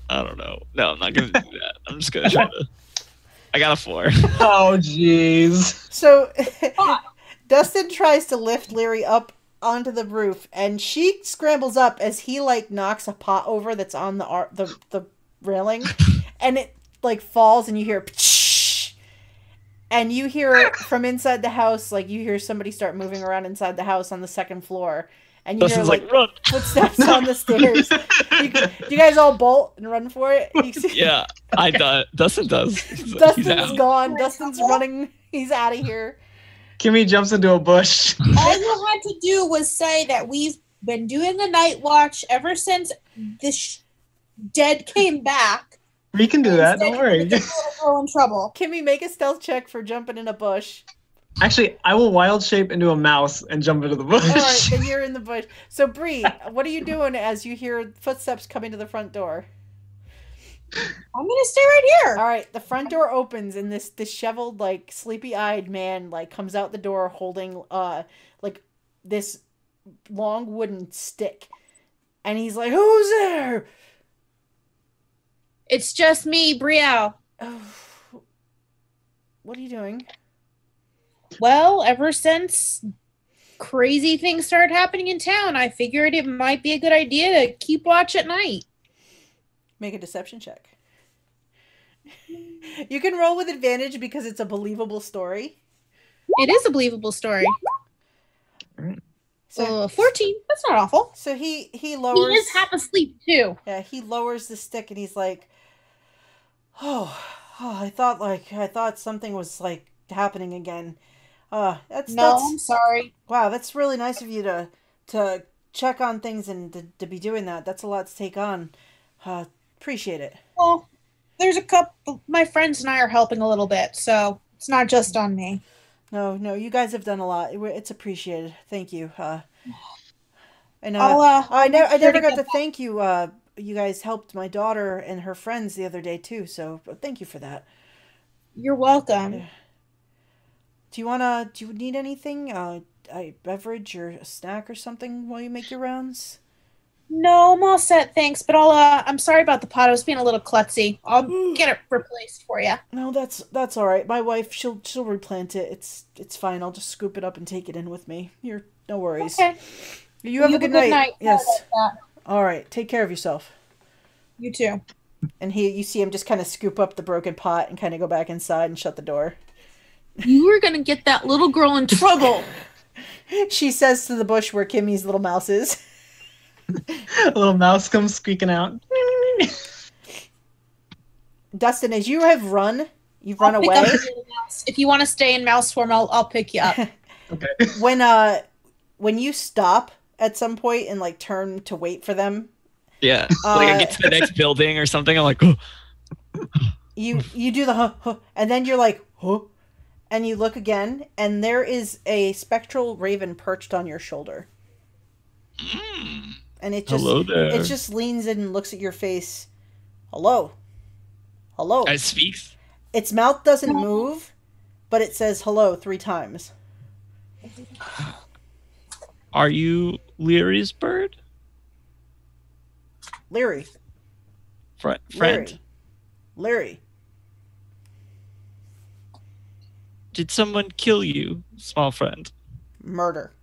don't know. No, I'm not gonna do that. I'm just gonna try to. I got a 4. Oh, jeez. So, Dustin tries to lift Leary up onto the roof, and she scrambles up as he like knocks a pot over that's on the railing, and it like falls, and you hear, and you hear from inside the house, like you hear somebody start moving around inside the house on the second floor, and you hear like run. footsteps on the stairs. You guys all bolt and run for it? Yeah, Dustin does. Dustin's gone. Dustin's running. He's out of here. Kimmy jumps into a bush. All you had to do was say that we've been doing a night watch ever since this dead came back. We can do that. Don't worry. We're in trouble. Kimmy, make a stealth check for jumping in a bush. Actually, I will wild shape into a mouse and jump into the bush. All right, then you're in the bush. So, Brie, what are you doing as you hear footsteps coming to the front door? I'm gonna stay right here. All right, the front door opens, and this disheveled, like sleepy-eyed man, like comes out the door holding, like this long wooden stick, and he's like, "Who's there?" It's just me, Brielle. Oh, what are you doing? Well, ever since crazy things started happening in town, I figured it might be a good idea to keep watch at night. Make a deception check. You can roll with advantage because it's a believable story. It is a believable story. So 14. That's not awful. So he lowers. He is half asleep too. Yeah, he lowers the stick and he's like, "Oh, Oh, I thought something was like happening again. That's I'm sorry. wow. That's really nice of you to check on things and to be doing that. That's a lot to take on. Appreciate it. Well, there's a couple. My friends and I are helping a little bit, so it's not just on me. No, you guys have done a lot. It's appreciated. Thank you. And I never got to thank you. You guys helped my daughter and her friends the other day too. So thank you for that. You're welcome. Yeah. Do you need anything? A beverage or a snack or something while you make your rounds? No, I'm all set, thanks. But I'm sorry about the pot. I was being a little klutzy. I'll get it replaced for you. No, that's all right. My wife, she'll replant it. It's fine. I'll just scoop it up and take it in with me. No worries. Okay. You have a good night. Yes. Like all right. Take care of yourself. You too. And you see him just kind of scoop up the broken pot and kind of go back inside and shut the door. You were gonna get that little girl in trouble. She says to the bush where Kimmy's little mouse is. A little mouse comes squeaking out. Dustin, as you've run away. If you want to stay in mouse form, I'll pick you up. Okay. When you stop at some point and like turn to wait for them. Yeah. Like I get to the next building or something, I'm like, oh. You do the huh, and then you're like, huh, and you look again, and there is a spectral raven perched on your shoulder. And it just leans in and looks at your face. Hello. It speaks. Its mouth doesn't move, but it says hello 3 times. Are you Leary's bird? Leary. Friend. Leary. Did someone kill you, small friend? Murder.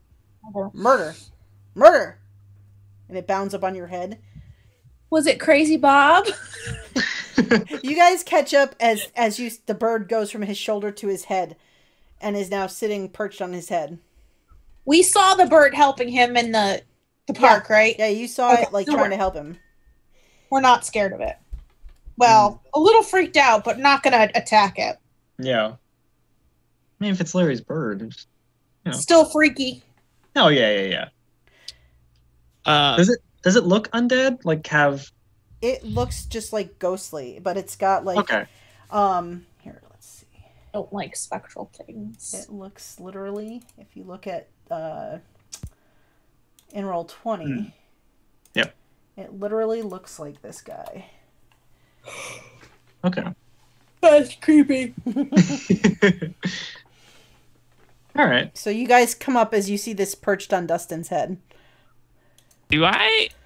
And it bounds up on your head. Was it Crazy Bob? You guys catch up as the bird goes from his shoulder to his head and is now sitting perched on his head. We saw the bird helping him in the park, right? Yeah, you saw it trying to help him. We're not scared of it. Well, a little freaked out, but not going to attack it. Yeah. I mean, if it's Larry's bird, it's, still freaky. Oh yeah. Does it look undead? Like have? It looks just like ghostly, but it's got like okay. Here, let's see. Don't like spectral things. It looks literally, if you look at in roll 20. Yep. It literally looks like this guy. Okay. That's creepy. All right. So you guys come up as you see this perched on Dustin's head.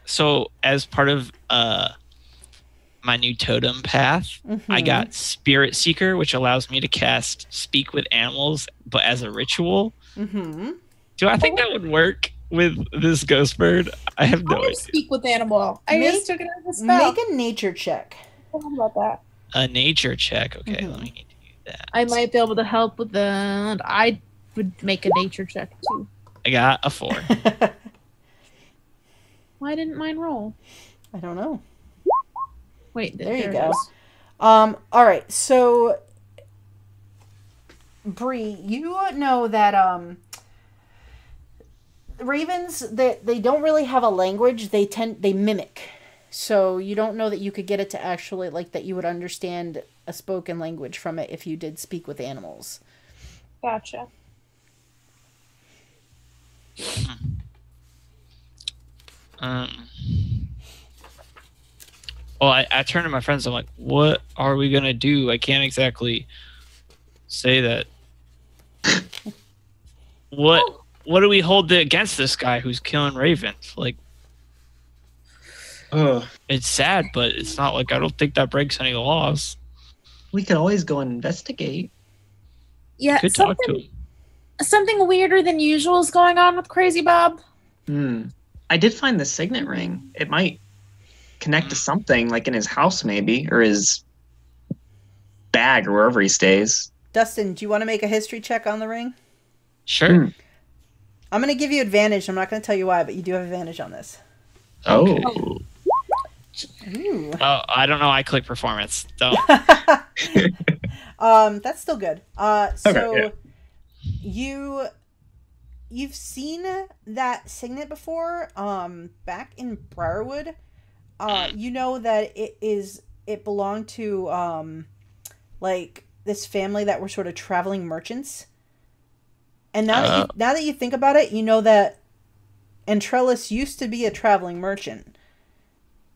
So as part of my new totem path, I got Spirit Seeker, which allows me to cast Speak with Animals, but as a ritual. Do I think that would work with this ghost bird? I have no idea. Speak with Animal. I just took it as a spell. Make a nature check. What about that? A nature check. Okay, let me do that. I might be able to help with that. I would make a nature check too. I got a 4. Why didn't mine roll? I don't know. Wait, there you go. All right, so Brie, you know that ravens they don't really have a language. They mimic. So you don't know that you could get it to actually that you would understand a spoken language from it if you did speak with animals. Gotcha. Well, I turned to my friends. I'm like, what are we going to do? I can't exactly say that. What do we hold against this guy who's killing ravens? It's sad, but it's not I don't think that breaks any laws. We could always go and investigate. Yeah, could talk to him. Something weirder than usual is going on with Crazy Bob. I did find the signet ring. It might connect to something, in his house maybe, or his bag, or wherever he stays. Dustin, do you want to make a history check on the ring? Sure. I'm going to give you advantage. I'm not going to tell you why, but you do have advantage on this. Oh. Ooh. Oh, I don't know. I click performance. Don't. That's still good. Okay, you've seen that signet before. Back in Briarwood. You know that it belonged to like this family that were sort of traveling merchants. And now that you think about it, you know that Entrellis used to be a traveling merchant.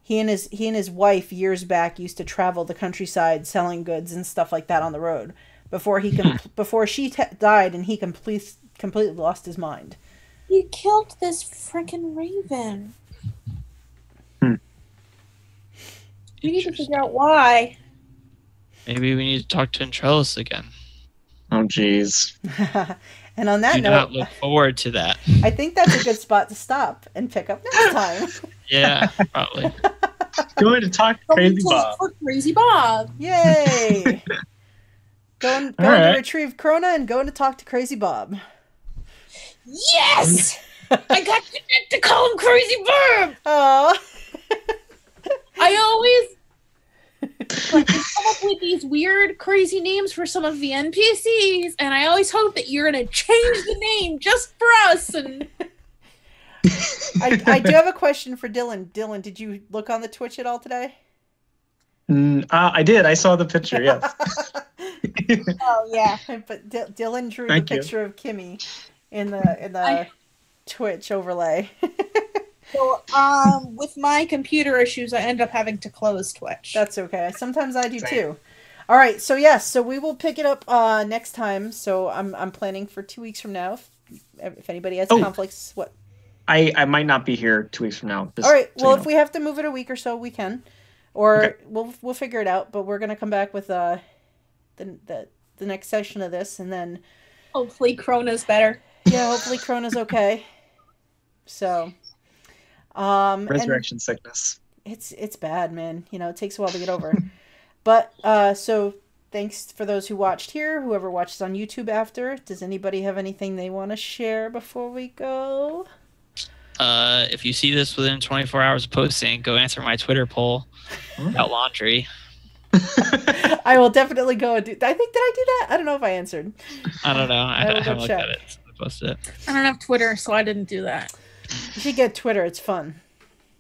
He and his wife years back used to travel the countryside selling goods and stuff like that on the road before she died and he completely lost his mind. You killed this freaking Ravin. We need to figure out why. Maybe we need to talk to Entrellis again. Oh, jeez. And on that Do note, not look forward to that. I think that's a good spot to stop and pick up next time. Yeah, probably. Going to talk to Crazy Bob. For Crazy Bob. Yay! Going to retrieve Crona and going to talk to Crazy Bob. Yes! I got Jeanette to call him Crazy Bob! Oh. I always come up with these weird, crazy names for some of the NPCs, and I always hope that you're going to change the name just for us. And I do have a question for Dylan. Dylan, did you look on the Twitch at all today? I did. I saw the picture, yes. oh, yeah. But Dylan drew Thank the you. picture of Kimmy in the Twitch overlay. So, with my computer issues, I end up having to close Twitch. That's okay. Sometimes I do too. All right. So yes. So we will pick it up next time. So I'm planning for 2 weeks from now. If anybody has conflicts, what? I might not be here 2 weeks from now. All right. Well, if we have to move it a week or so, we can, or we'll figure it out. But we're gonna come back with the next session of this, and then hopefully Crona's better. Yeah. Hopefully Crona's okay. So. Resurrection sickness. It's bad, man. You know, it takes a while to get over. But so thanks for those who watched here, whoever watches on YouTube after. Does anybody have anything they want to share before we go? If you see this within 24 hours of posting, go answer my Twitter poll about laundry. I will definitely go and do. Did I do that? I don't know if I answered. I don't know. I haven't looked at it. So I posted it. I don't have Twitter, so I didn't do that. You should get Twitter. It's fun.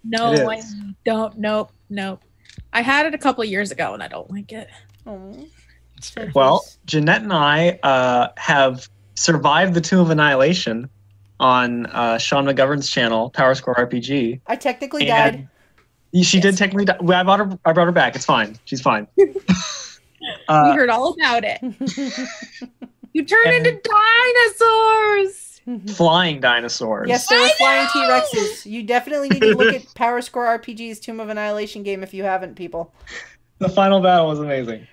No, I don't. Nope. I had it a couple years ago, and I don't like it. Oh. Well, Jeanette and I have survived the Tomb of Annihilation on Sean McGovern's channel, Power Score RPG. I technically died. She did technically die. I brought her back. It's fine. She's fine. We heard all about it. You turned into dinosaurs. Flying dinosaurs. Yes, there were flying T-Rexes. You definitely need to look at Power Score RPG's Tomb of Annihilation game if you haven't, people. The final battle was amazing.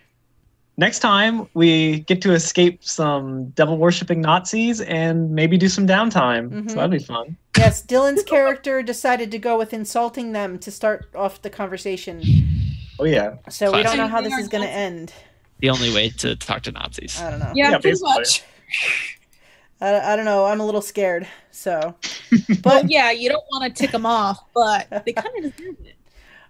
Next time, we get to escape some devil-worshipping Nazis and maybe do some downtime. Mm-hmm. So that'd be fun. Yes, Dylan's character decided to go with insulting them to start off the conversation. Oh, yeah. So we don't know how this is going to end. The only way to talk to Nazis. I don't know. Yeah, pretty much. I don't know. I'm a little scared. So, but yeah, you don't want to tick them off, but they kind of deserve it.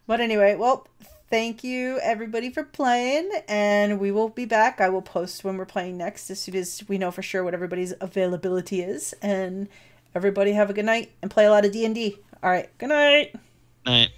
But anyway, well, thank you everybody for playing, and we will be back. I will post when we're playing next as soon as we know for sure what everybody's availability is. And everybody have a good night and play a lot of D&D. All right, good night. Night.